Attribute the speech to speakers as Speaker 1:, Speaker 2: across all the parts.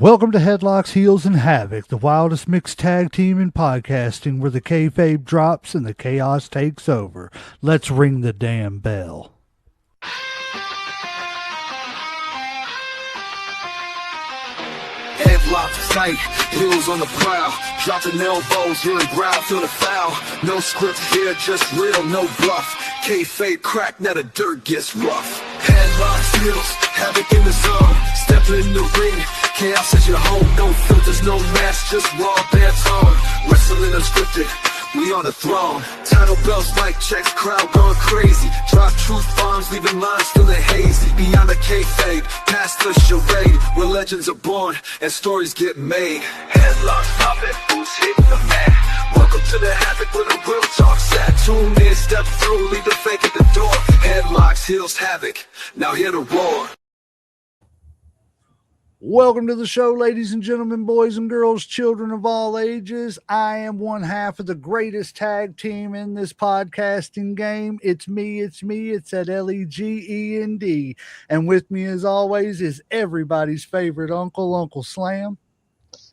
Speaker 1: Welcome to Headlocks, Heels, and Havoc, the wildest mixed tag team in podcasting where the kayfabe drops and the chaos takes over. Let's ring the damn bell.
Speaker 2: Headlocks tight, heels on the prowl, dropping elbows, hearing growl, feel the foul. No script here, just real, no bluff. Kayfabe crack, now the dirt gets rough. Headlocks, heels, havoc in the zone. Stepping in the ring, chaos is your home. No filters, no mask, just raw bare tone. Wrestling unscripted, we on the throne. Title bells, mic checks, crowd going crazy. Drop truth bombs, leaving lines feeling hazy. Beyond the kayfabe, past the charade, where legends are born and stories get made. Headlocks popping, who's hitting the mat? Welcome to the havoc where the real talk's at. Tune in, step through, leave the fake at the door. Headlocks, heels, havoc, now hear the roar.
Speaker 1: Welcome to the show, ladies and gentlemen, boys and girls, children of all ages. I am one half of the greatest tag team in this podcasting game. It's me. It's that Legend. And with me, as always, is everybody's favorite uncle, Uncle Slam.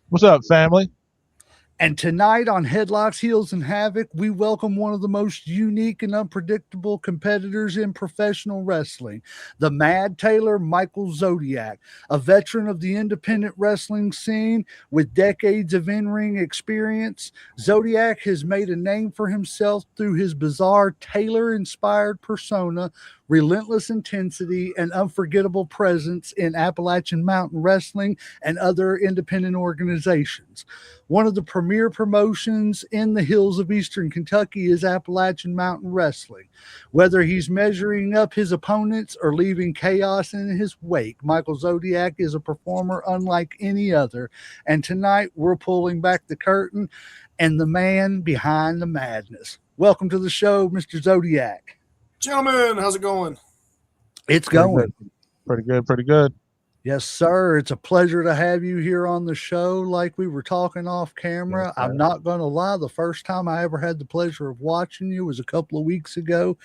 Speaker 3: What's up, family?
Speaker 1: And tonight on Headlocks, Heels, and Havoc, we welcome one of the most unique and unpredictable competitors in professional wrestling, the Mad Taylor Michael Zodiak, a veteran of the independent wrestling scene with decades of in-ring experience. Zodiak has made a name for himself through his bizarre Taylor-inspired persona, relentless intensity, and unforgettable presence in Appalachian Mountain Wrestling and other independent organizations. One of the premier promotions in the hills of Eastern Kentucky is Appalachian Mountain Wrestling. Whether he's measuring up his opponents or leaving chaos in his wake, Michael Zodiak is a performer unlike any other. And tonight we're pulling back the curtain and the man behind the madness. Welcome to the show, Mr. Zodiak.
Speaker 4: Gentlemen, how's it going?
Speaker 1: It's going.
Speaker 3: Pretty good.
Speaker 1: Yes, sir. It's a pleasure to have you here on the show. Like we were talking off camera, yes, I'm not going to lie. The first time I ever had the pleasure of watching you was a couple of weeks ago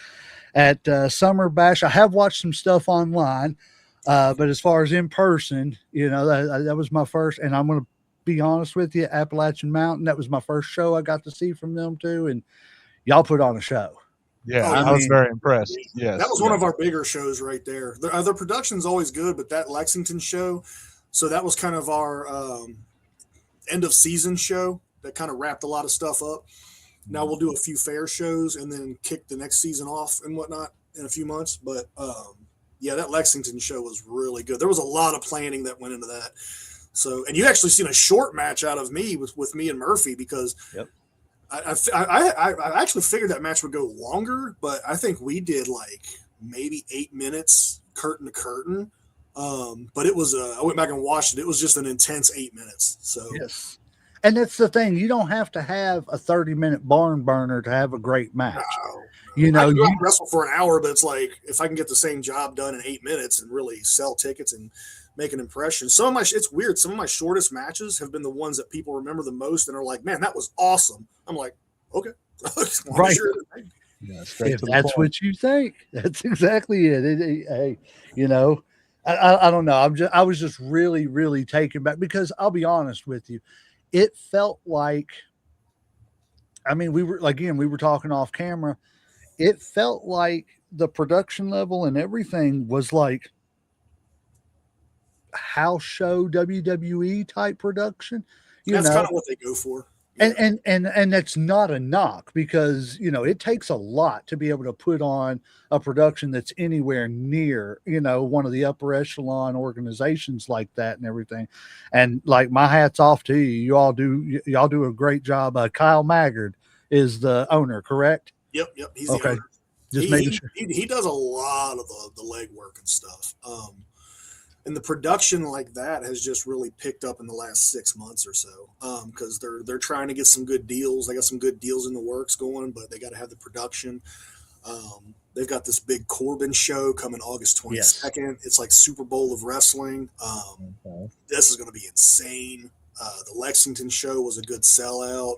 Speaker 1: at Summer Bash. I have watched some stuff online, but as far as in person, you know, that was my first. And I'm going to be honest with you, Appalachian Mountain, that was my first show I got to see from them too. And y'all put on a show.
Speaker 3: Yeah, I was very impressed. Yes,
Speaker 4: that was one of our bigger shows right there. The production's always good, but that Lexington show, so that was kind of our end of season show that kind of wrapped a lot of stuff up. Now we'll do a few fair shows and then kick the next season off and whatnot in a few months. But yeah, that Lexington show was really good. There was a lot of planning that went into that. So, and you actually seen a short match out of me with me and Murphy because. Yep. I actually figured that match would go longer, but I think we did like maybe 8 minutes curtain to curtain. But it was I went back and watched it. It was just an intense 8 minutes. So
Speaker 1: yes, and that's the thing. You don't have to have a 30-minute barn burner to have a great match. No. You know,
Speaker 4: you wrestle for an hour, but it's like if I can get the same job done in 8 minutes and really sell tickets and make an impression. It's weird. Some of my shortest matches have been the ones that people remember the most and are like, man, that was awesome. I'm like, okay.
Speaker 1: Right. Yeah, if that's what you think, that's exactly it. Hey, you know, I don't know. I was just really, really taken back because I'll be honest with you. It felt like, I mean, we were talking off camera. It felt like the production level and everything was like house show WWE type production.
Speaker 4: That's kind of what they go for.
Speaker 1: And that's not a knock because, you know, it takes a lot to be able to put on a production that's anywhere near, you know, one of the upper echelon organizations like that and everything. And like my hat's off to you. Y'all do a great job. Kyle Maggard is the owner, correct?
Speaker 4: Yep. He's the owner.
Speaker 1: Just making sure.
Speaker 4: He does a lot of the legwork and stuff. And the production like that has just really picked up in the last 6 months or so because they're trying to get some good deals. They got some good deals in the works going, but they got to have the production. They've got this big Corbin show coming August 22nd. Yes. It's like Super Bowl of wrestling. This is going to be insane. The Lexington show was a good sellout.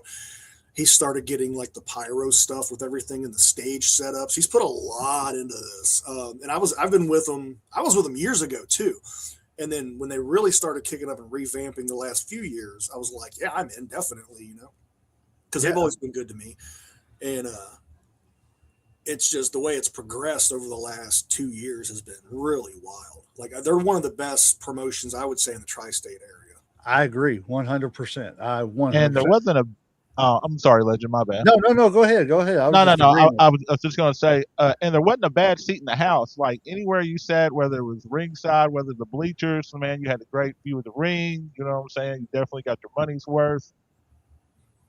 Speaker 4: He started getting like the pyro stuff with everything and the stage setups. He's put a lot into this. And I've been with him. I was with him years ago too. And then when they really started kicking up and revamping the last few years, I was like, yeah, I'm in definitely, you know, because they've always been good to me. And it's just the way it's progressed over the last 2 years has been really wild. Like they're one of the best promotions, I would say, in the tri-state area.
Speaker 1: I agree 100%. I 100%.
Speaker 3: And there wasn't a. I'm sorry, Legend. My bad.
Speaker 1: No. Go ahead. I was
Speaker 3: No, no,
Speaker 1: just
Speaker 3: no.
Speaker 1: agreeing with
Speaker 3: I was just going to say, and there wasn't a bad seat in the house. Like anywhere you sat, whether it was ringside, whether the bleachers, man, you had a great view of the ring. You know what I'm saying? You definitely got your money's worth.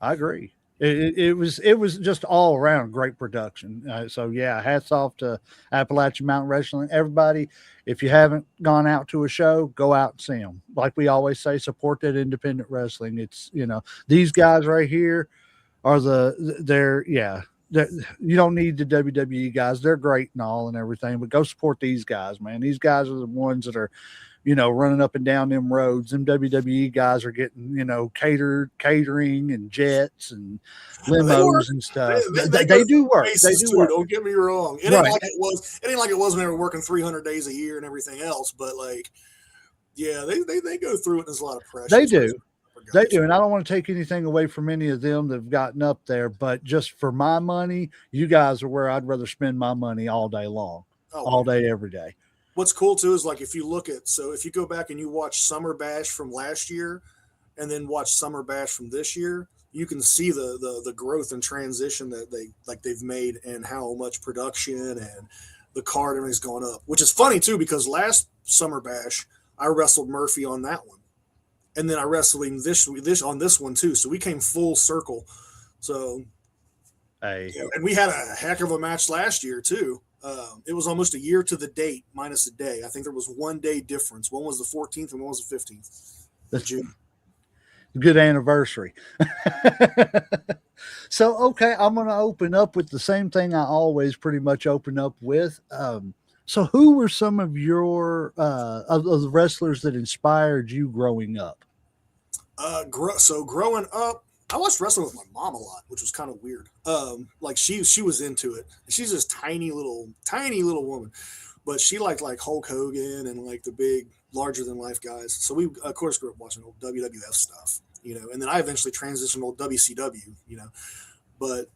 Speaker 1: I agree. It was just all around great production. So yeah, hats off to Appalachian Mountain Wrestling. Everybody, if you haven't gone out to a show, go out and see them. Like we always say, support that independent wrestling. It's, you know, these guys right here are they're you don't need the WWE guys. They're great and all and everything, but go support these guys, man. These guys are the ones that are, you know, running up and down them roads. Them WWE guys are getting, you know, catering and jets and limos and stuff. They do work. They do work.
Speaker 4: Don't get me wrong. It ain't like it was. It ain't like it was when they were working 300 days a year and everything else. But like, yeah, they go through it. There's a lot of pressure.
Speaker 1: They do. They do, and I don't want to take anything away from any of them that have gotten up there, but just for my money, you guys are where I'd rather spend my money all day long, all day, every day.
Speaker 4: What's cool too is like if you look at, so if you go back and you watch Summer Bash from last year and then watch Summer Bash from this year, you can see the growth and transition that they've made and how much production and the card and everything's gone up, which is funny too, because last Summer Bash, I wrestled Murphy on that one. And then I wrestled him this on this one too. So we came full circle. So,
Speaker 1: hey,
Speaker 4: yeah, and we had a heck of a match last year too. It was almost a year to the date minus a day. I think there was 1 day difference. One was the 14th and one was the 15th of June.
Speaker 1: Good anniversary. So, okay, I'm going to open up with the same thing I always pretty much open up with. So who were some of your of the wrestlers that inspired you growing up?
Speaker 4: So growing up, I watched wrestling with my mom a lot, which was kind of weird. Like she was into it. She's this tiny little woman, but she liked like Hulk Hogan and like the big, larger than life guys. So we of course grew up watching old WWF stuff, you know. And then I eventually transitioned to WCW, you know. But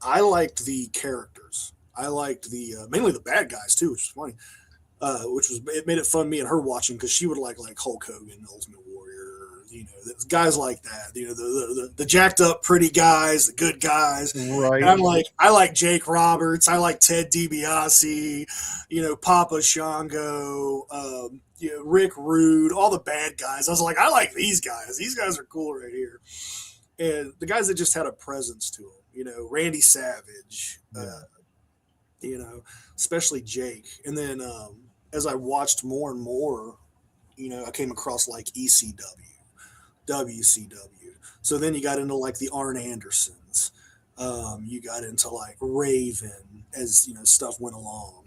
Speaker 4: I liked the characters. I liked the mainly the bad guys too, which was funny. It made it fun me and her watching because she would like Hulk Hogan, Ultimate Warrior, you know, guys like that. You know, the jacked up pretty guys, the good guys.
Speaker 1: Right.
Speaker 4: And I like Jake Roberts, I like Ted DiBiase, you know, Papa Shango, you know, Rick Rude, all the bad guys. I was like, I like these guys. These guys are cool right here. And the guys that just had a presence to them, you know, Randy Savage. You know, especially Jake. And then as I watched more and more, you know, I came across like ECW, WCW. So then you got into like the Arn Andersons. You got into like Raven as, you know, stuff went along.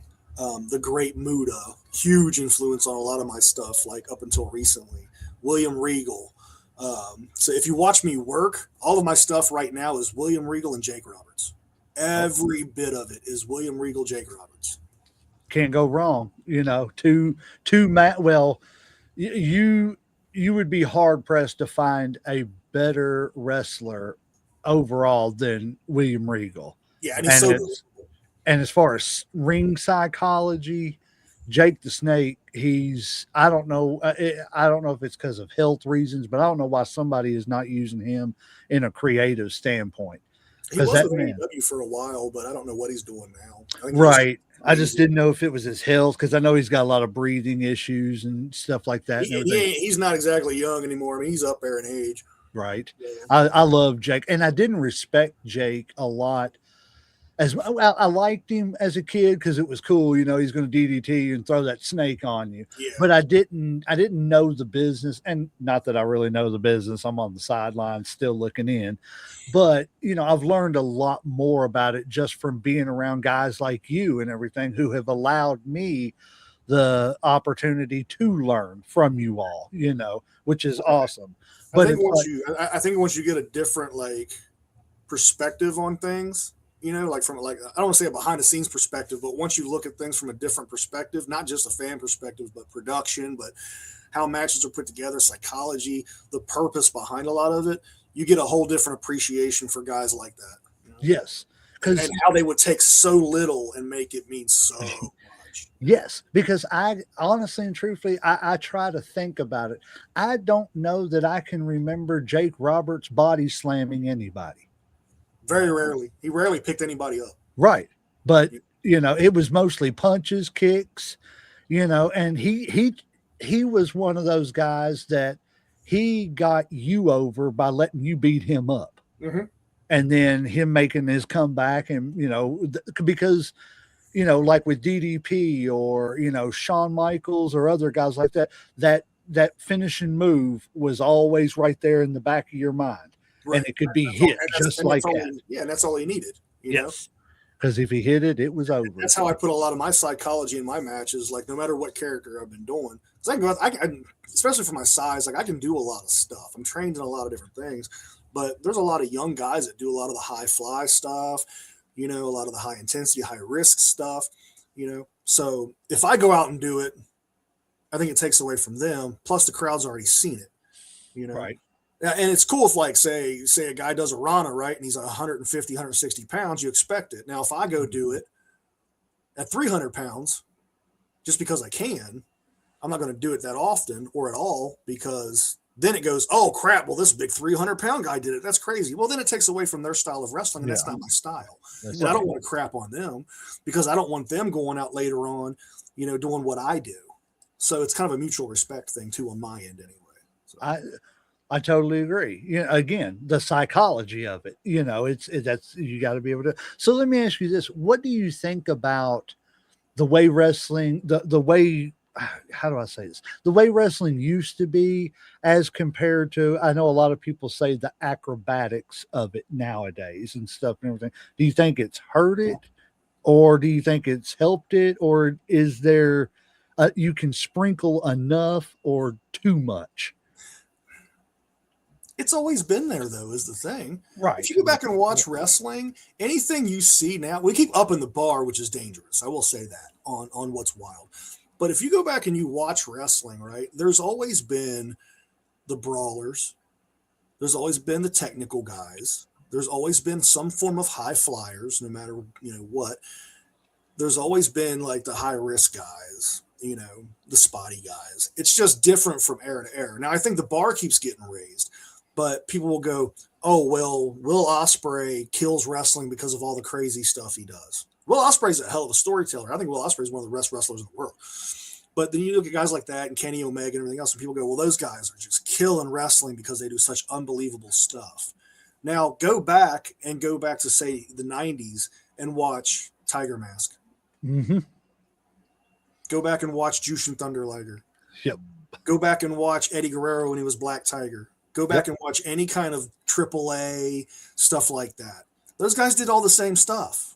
Speaker 4: The Great Muda, huge influence on a lot of my stuff, like up until recently. William Regal. So if you watch me work, all of my stuff right now is William Regal and Jake Roberts. Every bit of it is William Regal, Jake Roberts.
Speaker 1: Can't go wrong, you know. Well, you would be hard pressed to find a better wrestler overall than William Regal.
Speaker 4: Yeah, and he's
Speaker 1: and as far as ring psychology, Jake the Snake, I don't know if it's because of health reasons, but I don't know why somebody is not using him in a creative standpoint.
Speaker 4: He was with AEW for a while, but I don't know what he's doing now.
Speaker 1: Right. I just didn't know if it was his health because I know he's got a lot of breathing issues and stuff like that.
Speaker 4: He's not exactly young anymore. I mean, he's up there in age.
Speaker 1: Right. Yeah. I love Jake, and I didn't respect Jake a lot. As well, I liked him as a kid because it was cool, you know, he's going to DDT you and throw that snake on you.
Speaker 4: Yeah.
Speaker 1: But I didn't know the business, and not that I really know the business. I'm on the sidelines still looking in. But, you know, I've learned a lot more about it just from being around guys like you and everything who have allowed me the opportunity to learn from you all, you know, which is awesome.
Speaker 4: I think once you get a different like perspective on things, like from like, I don't want to say a behind the scenes perspective, but once you look at things from a different perspective, not just a fan perspective, but production, but how matches are put together, psychology, the purpose behind a lot of it, you get a whole different appreciation for guys like that.
Speaker 1: Yes.
Speaker 4: And how they would take so little and make it mean so much.
Speaker 1: Yes, because I honestly and truthfully, I try to think about it. I don't know that I can remember Jake Roberts body slamming anybody.
Speaker 4: Very rarely. He rarely picked anybody up.
Speaker 1: Right. But it was mostly punches, kicks, and he was one of those guys that he got you over by letting you beat him up.
Speaker 4: Mm-hmm.
Speaker 1: And then him making his comeback, and because like with DDP or Shawn Michaels or other guys like that finishing move was always right there in the back of your mind, right. And it could be hit just like that.
Speaker 4: Yeah, and that's all he needed.
Speaker 1: Yes, because if he hit it, it was over.
Speaker 4: That's how I put a lot of my psychology in my matches. Like no matter what character I've been doing, because I can go out, I can, especially for my size, like I can do a lot of stuff. I'm trained in a lot of different things. But there's a lot of young guys that do a lot of the high fly stuff, a lot of the high intensity, high risk stuff, So if I go out and do it, I think it takes away from them. Plus the crowd's already seen it,
Speaker 1: Right.
Speaker 4: And it's cool if like, say a guy does a Rana, right? And he's 150, 160 pounds, you expect it. Now, if I go do it at 300 pounds, just because I can, I'm not going to do it that often or at all, because then it goes, oh crap, well, this big 300-pound guy did it. That's crazy. Well, then it takes away from their style of wrestling, and that's not my style. And I don't want to crap on them, because I don't want them going out later on, doing what I do. So it's kind of a mutual respect thing too on my end anyway. So.
Speaker 1: I totally agree. Again, the psychology of it, that's, you got to be able to. So let me ask you this. What do you think about the way wrestling, the way, how do I say this? The way wrestling used to be as compared to, I know a lot of people say the acrobatics of it nowadays and stuff and everything. Do you think it's hurt it, or do you think it's helped it, or is there, you can sprinkle enough or too much?
Speaker 4: It's always been there, though, is the thing.
Speaker 1: Right.
Speaker 4: If you go back and watch wrestling, anything you see now, we keep upping the bar, which is dangerous. I will say that on what's wild. But if you go back and you watch wrestling, right, there's always been the brawlers. There's always been the technical guys. There's always been some form of high flyers, no matter, what. There's always been like the high risk guys, the spotty guys. It's just different from era to era. Now, I think the bar keeps getting raised, but people will go, oh, well, Will Ospreay kills wrestling because of all the crazy stuff he does. Will Ospreay's a hell of a storyteller. I think Will Ospreay is one of the best wrestlers in the world. But then you look at guys like that and Kenny Omega and everything else, and people go, well, those guys are just killing wrestling because they do such unbelievable stuff. Now, go back to, say, the 90s and watch Tiger Mask.
Speaker 1: Mm-hmm.
Speaker 4: Go back and watch Jushin Thunder Liger.
Speaker 1: Yep.
Speaker 4: Go back and watch Eddie Guerrero when he was Black Tiger. Go back and watch any kind of AAA stuff like that. Those guys did all the same stuff.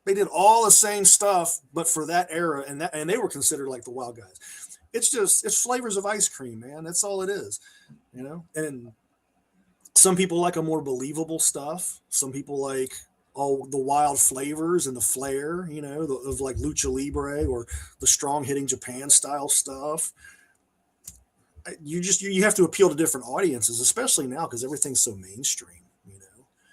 Speaker 4: They did all the same stuff, but for that era, and they were considered like the wild guys. It's flavors of ice cream, man. That's all it is, And some people like a more believable stuff. Some people like all the wild flavors and the flair, of like Lucha Libre or the strong hitting Japan style stuff. You have to appeal to different audiences, especially now because everything's so mainstream,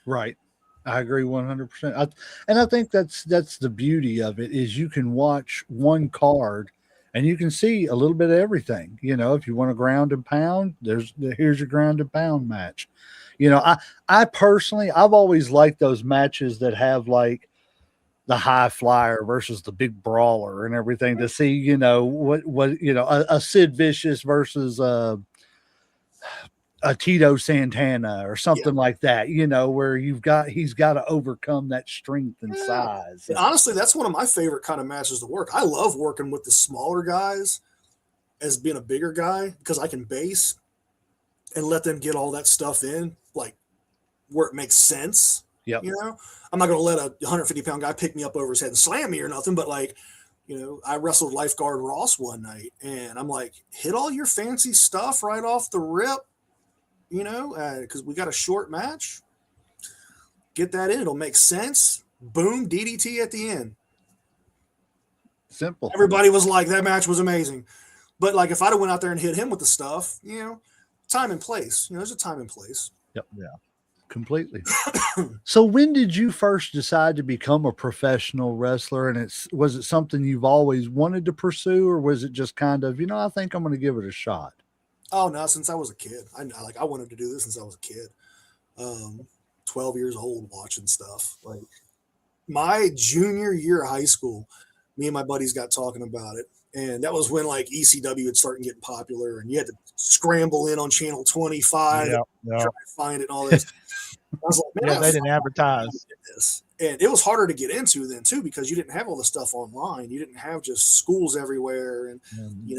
Speaker 1: Right. I agree 100%. And I think that's the beauty of it, is you can watch one card and you can see a little bit of everything. If you want to ground and pound, here's your ground and pound match. I personally, I've always liked those matches that have like the high flyer versus the big brawler and everything, to see, a Sid Vicious versus a Tito Santana or something like that, where he's got to overcome that strength and size.
Speaker 4: And honestly, that's one of my favorite kind of matches to work. I love working with the smaller guys as being a bigger guy, because I can base and let them get all that stuff in, like where it makes sense.
Speaker 1: Yep.
Speaker 4: I'm not going to let a 150-pound guy pick me up over his head and slam me or nothing, but like, I wrestled Lifeguard Ross one night, and I'm like, hit all your fancy stuff right off the rip, because we got a short match. Get that in. It'll make sense. Boom, DDT at the end.
Speaker 1: Simple.
Speaker 4: Everybody was like, that match was amazing. But like, if I'd have went out there and hit him with the stuff, time and place. There's a time and place.
Speaker 1: Yep.
Speaker 3: Yeah.
Speaker 1: Completely. So when did you first decide to become a professional wrestler? And was it something you've always wanted to pursue, or was it just kind of, I think I'm going to give it a shot?
Speaker 4: Oh no, since I was a kid. I wanted to do this since I was a kid. 12 years old, watching stuff. Like my junior year of high school, me and my buddies got talking about it. And that was when like ECW had started getting popular, and you had to scramble in on channel 25 try to find it and all this. I was like, man,
Speaker 3: they didn't advertise
Speaker 4: this. And it was harder to get into then too, because you didn't have all the stuff online. You didn't have just schools everywhere and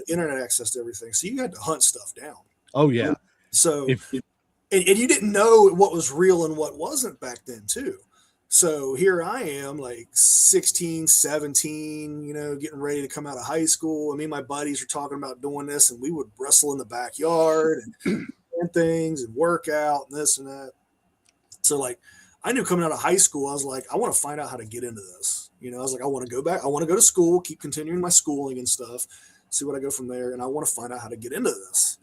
Speaker 4: internet access to everything. So you had to hunt stuff down.
Speaker 1: Oh yeah.
Speaker 4: So and you didn't know what was real and what wasn't back then too. So here I am, like 16, 17, getting ready to come out of high school. And me and my buddies were talking about doing this, and we would wrestle in the backyard and things and work out and this and that. So like, I knew coming out of high school, I was like, I want to find out how to get into this. I was like, I want to go back. I want to go to school, keep continuing my schooling and stuff, see what I go from there. And I want to find out how to get into this.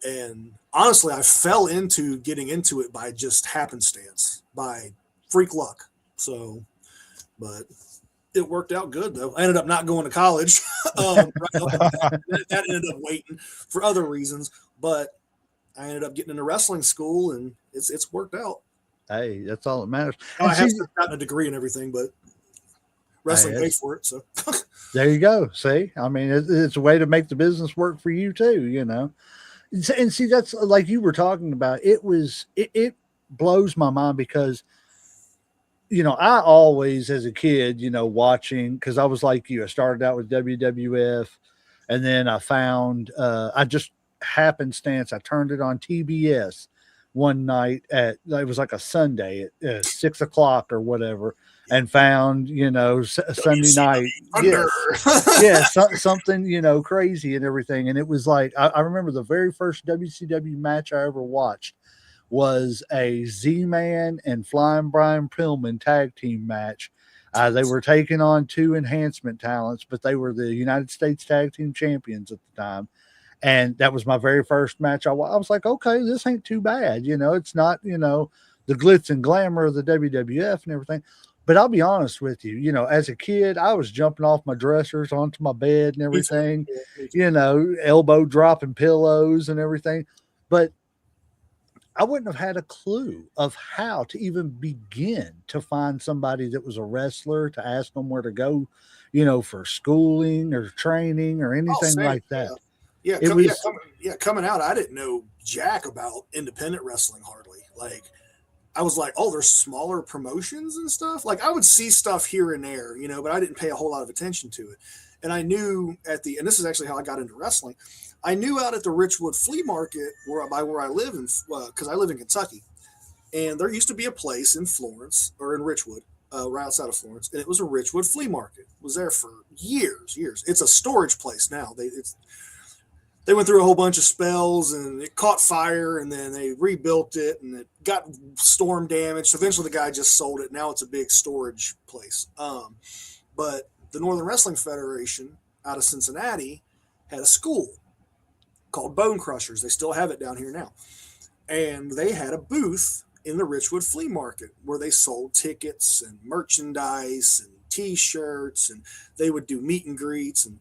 Speaker 4: And honestly, I fell into getting into it by just happenstance, by freak luck. So, but it worked out good though. I ended up not going to college. That ended up waiting for other reasons, but I ended up getting into wrestling school, and it's worked out.
Speaker 1: Hey, that's all that matters.
Speaker 4: I have gotten a degree and everything, but wrestling pays for it. So
Speaker 1: there you go. See, I mean, it's a way to make the business work for you too, And see, that's like you were talking about. It blows my mind because, I always, as a kid, watching, because I was like you, I started out with WWF, and then I found, I just happenstance, I turned it on TBS one night it was like a Sunday at 6 o'clock or whatever, and found, Sunday night. Something, crazy and everything. And it was like, I remember the very first WCW match I ever watched was a Z-Man and Flying Brian Pillman tag team match. They were taking on two enhancement talents, but they were the United States Tag Team Champions at the time. And that was my very first match. I was like, okay, this ain't too bad. It's not, the glitz and glamour of the WWF and everything. But I'll be honest with you, as a kid, I was jumping off my dressers onto my bed and everything, elbow dropping pillows and everything. But I wouldn't have had a clue of how to even begin to find somebody that was a wrestler, to ask them where to go, for schooling or training or anything like that.
Speaker 4: Yeah, coming out, I didn't know jack about independent wrestling hardly. Like, I was like, oh, there's smaller promotions and stuff. Like, I would see stuff here and there, but I didn't pay a whole lot of attention to it. And I knew and this is actually how I got into wrestling. I knew out at the Richwood Flea Market where I live in, because I live in Kentucky, and there used to be a place in Florence or in Richwood, right outside of Florence, and it was a Richwood Flea Market. It was there for years. It's a storage place now. They went through a whole bunch of spells, and it caught fire, and then they rebuilt it, and it got storm damaged. Eventually, the guy just sold it. Now it's a big storage place. But the Northern Wrestling Federation out of Cincinnati had a school called Bone Crushers. They still have it down here now. And they had a booth in the Richwood Flea Market where they sold tickets and merchandise and T-shirts, and they would do meet and greets. And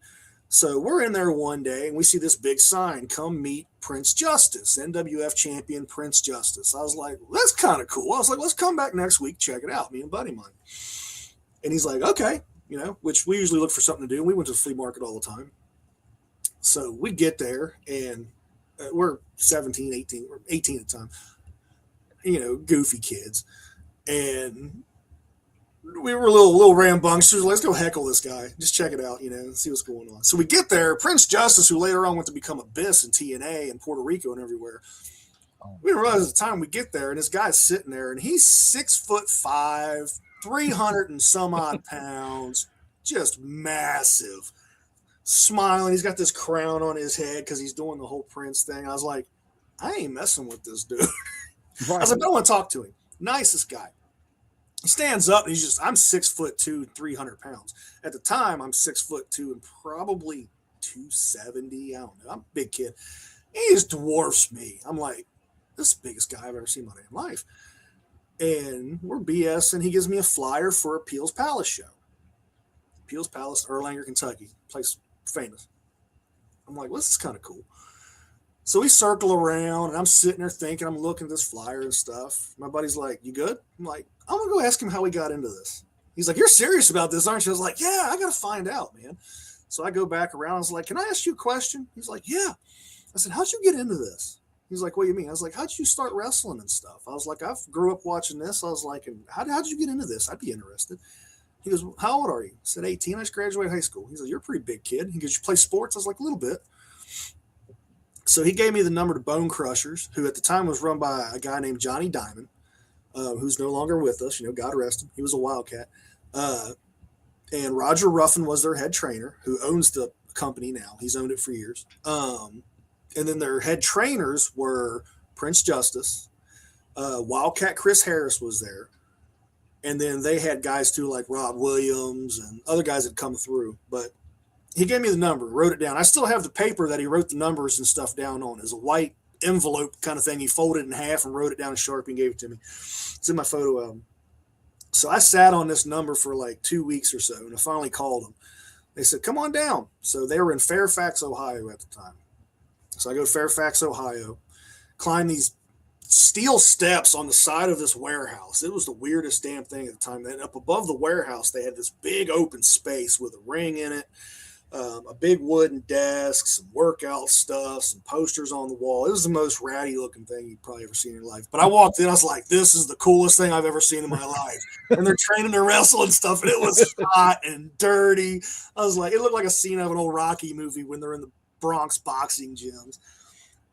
Speaker 4: so we're in there one day, and we see this big sign, come meet Prince Justice, NWF champion Prince Justice. I was like, well, that's kind of cool. I was like, let's come back next week, check it out, me and buddy mine. And he's like, okay, which we usually look for something to do. We went to the flea market all the time. So we get there, and we're 17, 18, or 18 at the time, goofy kids. And we were a little rambunctious. Let's go heckle this guy. Just check it out, see what's going on. So we get there. Prince Justice, who later on went to become Abyss in TNA and Puerto Rico and everywhere. We didn't realize at the time we get there, and this guy's sitting there, and he's 6'5", 300 and some odd pounds, just massive, smiling. He's got this crown on his head because he's doing the whole Prince thing. I was like, I ain't messing with this dude. Right. I was like, I don't want to talk to him. Nicest guy. stands up and I'm 6'2", 300 pounds. At the time, I'm 6'2" and probably 270. I don't know. I'm a big kid. He just dwarfs me. I'm like, this is the biggest guy I've ever seen in my damn life. And we're BSing. He gives me a flyer for a Peel's Palace show. Peel's Palace, Erlanger, Kentucky. Place famous. I'm like, well, this is kind of cool. So we circle around, and I'm sitting there thinking, I'm looking at this flyer and stuff. My buddy's like, you good? I'm like, I'm going to go ask him how we got into this. He's like, you're serious about this, aren't you? I was like, yeah, I got to find out, man. So I go back around. I was like, can I ask you a question? He's like, yeah. I said, how'd you get into this? He's like, what do you mean? I was like, how'd you start wrestling and stuff? I was like, I grew up watching this. I was like, and how did you get into this? I'd be interested. He goes, well, how old are you? I said, 18. I just graduated high school. He said, you're a pretty big kid. He goes, you play sports? I was like, a little bit. So he gave me the number to Bone Crushers, who at the time was run by a guy named Johnny Diamond, who's no longer with us. God rest him. He was a Wildcat. And Roger Ruffin was their head trainer, who owns the company now. He's owned it for years. And then their head trainers were Prince Justice. Wildcat Chris Harris was there. And then they had guys too, like Rob Williams and other guys that come through. But he gave me the number, wrote it down. I still have the paper that he wrote the numbers and stuff down on. It's a white envelope kind of thing. He folded it in half and wrote it down in Sharpie and gave it to me. It's in my photo album. So I sat on this number for like 2 weeks or so, and I finally called them. They said, come on down. So they were in Fairfax, Ohio at the time. So I go to Fairfax, Ohio, climb these steel steps on the side of this warehouse. It was the weirdest damn thing at the time. Then up above the warehouse, they had this big open space with a ring in it. A big wooden desk, some workout stuff, some posters on the wall. It was the most ratty looking thing you've probably ever seen in your life. But I walked in, I was like, this is the coolest thing I've ever seen in my life. And they're training to wrestle and stuff, and it was hot and dirty. I was like, it looked like a scene of an old Rocky movie when they're in the Bronx boxing gyms.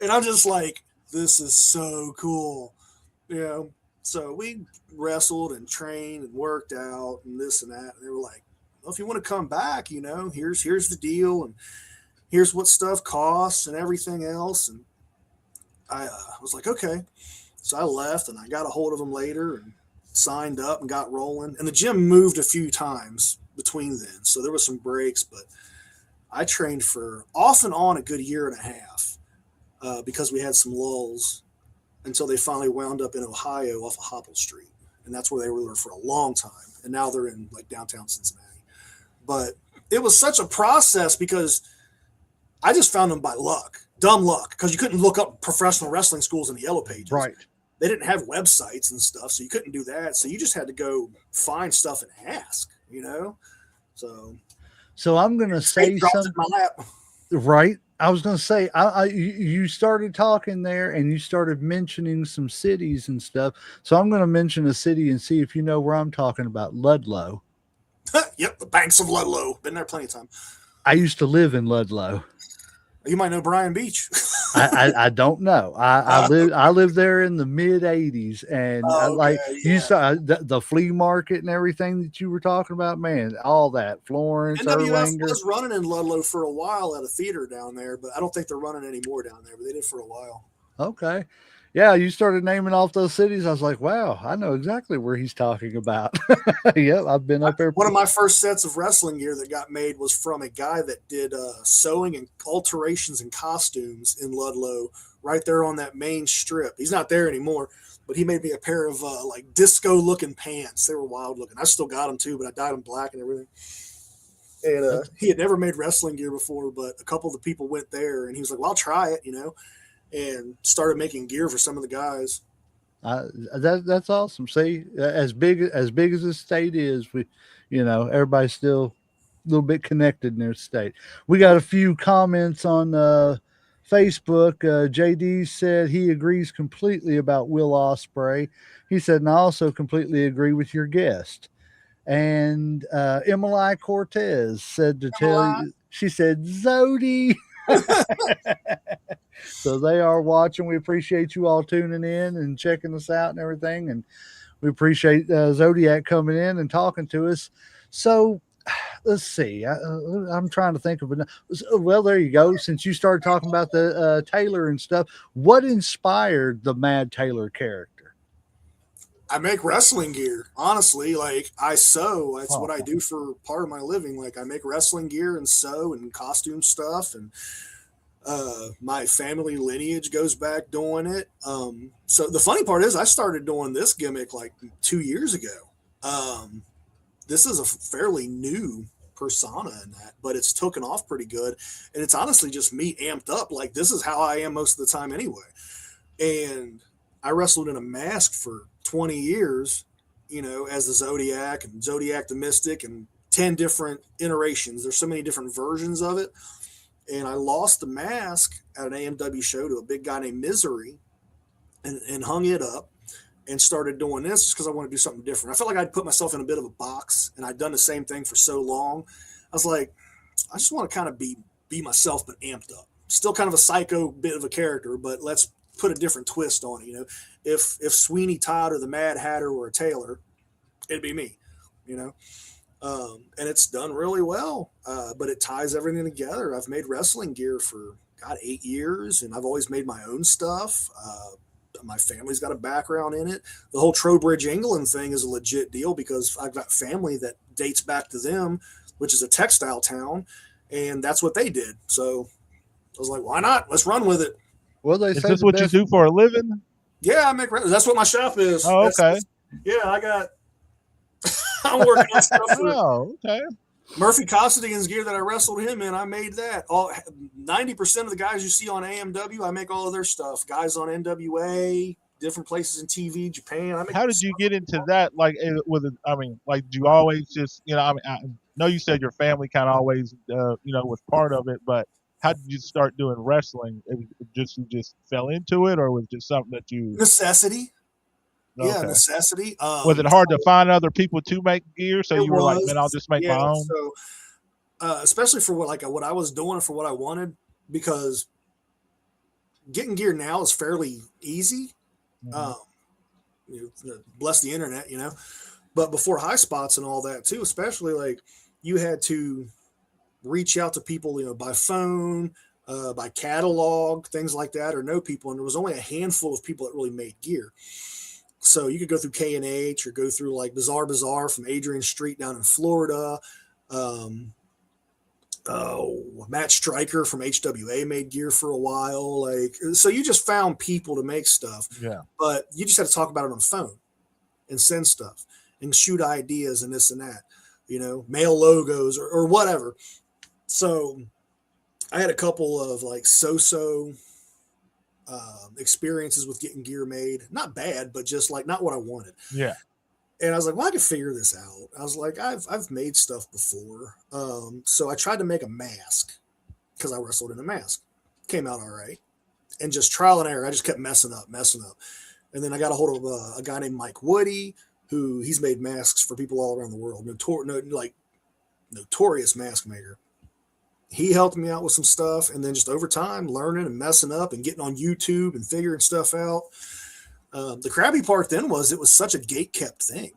Speaker 4: And I'm just like, this is so cool. So we wrestled and trained and worked out and this and that. And they were like, well, if you want to come back, here's the deal, and here's what stuff costs and everything else. And I was like, okay. So I left, and I got a hold of them later and signed up and got rolling. And the gym moved a few times between then, so there was some breaks, but I trained for off and on a good year and a half because we had some lulls until they finally wound up in Ohio off of Hopple Street. And that's where they were for a long time. And now they're in like downtown Cincinnati. But it was such a process because I just found them by luck, dumb luck, because you couldn't look up professional wrestling schools in the Yellow Pages.
Speaker 1: Right.
Speaker 4: They didn't have websites and stuff, so you couldn't do that. So you just had to go find stuff and ask,
Speaker 1: So I'm going to say something.
Speaker 4: My lap.
Speaker 1: Right. I was going to say, you started talking there and you started mentioning some cities and stuff. So I'm going to mention a city and see if you know where I'm talking about. Ludlow.
Speaker 4: Yep, the banks of Ludlow. Been there plenty of time.
Speaker 1: I used to live in Ludlow.
Speaker 4: You might know Brian Beach.
Speaker 1: I don't know. I lived there in the mid '80s, and you saw the flea market and everything that you were talking about. Man, all that Florence,
Speaker 4: NWF
Speaker 1: Erlanger
Speaker 4: was running in Ludlow for a while at a theater down there, but I don't think they're running anymore down there. But they did for a while.
Speaker 1: Okay. Yeah, you started naming off those cities. I was like, wow, I know exactly where he's talking about. Yep, I've been up there.
Speaker 4: One of my first sets of wrestling gear that got made was from a guy that did sewing and alterations and costumes in Ludlow, right there on that main strip. He's not there anymore, but he made me a pair of like disco-looking pants. They were wild looking. I still got them too, but I dyed them black and everything. And he had never made wrestling gear before, but a couple of the people went there, and he was like, well, I'll try it, and started making gear for some of the guys.
Speaker 1: That's awesome. See, as big as this state is, everybody's still a little bit connected in their state. We got a few comments on Facebook. JD said he agrees completely about Will Ospreay. He said, and I also completely agree with your guest. And Emily Cortez said to tell you, she said, Zodi. So they are watching. We appreciate you all tuning in and checking us out and everything. And we appreciate Zodiac coming in and talking to us. So let's see. I'm trying to think of it. Well, there you go. Since you started talking about the Taylor and stuff, what inspired the Mad Taylor character?
Speaker 4: I make wrestling gear. Honestly, like I sew. That's what I do for part of my living. Like I make wrestling gear and sew and costume stuff, and my family lineage goes back doing it. So the funny part is, I started doing this gimmick like 2 years ago. This is a fairly new persona in that, but it's taken off pretty good, and it's honestly just me amped up. Like this is how I am most of the time anyway. And I wrestled in a mask for 20 years, as the Zodiac and Zodiac the Mystic and 10 different iterations. There's so many different versions of it. And I lost the mask at an AMW show to a big guy named Misery and hung it up and started doing this just because I want to do something different. I felt like I'd put myself in a bit of a box and I'd done the same thing for so long. I was like, I just want to kind of be myself, but amped up. Still kind of a psycho bit of a character, but let's put a different twist on it. If Sweeney Todd or the Mad Hatter were a tailor, it'd be me, and it's done really well. But it ties everything together. I've made wrestling gear for 8 years, and I've always made my own stuff. My family's got a background in it. The whole Trowbridge, England thing is a legit deal because I've got family that dates back to them, which is a textile town, and that's what they did. So I was like, why not? Let's run with it.
Speaker 1: Well, they
Speaker 3: Is
Speaker 1: say
Speaker 3: this what you do for a living?
Speaker 4: Yeah, I make. That's what my shop is.
Speaker 3: Oh, okay.
Speaker 4: I got. I'm working on stuff for
Speaker 3: okay.
Speaker 4: Murphy Costigan's gear that I wrestled him in. I made that. 90% of the guys you see on AMW, I make all of their stuff. Guys on NWA, different places in TV, Japan.
Speaker 3: How did you get into that? Like, do you always just, I know you said your family kind of always, was part of it, but how did you start doing wrestling? You just fell into it, or was it just something that you
Speaker 4: necessity?
Speaker 3: Okay.
Speaker 4: Yeah, necessity.
Speaker 3: Was it hard to find other people to make gear? So you were like, man, I'll just make my own.
Speaker 4: So, especially for what I was doing for what I wanted, because getting gear now is fairly easy. Bless the internet, But before high spots and all that too, especially like you had to reach out to people, by phone, by catalog, things like that, or know people. And there was only a handful of people that really made gear. So you could go through K&H or go through like Bizarre Bazaar from Adrian Street down in Florida. Matt Stryker from HWA made gear for a while. So you just found people to make stuff.
Speaker 3: Yeah.
Speaker 4: But you just had to talk about it on the phone and send stuff and shoot ideas and this and that, mail logos or whatever. So I had a couple of like so-so experiences with getting gear made. Not bad, but just like not what I wanted.
Speaker 3: Yeah.
Speaker 4: And I was like, well, I could figure this out. I was like, I've made stuff before. So I tried to make a mask because I wrestled in a mask. Came out all right. And just trial and error. I just kept messing up. And then I got a hold of a guy named Mike Woody, who he's made masks for people all around the world. Notorious mask maker. He helped me out with some stuff, and then just over time, learning and messing up and getting on YouTube and figuring stuff out. The crappy part then was it was such a gate-kept thing.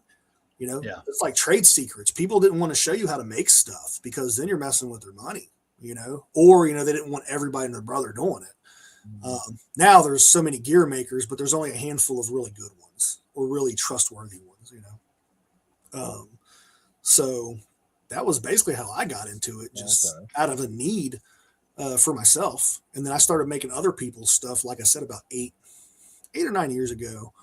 Speaker 4: It's like trade secrets. People didn't want to show you how to make stuff because then you're messing with their money, or, they didn't want everybody and their brother doing it. Now there's so many gear makers, but there's only a handful of really good ones or really trustworthy ones, So that was basically how I got into it, just out of a need for myself. And then I started making other people's stuff, like I said, about 8 or 9 years ago.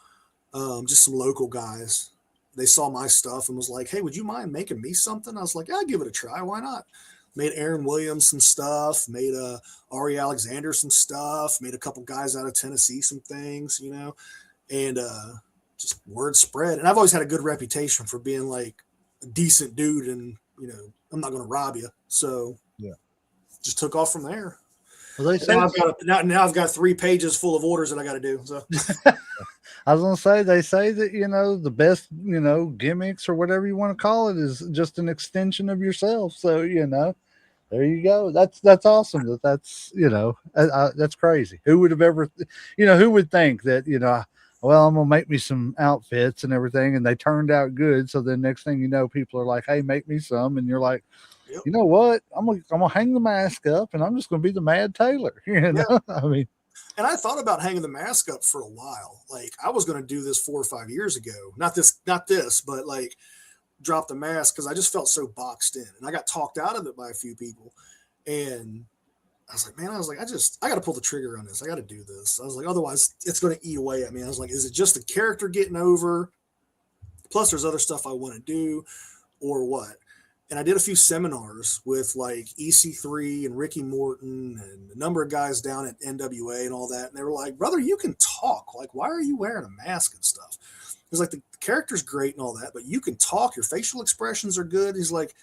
Speaker 4: Just some local guys. They saw my stuff and was like, hey, would you mind making me something? I was like, yeah, I'll give it a try. Why not? Made Aaron Williams some stuff, made Ari Alexander some stuff, made a couple guys out of Tennessee some things, and just word spread. And I've always had a good reputation for being like a decent dude and, I'm not going to rob you. So
Speaker 3: yeah,
Speaker 4: just took off from there.
Speaker 1: Well, they say
Speaker 4: now I've got 3 pages full of orders that I got to do. So
Speaker 1: I was going to say, they say that, the best, gimmicks or whatever you want to call it is just an extension of yourself. So, there you go. That's awesome. That's that's crazy. Who would have ever, who would think that, well, I'm going to make me some outfits and everything, and they turned out good. So then next thing you know, people are like, hey, make me some. And you're like,
Speaker 4: yep.
Speaker 1: You know what? I'm gonna hang the mask up and I'm just going to be the Mad Tailor. I mean,
Speaker 4: And I thought about hanging the mask up for a while. Like I was going to do this 4 or 5 years ago. Not this, but like drop the mask because I just felt so boxed in, and I got talked out of it by a few people. And I was like, man, I got to pull the trigger on this. I got to do this. I was like, otherwise it's going to eat away at me. I was like, is it just the character getting over? Plus, there's other stuff I want to do, or what? And I did a few seminars with like EC3 and Ricky Morton and a number of guys down at NWA and all that. And they were like, brother, you can talk. Like, why are you wearing a mask and stuff? He's like, the character's great and all that, but you can talk. Your facial expressions are good. He's like,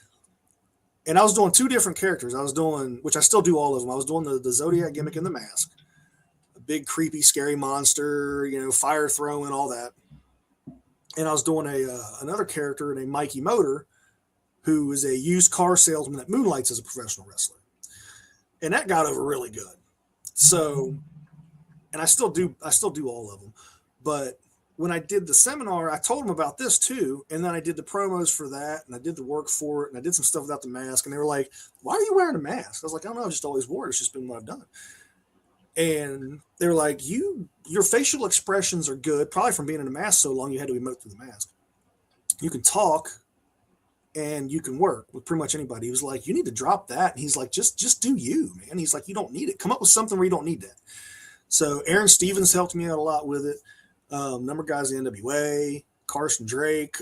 Speaker 4: and I was doing 2 different characters. I was doing, which I still do all of them. I was doing the Zodiac gimmick in the mask, a big, creepy, scary monster, fire throwing, all that. And I was doing another character named Mikey Motor, who is a used car salesman that moonlights as a professional wrestler. And that got over really good. So, and I still do all of them. But when I did the seminar, I told them about this too. And then I did the promos for that, and I did the work for it, and I did some stuff without the mask. And they were like, why are you wearing a mask? I was like, I don't know, I've just always wore it. It's just been what I've done. And they were like, your facial expressions are good, probably from being in a mask so long you had to emote through the mask. You can talk, and you can work with pretty much anybody. He was like, you need to drop that. And he's like, just do you, man. He's like, you don't need it. Come up with something where you don't need that. So Aaron Stevens helped me out a lot with it. Number of guys in NWA, Carson Drake,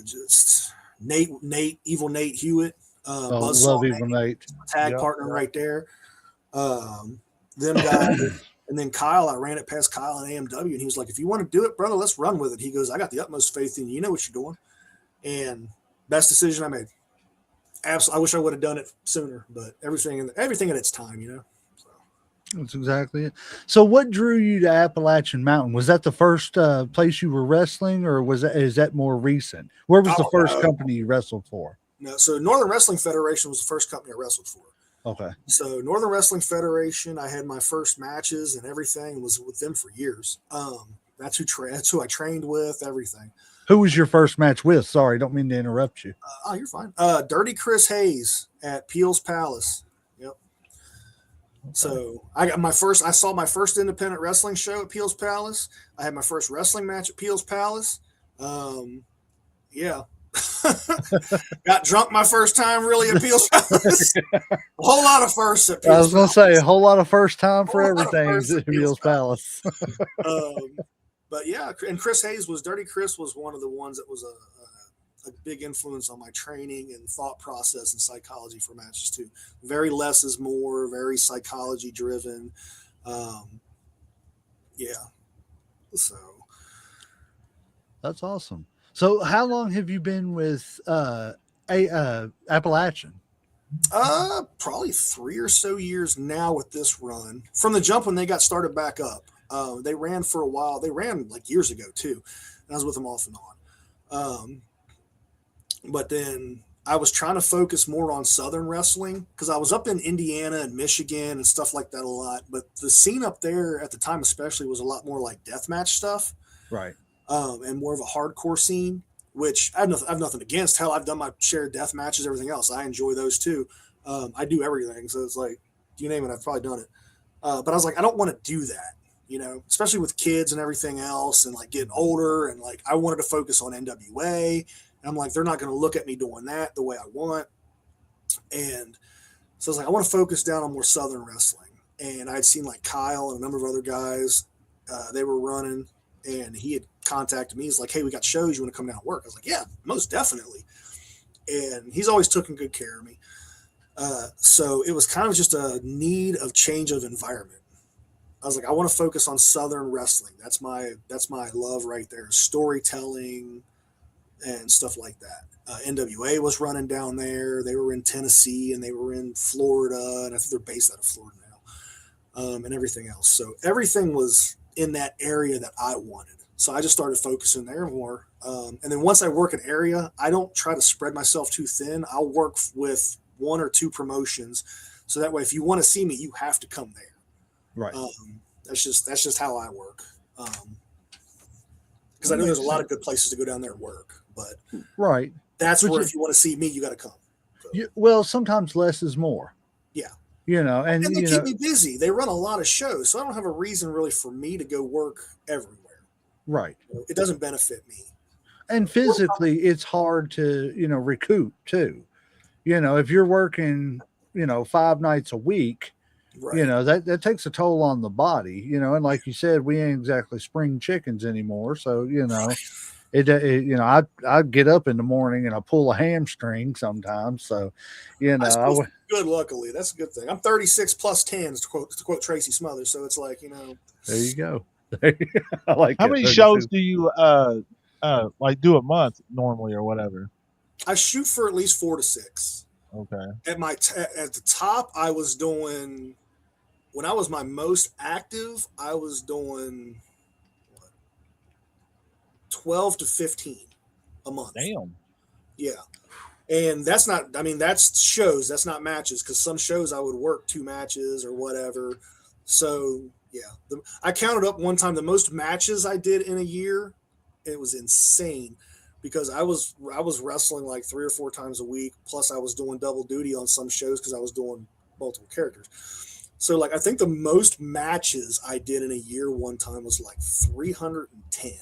Speaker 4: just Nate, Evil Nate Hewitt,
Speaker 1: love Evil Nate.
Speaker 4: Tag partner right there. Them guys. And then Kyle, I ran it past Kyle and AMW, and he was like, if you want to do it, brother, let's run with it. He goes, I got the utmost faith in you. You know what you're doing. And best decision I made. Absolutely, I wish I would have done it sooner, but everything at its time, So.
Speaker 1: That's exactly it. So, what drew you to Appalachian Mountain? Was that the first place you were wrestling, or is that more recent? Where was the first company you wrestled for?
Speaker 4: No, so Northern Wrestling Federation was the first company I wrestled for.
Speaker 1: Okay.
Speaker 4: So Northern Wrestling Federation, I had my first matches and everything, was with them for years. That's who I trained with, everything.
Speaker 1: Who was your first match with? Sorry, don't mean to interrupt you.
Speaker 4: Oh, you're fine. Dirty Chris Hayes at Peel's Palace. Yep. Okay. So I saw my first independent wrestling show at Peel's Palace. I had my first wrestling match at Peel's Palace. Yeah. Got drunk my first time really at Peel's Palace. A whole lot of firsts at Peel's Palace.
Speaker 1: I was going to say a whole lot of first time for everything at Peel's Palace.
Speaker 4: But yeah, and Dirty Chris was one of the ones that was a big influence on my training and thought process and psychology for matches too. Very less is more, very psychology driven. Yeah. So.
Speaker 1: That's awesome. So how long have you been with Appalachian?
Speaker 4: Probably 3 or so years now with this run. From the jump when they got started back up. They ran for a while. They ran like years ago too. And I was with them off and on. But then I was trying to focus more on Southern wrestling because I was up in Indiana and Michigan and stuff like that a lot. But the scene up there at the time especially was a lot more like deathmatch stuff.
Speaker 1: Right.
Speaker 4: And more of a hardcore scene, which I've nothing against. Hell, I've done my share of death matches, everything else. I enjoy those too. I do everything. So it's like, you name it, I've probably done it. But I was like, I don't want to do that, especially with kids and everything else and like getting older. And like, I wanted to focus on NWA. And I'm like, they're not going to look at me doing that the way I want. And so I was like, I want to focus down on more Southern wrestling. And I'd seen like Kyle and a number of other guys, they were running, and he had contacted me. He's like, hey, we got shows. You want to come down and work? I was like, yeah, most definitely. And he's always taken good care of me. So it was kind of just a need of change of environment. I was like, I want to focus on Southern wrestling. That's my love right there. Storytelling and stuff like that. NWA was running down there. They were in Tennessee and they were in Florida. And I think they're based out of Florida now, and everything else. So everything was in that area that I wanted. So I just started focusing there more. And then once I work an area, I don't try to spread myself too thin. I'll work with 1 or 2 promotions. So that way, if you want to see me, you have to come there.
Speaker 1: Right.
Speaker 4: That's just how I work. Because I know there's a lot of good places to go down there and work, but
Speaker 1: right.
Speaker 4: That's where if you want to see me, you got to come. So.
Speaker 1: Well, sometimes less is more.
Speaker 4: Yeah.
Speaker 1: And
Speaker 4: And they keep me busy. They run a lot of shows, so I don't have a reason really for me to go work everywhere.
Speaker 1: right.
Speaker 4: It doesn't benefit me.
Speaker 1: And physically, it's hard to, recoup too. If you're working, 5 nights a week,
Speaker 4: Right.
Speaker 1: that takes a toll on the body, and like you said, we ain't exactly spring chickens anymore. So, I get up in the morning and I pull a hamstring sometimes. So,
Speaker 4: I
Speaker 1: I
Speaker 4: still feel good, luckily. That's a good thing. I'm 36 plus 10s, to quote Tracy Smothers. So it's like,
Speaker 1: there you go. I like
Speaker 3: How
Speaker 1: that.
Speaker 3: many
Speaker 1: 36.
Speaker 3: shows do you like do a month normally or whatever?
Speaker 4: I shoot for at least 4 to 6.
Speaker 3: Okay.
Speaker 4: At the top, I was doing, when I was my most active, I was doing what, 12 to 15 a month.
Speaker 3: Damn.
Speaker 4: Yeah. And that's not, I mean, that's shows, that's not matches, because some shows I would work 2 matches or whatever. So, yeah. I counted up one time the most matches I did in a year. It was insane because I was wrestling like 3 or 4 times a week. Plus, I was doing double duty on some shows because I was doing multiple characters. So, like, I think the most matches I did in a year one time was like 310.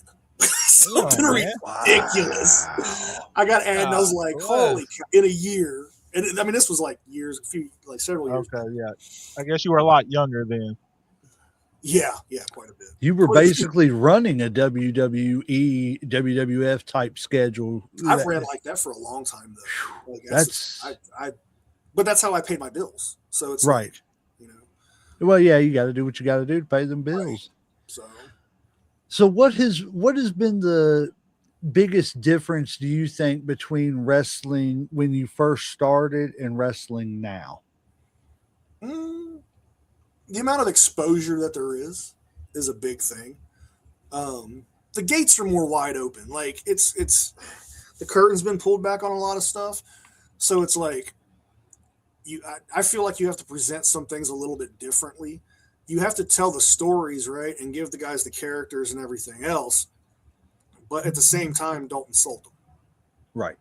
Speaker 4: Something ridiculous.
Speaker 1: Wow.
Speaker 4: I got added, and I was like, "Holy cow!" In a year, and I mean, this was like several years.
Speaker 3: Okay, yeah. I guess you were a lot younger then.
Speaker 4: Yeah, quite a bit.
Speaker 1: You were basically running a WWE, WWF type schedule.
Speaker 4: I've ran like that for a long time, though. Like, but that's how I paid my bills. So it's
Speaker 1: right.
Speaker 4: Like,
Speaker 1: Well, yeah, you got to do what you got to do to pay them bills.
Speaker 4: Right.
Speaker 1: So what has been the biggest difference, do you think, between wrestling when you first started and wrestling now?
Speaker 4: The amount of exposure that there is a big thing. The gates are more wide open. Like it's the curtain's been pulled back on a lot of stuff. So it's like I feel like you have to present some things a little bit differently. You have to tell the stories, right, and give the guys the characters and everything else. But at the same time, don't insult them.
Speaker 1: Right.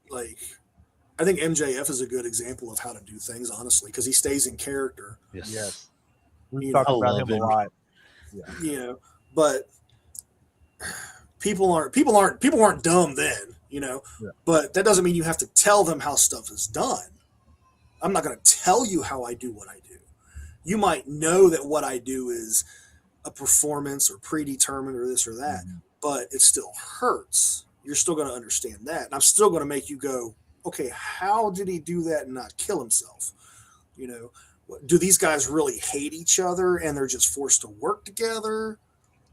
Speaker 4: Like I think MJF is a good example of how to do things, honestly, because he stays in character.
Speaker 3: Yes. We've talked about him a lot.
Speaker 4: Yeah. But people aren't dumb then, Yeah. But that doesn't mean you have to tell them how stuff is done. I'm not going to tell you how I do what I do. You might know that what I do is a performance or predetermined or this or that, but it still hurts. You're still going to understand that. And I'm still going to make you go, okay, how did he do that and not kill himself? Do these guys really hate each other and they're just forced to work together?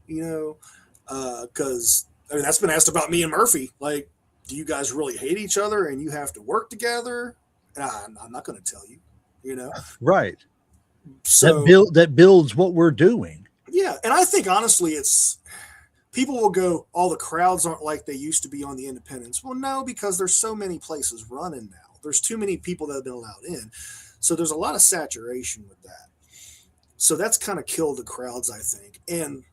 Speaker 4: Because that's been asked about me and Murphy. Like, do you guys really hate each other and you have to work together? And I'm not going to tell you,
Speaker 1: Right.
Speaker 4: So
Speaker 1: that builds what we're doing.
Speaker 4: Yeah. And I think honestly, people will go, all the crowds aren't like they used to be on the independents. Well, no, because there's so many places running now. There's too many people that have been allowed in. So there's a lot of saturation with that. So that's kind of killed the crowds, I think. And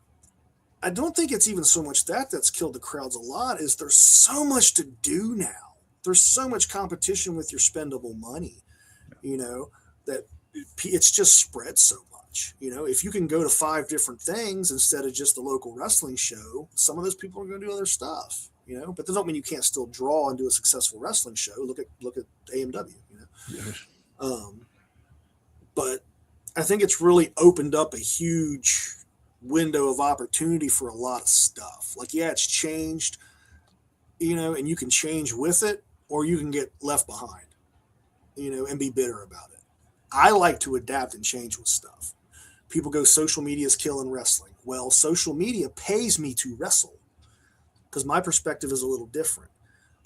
Speaker 4: I don't think it's even so much that's killed the crowds a lot, is there's so much to do now. There's so much competition with your spendable money, that it's just spread so much. If you can go to 5 different things instead of just the local wrestling show, some of those people are going to do other stuff, but that don't mean you can't still draw and do a successful wrestling show. Look at AMW,
Speaker 1: Yes.
Speaker 4: But I think it's really opened up a huge window of opportunity for a lot of stuff. Like, yeah, it's changed, and you can change with it, or you can get left behind, and be bitter about it. I like to adapt and change with stuff. People go, social media is killing wrestling. Well, social media pays me to wrestle because my perspective is a little different.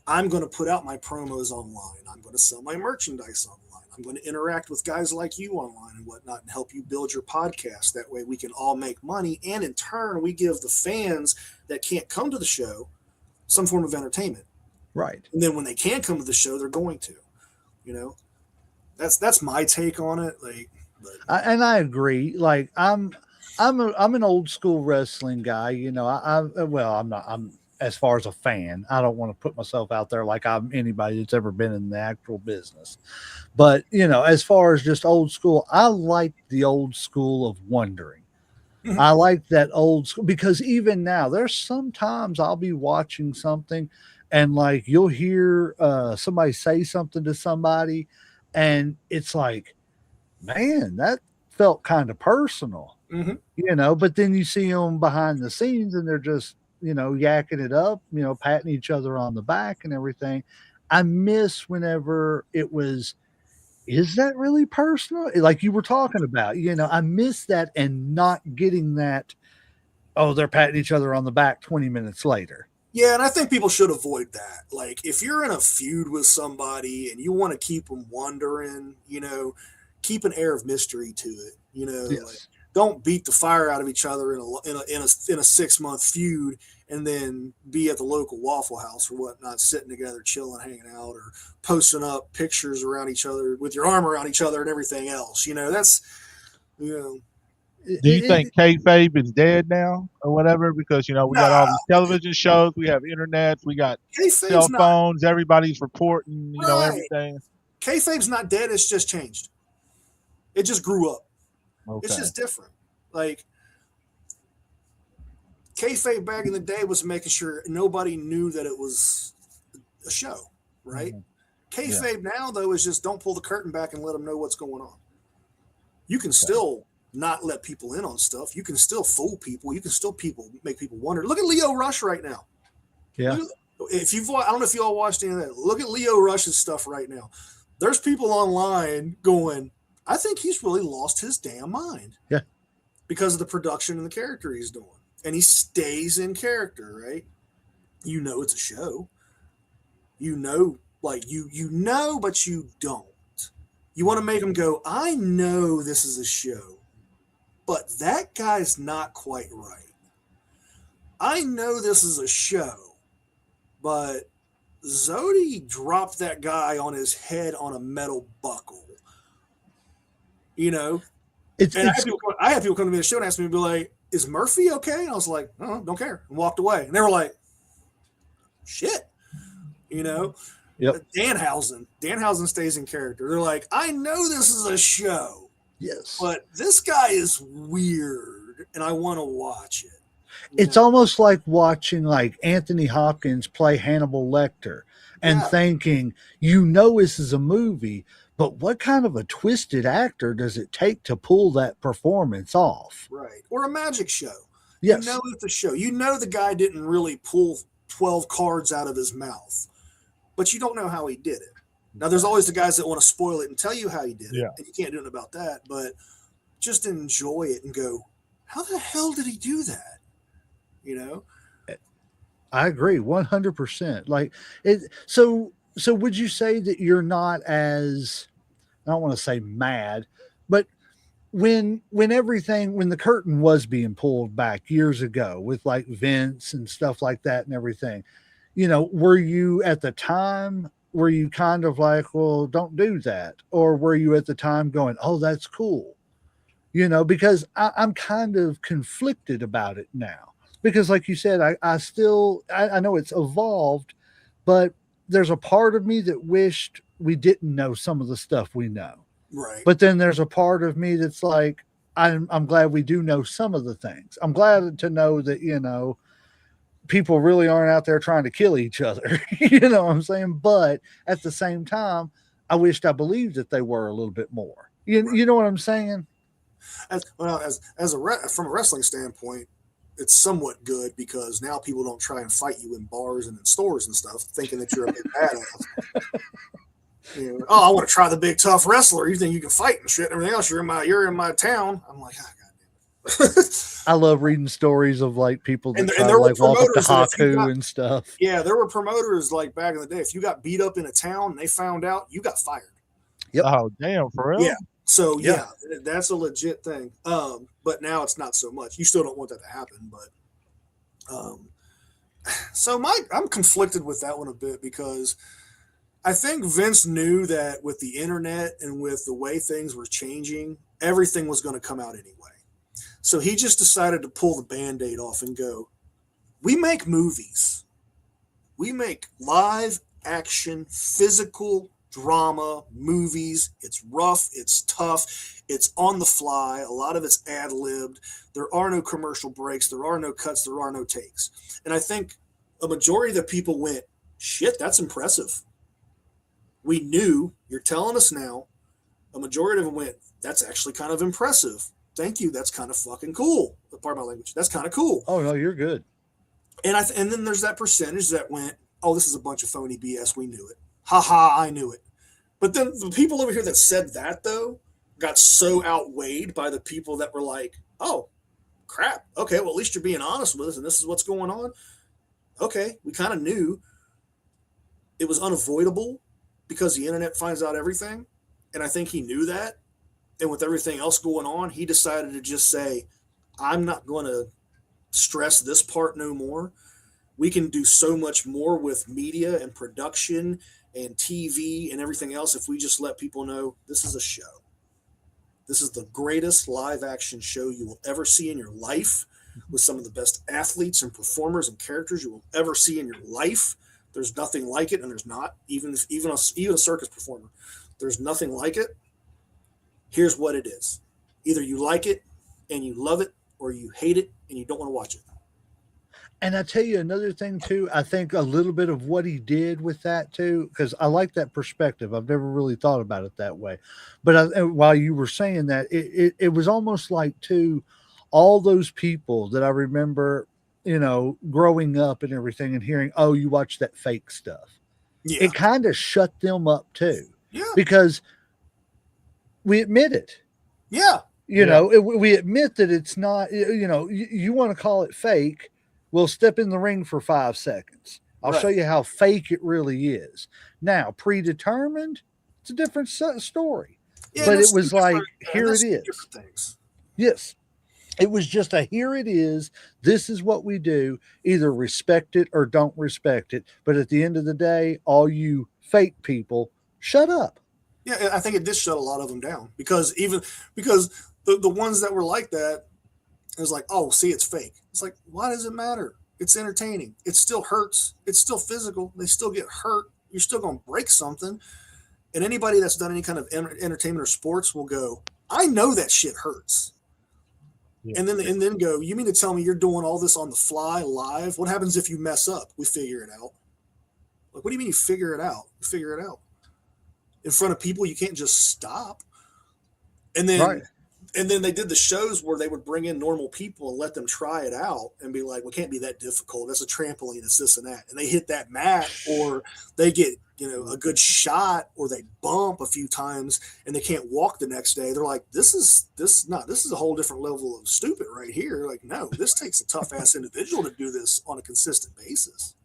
Speaker 4: I'm going to put out my promos online. I'm going to sell my merchandise online. I'm going to interact with guys like you online and whatnot and help you build your podcast. That way we can all make money. And in turn, we give the fans that can't come to the show some form of entertainment.
Speaker 1: Right.
Speaker 4: And then when they can come to the show, they're going to, that's my take on it.
Speaker 1: And I agree. Like I'm an old school wrestling guy. I'm not. as far as a fan. I don't want to put myself out there like I'm anybody that's ever been in the actual business. But, as far as just old school, I like the old school of wondering.
Speaker 4: Mhm.
Speaker 1: I like that old school because even now, there's sometimes I'll be watching something and like you'll hear somebody say something to somebody, and it's like, man, that felt kind of personal,
Speaker 4: Mhm.
Speaker 1: but then you see them behind the scenes and they're just, yakking it up, patting each other on the back and everything. I miss whenever it was, is that really personal? Like you were talking about, I miss that and not getting that. Oh, they're patting each other on the back 20 minutes later.
Speaker 4: Yeah, and I think people should avoid that. Like, if you're in a feud with somebody and you want to keep them wondering, keep an air of mystery to it. Like,
Speaker 1: Yes.
Speaker 4: don't beat the fire out of each other in a 6 month feud, and then be at the local Waffle House or whatnot, sitting together, chilling, hanging out, or posting up pictures around each other with your arm around each other and everything else. That's you know,
Speaker 3: Do you
Speaker 1: It,
Speaker 3: think kayfabe is dead now or whatever? Because we got all
Speaker 4: nah,
Speaker 3: these television shows, we have internet, we got
Speaker 4: kayfabe's
Speaker 3: cell
Speaker 4: not
Speaker 3: phones, everybody's reporting,
Speaker 4: right.
Speaker 3: everything.
Speaker 4: Kayfabe's not dead. It's just changed. It just grew up. It's
Speaker 3: Okay.
Speaker 4: just different. Like, kayfabe back in the day was making sure nobody knew that it was a show, right?
Speaker 3: Mhm.
Speaker 4: Kayfabe now, though, is just don't pull the curtain back and let them know what's going on. You can still not let people in on stuff. You can still fool people. You can still make people wonder. Look at Leo Rush right now.
Speaker 1: yeah.
Speaker 4: If I don't know if you all watched any of that. Look at Leo Rush's stuff right now. There's people online going, I think he's really lost his damn mind.
Speaker 1: Yeah.
Speaker 4: Because of the production and the character he's doing. And he stays in character, right? It's a show. Like but you don't. You want to make him go, I know this is a show, but that guy's not quite right. I know this is a show, but Zodi dropped that guy on his head on a metal buckle.
Speaker 1: It's
Speaker 4: And
Speaker 1: it's
Speaker 4: I had people come to me at the show and ask me, be like, is Murphy okay? And I was like, oh, don't care. And walked away. And they were like, shit.
Speaker 1: Yep.
Speaker 4: Danhausen stays in character. They're like, I know this is a show,
Speaker 1: Yes.
Speaker 4: but this guy is weird and I want to watch it.
Speaker 1: It's almost like watching like Anthony Hopkins play Hannibal Lecter and
Speaker 4: Yeah.
Speaker 1: thinking, this is a movie, but what kind of a twisted actor does it take to pull that performance off?
Speaker 4: Right. Or a magic show.
Speaker 1: Yes.
Speaker 4: It's a show. The guy didn't really pull 12 cards out of his mouth, but you don't know how he did it. Now, there's always the guys that want to spoil it and tell you how he did it, and you can't do anything about that, but just enjoy it and go, how the hell did he do that?
Speaker 1: I agree 100%. Like it. So would you say that you're not as, I don't want to say mad, but when the curtain was being pulled back years ago with like Vince and stuff like that and everything, were you at the time, were you kind of like, well, don't do that? Or were you at the time going, oh, that's cool? Because I'm kind of conflicted about it now. Because like you said, I know it's evolved, but there's a part of me that wished we didn't know some of the stuff we know.
Speaker 4: Right.
Speaker 1: But then there's a part of me that's like, I'm glad we do know some of the things. I'm glad to know that, people really aren't out there trying to kill each other. You know what I'm saying? But at the same time, I wished I believed that they were a little bit more. You know what I'm saying?
Speaker 4: From a wrestling standpoint, it's somewhat good because now people don't try and fight you in bars and in stores and stuff, thinking that you're a big badass. I want to try the big tough wrestler. You think you can fight and shit and everything else? You're in my town. I'm like, goddamn it.
Speaker 1: I love reading stories of like people that try
Speaker 4: there
Speaker 1: to
Speaker 4: were
Speaker 1: like walk up to
Speaker 4: promoters
Speaker 1: Haku and stuff.
Speaker 4: Yeah, there were promoters like back in the day. If you got beat up in a town and they found out, you got fired.
Speaker 1: Yep.
Speaker 3: Oh, damn, for real?
Speaker 4: Yeah. So
Speaker 1: Yeah.
Speaker 4: that's a legit thing. But now it's not so much. You still don't want that to happen, but so I'm conflicted with that one a bit because I think Vince knew that with the internet and with the way things were changing, everything was going to come out anyway. So he just decided to pull the Band-Aid off and go, we make movies. We make live action, physical drama movies. It's rough, it's tough, it's on the fly. A lot of it's ad libbed. There are no commercial breaks, there are no cuts, there are no takes. And I think a majority of the people went, shit, that's impressive. We knew, you're telling us now. A majority of them went, that's actually kind of impressive. Thank you. That's kind of fucking cool. Pardon my language. That's kind of cool.
Speaker 1: Oh no, you're good.
Speaker 4: And and then there's that percentage that went, oh, this is a bunch of phony BS. We knew it. Ha ha, I knew it. But then the people over here that said that though got so outweighed by the people that were like, oh, crap. Okay, well at least you're being honest with us, and this is what's going on. Okay, we kind of knew it was unavoidable because the internet finds out everything, and I think he knew that. And with everything else going on, he decided to just say, I'm not going to stress this part no more. We can do so much more with media and production and TV and everything else if we just let people know this is a show. This is the greatest live action show you will ever see in your life, with some of the best athletes and performers and characters you will ever see in your life. There's nothing like it, and there's not, even a circus performer. There's nothing like it. Here's what it is. Either you like it and you love it, or you hate it and you don't want to watch it.
Speaker 1: And I tell you another thing too, I think a little bit of what he did with that too, because I like that perspective. I've never really thought about it that way. But while you were saying that, it was almost like too, all those people that I remember, growing up and everything and hearing, oh, you watch that fake stuff. Yeah. It kind of shut them up too.
Speaker 4: Yeah.
Speaker 1: Because we admit it.
Speaker 4: Yeah.
Speaker 1: We admit that it's not, you want to call it fake. We'll step in the ring for 5 seconds. I'll show you how fake it really is. Now, predetermined, it's a different story. Yeah, but it was like, here it is.
Speaker 4: Things.
Speaker 1: Yes. It was just here it is. This is what we do. Either respect it or don't respect it. But at the end of the day, all you fake people, shut up.
Speaker 4: Yeah, I think it did shut a lot of them down because the ones that were like that, it was like, oh, see, it's fake. It's like, why does it matter? It's entertaining. It still hurts. It's still physical. They still get hurt. You're still going to break something. And anybody that's done any kind of entertainment or sports will go, I know that shit hurts. Yeah. And then go, you mean to tell me you're doing all this on the fly live? What happens if you mess up? We figure it out. Like, what do you mean you figure it out? You figure it out. In front of people, you can't just stop. And then they did the shows where they would bring in normal people and let them try it out and be like, well, it can't be that difficult. That's a trampoline. It's this and that. And they hit that mat, or they get, a good shot, or they bump a few times and they can't walk the next day. They're like, this is a whole different level of stupid right here. Like, no, this takes a tough ass individual to do this on a consistent basis.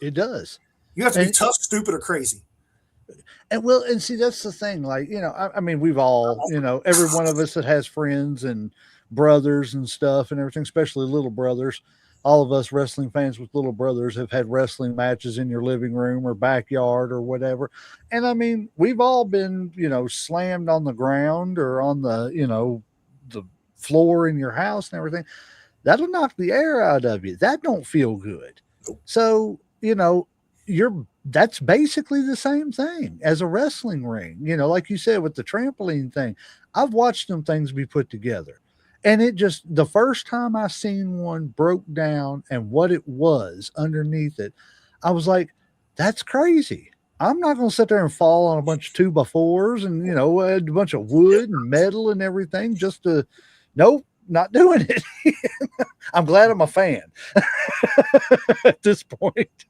Speaker 1: It does.
Speaker 4: You have to be tough, stupid, or crazy.
Speaker 1: And see, that's the thing. Like, I mean, we've all, every one of us that has friends and brothers and stuff and everything, especially little brothers, all of us wrestling fans with little brothers have had wrestling matches in your living room or backyard or whatever. And I mean, we've all been, slammed on the ground or on the, the floor in your house and everything. That'll knock the air out of you. That don't feel good. So, that's basically the same thing as a wrestling ring. Like you said, with the trampoline thing, I've watched them things be put together. And the first time I seen one broke down and what it was underneath it, I was like, that's crazy. I'm not going to sit there and fall on a bunch of 2x4s and, a bunch of wood and metal and everything just to, nope, not doing it. I'm glad I'm a fan at this point.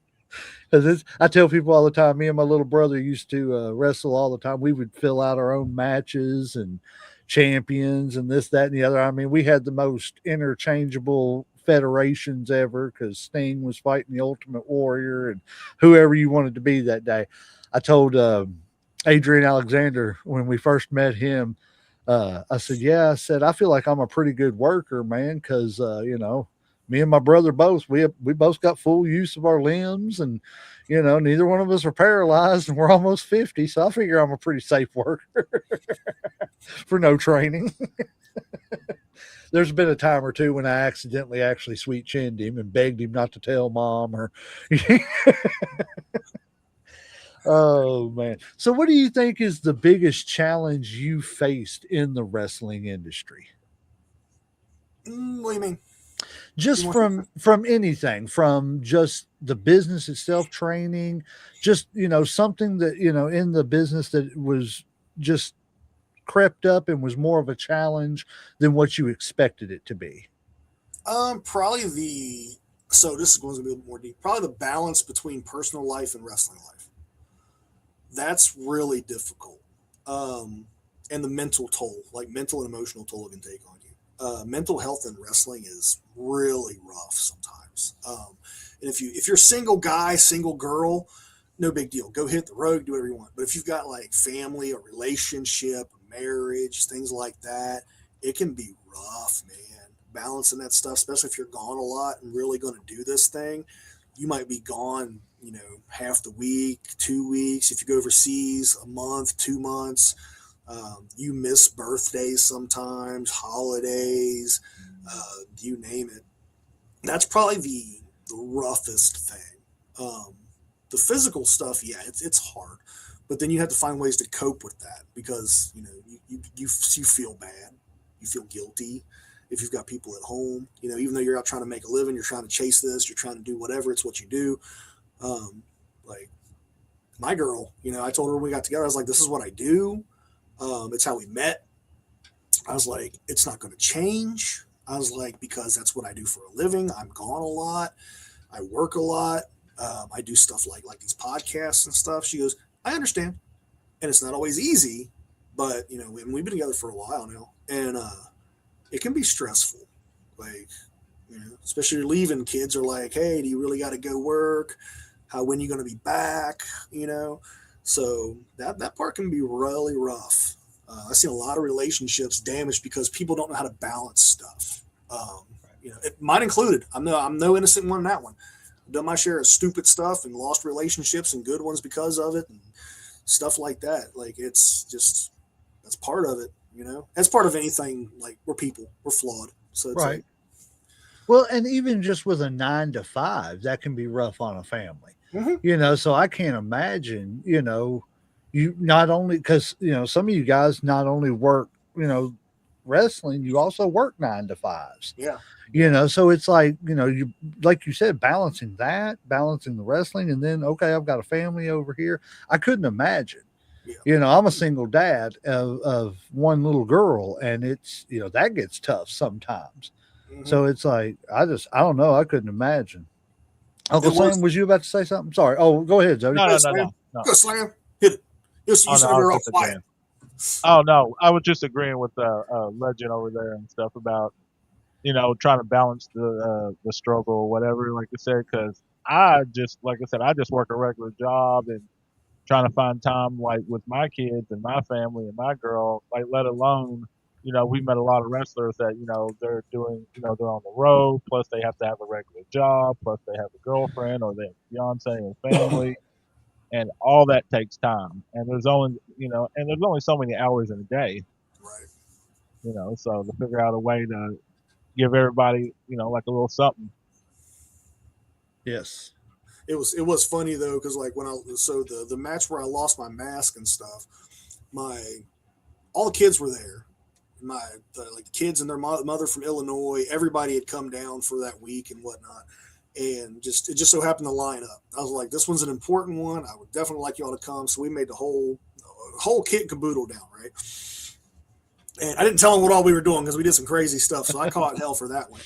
Speaker 1: I tell people all the time, me and my little brother used to wrestle all the time. We would fill out our own matches and champions and this, that, and the other. I mean, we had the most interchangeable federations ever because Sting was fighting the Ultimate Warrior and whoever you wanted to be that day. I told Adrian Alexander when we first met him, I said, I feel like I'm a pretty good worker, man, because, me and my brother we both got full use of our limbs, and neither one of us are paralyzed, and we're almost 50, so I figure I'm a pretty safe worker for no training. there's been a time or two when I accidentally actually sweet chinned him and begged him not to tell mom or. Oh man. So what do you think is the biggest challenge you faced in the wrestling industry?
Speaker 4: What do you mean? You
Speaker 1: Just
Speaker 4: want
Speaker 1: from anything, from just the business itself, training, just something that in the business that was just crept up and was more of a challenge than what you expected it to be.
Speaker 4: probably the so this is going to be a little more deep. Probably the balance between personal life and wrestling life. That's really difficult. Um, and the mental toll, like mental and emotional toll it can take on you. Mental health in wrestling is really rough sometimes. And if you're a single guy, single girl, no big deal. Go hit the road, do whatever you want. But if you've got like family, a relationship, a marriage, things like that, it can be rough, man. Balancing that stuff, especially if you're gone a lot and really going to do this thing, you might be gone, half the week, 2 weeks. If you go overseas, a month, 2 months. You miss birthdays sometimes, holidays, you name it. That's probably the roughest thing. The physical stuff, yeah, it's hard, but then you have to find ways to cope with that because you feel bad, you feel guilty if you've got people at home. Even though you're out trying to make a living, you're trying to chase this, you're trying to do whatever. It's what you do. Like my girl, I told her when we got together, I was like, this is what I do. It's how we met. I was like, it's not going to change. I was like, because that's what I do for a living. I'm gone a lot. I work a lot. I do stuff like these podcasts and stuff. She goes, I understand. And it's not always easy, but we've been together for a while now, and it can be stressful. Like, especially you're leaving, kids are like, hey, do you really got to go work? When you going to be back? So that part can be really rough. I've seen a lot of relationships damaged because people don't know how to balance stuff. Mine included. I'm no innocent one in that one. I've done my share of stupid stuff and lost relationships and good ones because of it and stuff like that. Like that's part of it. That's part of anything. Like we're people, we're flawed. So it's
Speaker 1: Right. Well, and even just with a 9 to 5, that can be rough on a family. So I can't imagine, you not only because, some of you guys not only work, wrestling, you also work 9 to 5s.
Speaker 4: Yeah.
Speaker 1: So it's like, you, like you said, balancing the wrestling, and then, okay, I've got a family over here. I couldn't imagine.
Speaker 4: Yeah.
Speaker 1: I'm a single dad of one little girl, and it's, that gets tough sometimes. So it's like, I don't know. I couldn't imagine. Uncle Sam, was you about to say something? Sorry. Oh, go ahead, Zodi.
Speaker 3: No.
Speaker 4: Go, Slam. Hit it. You
Speaker 3: Oh,
Speaker 4: said
Speaker 3: no, I
Speaker 4: you're
Speaker 3: was
Speaker 4: all
Speaker 3: just
Speaker 4: quiet.
Speaker 3: agreeing. Oh no, I was just agreeing with Legend over there and stuff about trying to balance the struggle or whatever, like I said, because like I said, I just work a regular job and trying to find time like with my kids and my family and my girl, like let alone we met a lot of wrestlers that they're doing they're on the road, plus they have to have a regular job, plus they have a girlfriend or they have a fiance and family, and all that takes time, and there's only so many hours in a day,
Speaker 4: Right.
Speaker 3: so to figure out a way to give everybody like a little something.
Speaker 1: Yes.
Speaker 4: It was funny though because like the match where I lost my mask and stuff, my all the kids were there. Like kids and their mother from Illinois, everybody had come down for that week and whatnot, and it just so happened to line up. I was like, this one's an important one. I would definitely like y'all to come. So we made the whole kit and caboodle down, right? And I didn't tell them what all we were doing because we did some crazy stuff. So I caught hell for that one.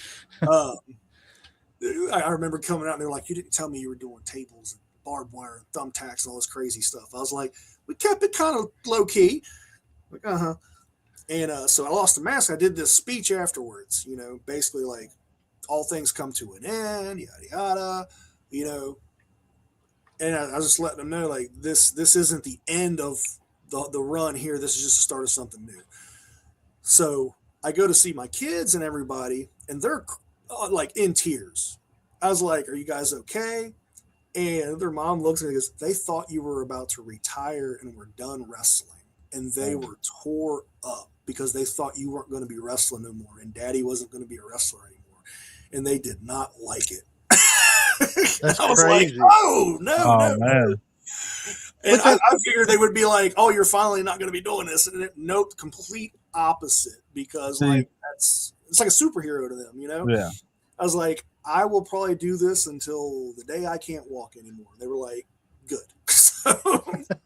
Speaker 4: I remember coming out and they were like, you didn't tell me you were doing tables and barbed wire and thumbtacks and all this crazy stuff. I was like, we kept it kind of low key. Like, And so I lost the mask. I did this speech afterwards, basically like all things come to an end, yada, yada, and I was just letting them know like this isn't the end of the run here. This is just the start of something new. So I go to see my kids and everybody, and they're like in tears. I was like, are you guys okay? And their mom looks at me and goes, they thought you were about to retire and were done wrestling. And they were tore up. because they thought you weren't going to be wrestling no more, and Daddy wasn't going to be a wrestler anymore, and they did not like it.
Speaker 1: That's
Speaker 4: I was
Speaker 1: crazy.
Speaker 4: like, oh no,
Speaker 3: Oh
Speaker 4: no, no.
Speaker 3: man.
Speaker 4: And I figured they would be like, "Oh, you're finally not going to be doing this." And nope, complete opposite. Because
Speaker 3: See,
Speaker 4: like it's like a superhero to them, you know.
Speaker 3: yeah.
Speaker 4: I was like, I will probably do this until the day I can't walk anymore. They were like, "Good." So,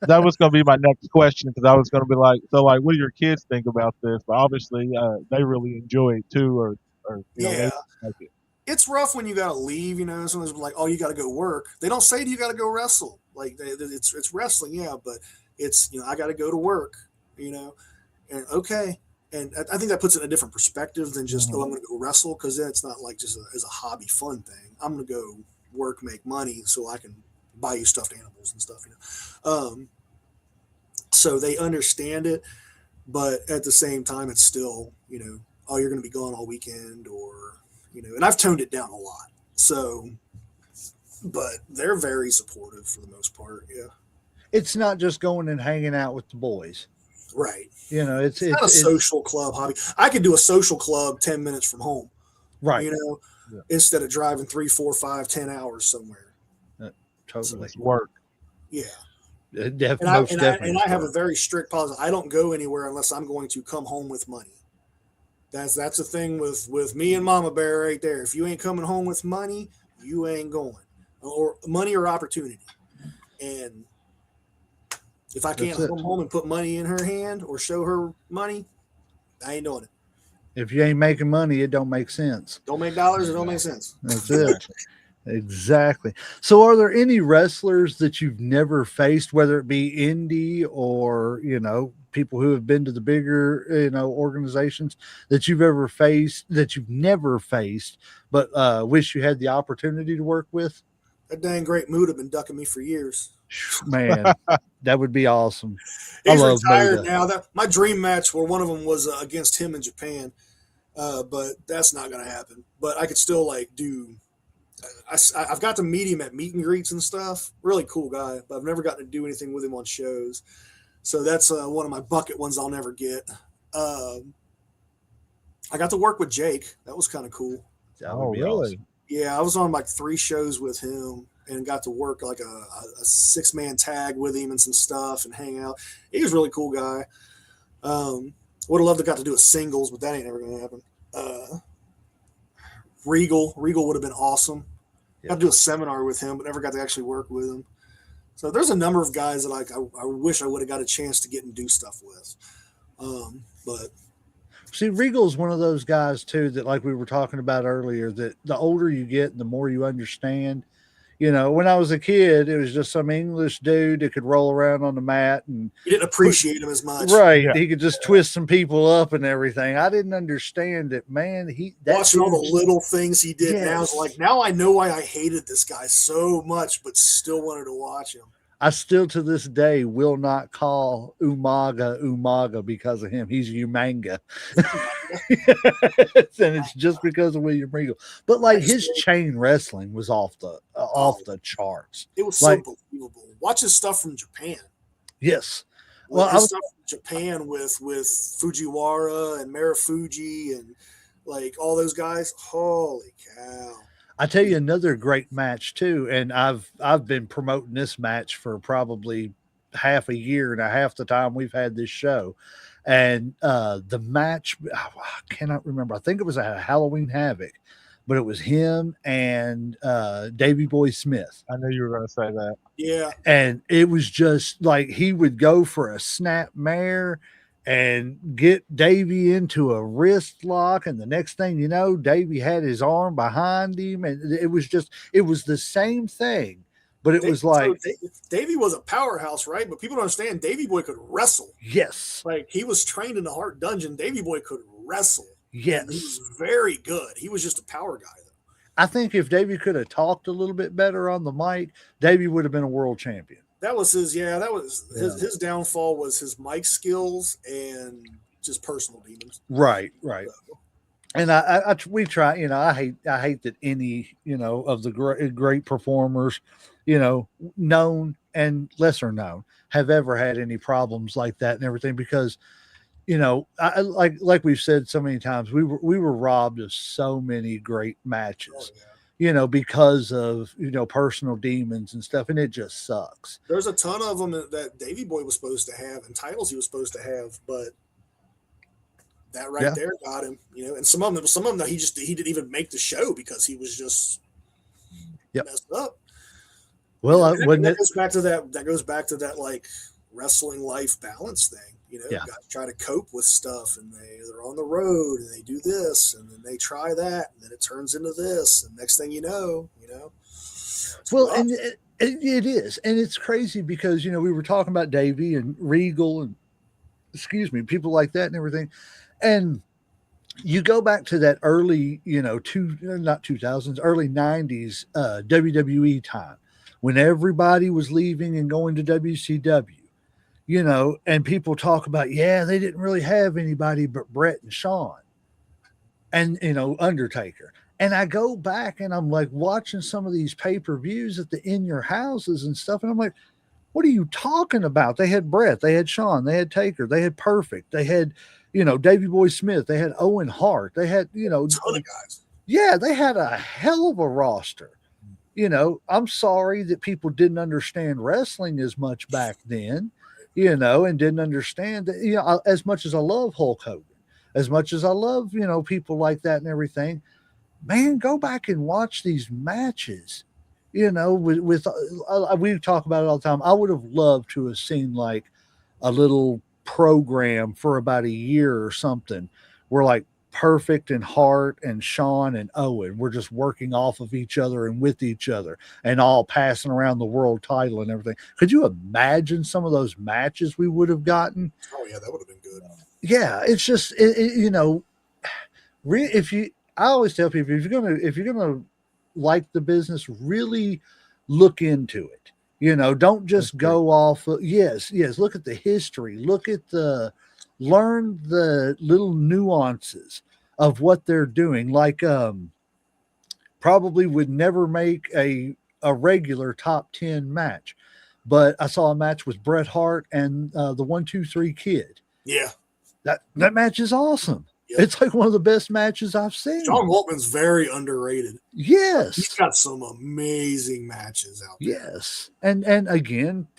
Speaker 3: That was going to be my next question because I was going to be like, so like, what do your kids think about this? But obviously, they really enjoy it too, or you know,
Speaker 4: yeah,
Speaker 3: they like it.
Speaker 4: it's rough when you got to leave. You know, someone's like, "Oh, you got to go work." They don't say you got to go wrestle. Like it's wrestling, yeah, but it's I got to go to work. You know, and okay. And I think that puts it in a different perspective than just, oh, I'm going to go wrestle, because then it's not like just as a hobby fun thing. I'm going to go work, make money so I can buy you stuffed animals and stuff, So they understand it, but at the same time, it's still, oh, you're going to be gone all weekend, or, and I've toned it down a lot. So, but they're very supportive for the most part. Yeah.
Speaker 1: It's not just going and hanging out with the boys.
Speaker 4: Right.
Speaker 1: It's
Speaker 4: not a social club hobby. I could do a social club 10 minutes from home,
Speaker 1: right?
Speaker 4: Instead of driving 3, 4, 5, 10 hours somewhere.
Speaker 1: Totally.
Speaker 3: It's work.
Speaker 4: Yeah.
Speaker 1: Definitely.
Speaker 4: I have a very strict policy. I don't go anywhere unless I'm going to come home with money. That's the thing with me and Mama Bear right there. If you ain't coming home with money, you ain't going, or money or opportunity. And if I can't come home and put money in her hand or show her money, I ain't doing it.
Speaker 1: If you ain't making money, it don't make sense.
Speaker 4: Don't make dollars, it don't make sense.
Speaker 1: That's it. Exactly. So are there any wrestlers that you've never faced, whether it be indie or, people who have been to the bigger, organizations that you've ever faced, that you've never faced, but wish you had the opportunity to work with?
Speaker 4: That dang Great Mood have been ducking me for years.
Speaker 1: Man, that would be awesome.
Speaker 4: He's retired now. That my dream match, where one of them was against him in Japan, but that's not going to happen. But I could still do. I've got to meet him at meet and greets and stuff. Really cool guy, but I've never gotten to do anything with him on shows. So that's one of my bucket ones I'll never get. I got to work with Jake. That was kind of cool.
Speaker 1: Oh, really?
Speaker 4: Awesome. Yeah, I was on 3 shows with him and got to work a 6-man tag with him and some stuff and hang out. He was a really cool guy. Would have loved to got to do a singles, but that ain't ever going to happen. Regal would have been awesome. Got to do a seminar with him, but never got to actually work with him. So there's a number of guys that I wish I would have got a chance to get and do stuff with. But
Speaker 1: see, Regal is one of those guys too that, like we were talking about earlier, that the older you get, the more you understand. When I was a kid, it was just some English dude that could roll around on the mat, and
Speaker 4: you didn't appreciate him as much.
Speaker 1: Right. Yeah. He could just twist some people up and everything. I didn't understand it, man.
Speaker 4: Watching all the little things he did. Yes. Now I know why I hated this guy so much, but still wanted to watch him.
Speaker 1: I still to this day will not call Umaga because of him. He's Umanga. And it's just because of William Regal. But his chain wrestling was off the charts.
Speaker 4: It was so believable. Watch his stuff from Japan.
Speaker 1: Yes.
Speaker 4: Well, his stuff from Japan with Fujiwara and Marufuji and all those guys. Holy cow.
Speaker 1: I tell you another great match too, and I've been promoting this match for probably half a year and a half the time we've had this show. And the match, I cannot remember. I think it was a Halloween Havoc, but it was him and Davey Boy Smith.
Speaker 3: I knew you were going to say that.
Speaker 4: Yeah.
Speaker 1: And it was just he would go for a snap mare and get Davey into a wrist lock, and the next thing you know, Davey had his arm behind him, and it was the same thing, but it was
Speaker 4: Davey was a powerhouse, right? But people don't understand, Davey Boy could wrestle.
Speaker 1: Yes.
Speaker 4: He was trained in the Heart Dungeon. Davey Boy could wrestle.
Speaker 1: Yes.
Speaker 4: He was very good. He was just a power guy, though.
Speaker 1: I think if Davey could have talked a little bit better on the mic, Davey would have been a world champion.
Speaker 4: That was his downfall was his mic skills and just personal demons.
Speaker 1: Right. And we try, I hate that any, of the great performers, known and lesser known, have ever had any problems like that and everything, because like we've said so many times, we were robbed of so many great
Speaker 4: Oh
Speaker 1: matches,
Speaker 4: yeah.
Speaker 1: because of personal demons and stuff, and it just sucks.
Speaker 4: There's a ton of them that Davy Boy was supposed to have and titles he was supposed to have, but that right
Speaker 1: Yeah.
Speaker 4: there got him. And some of them that he didn't even make the show because he was just
Speaker 1: Yep.
Speaker 4: messed up.
Speaker 1: Well,
Speaker 4: And that goes back to that. That goes back to that like wrestling life balance thing.
Speaker 1: Yeah.
Speaker 4: Guys try to cope with stuff, and they're on the road, and they do this, and then they try that, and then it turns into this, and next thing you know.
Speaker 1: Well, and it is, and it's crazy because we were talking about Davey and Regal and people like that and everything, and you go back to that early, not 2000s, early 90s WWE time when everybody was leaving and going to WCW. And people talk about, they didn't really have anybody but Brett and Shawn and, Undertaker. And I go back and I'm like watching some of these pay-per-views at the In Your Houses and stuff. And I'm like, what are you talking about? They had Brett, they had Shawn, they had Taker, they had Perfect, they had, Davey Boy Smith, they had Owen Hart, they had,
Speaker 4: a ton of guys.
Speaker 1: Yeah, they had a hell of a roster. I'm sorry that people didn't understand wrestling as much back then. And didn't understand that, as much as I love Hulk Hogan, as much as I love, people like that and everything, man, go back and watch these matches, with we talk about it all the time. I would have loved to have seen like a little program for about a year or something where like Perfect and Hart and Shawn and Owen were just working off of each other and with each other and all passing around the world title and everything. Could you imagine some of those matches we would have gotten?
Speaker 4: Oh yeah, that would have been good.
Speaker 1: Yeah, it's just I always tell people if you're gonna like the business, really look into it. Don't just go off. Yes, look at the history. Learn the little nuances of what they're doing. Like, probably would never make a regular top 10 match, but I saw a match with Bret Hart and the 1-2-3 Kid.
Speaker 4: Yeah,
Speaker 1: that match is awesome. Yep. It's like one of the best matches I've seen.
Speaker 4: John Waltman's very underrated.
Speaker 1: Yes,
Speaker 4: he's got some amazing matches out there.
Speaker 1: Yes, and again,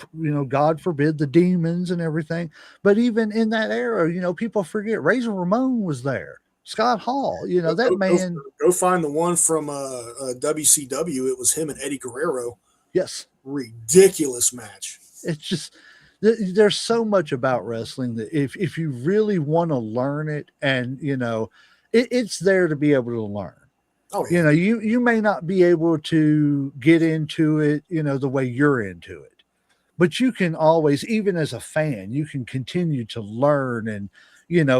Speaker 1: God forbid the demons and everything. But even in that era, people forget Razor Ramon was there. Scott Hall, that man.
Speaker 4: Go find the one from WCW. It was him and Eddie Guerrero.
Speaker 1: Yes,
Speaker 4: ridiculous match.
Speaker 1: It's just. There's so much about wrestling that if you really want to learn it, and it's there to be able to learn.
Speaker 4: Oh, yeah.
Speaker 1: You may not be able to get into it, the way you're into it, but you can always, even as a fan, you can continue to learn and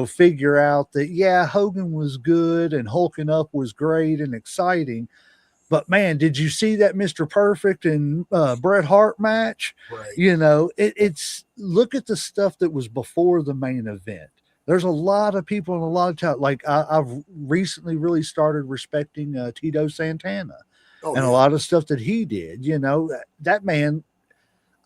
Speaker 1: figure out that Hogan was good and hulking up was great and exciting. But man, did you see that Mr. Perfect and Bret Hart match?
Speaker 4: Right.
Speaker 1: It's look at the stuff that was before the main event. There's a lot of people and a lot of talent. Like I've recently really started respecting Tito Santana and a lot of stuff that he did. That man.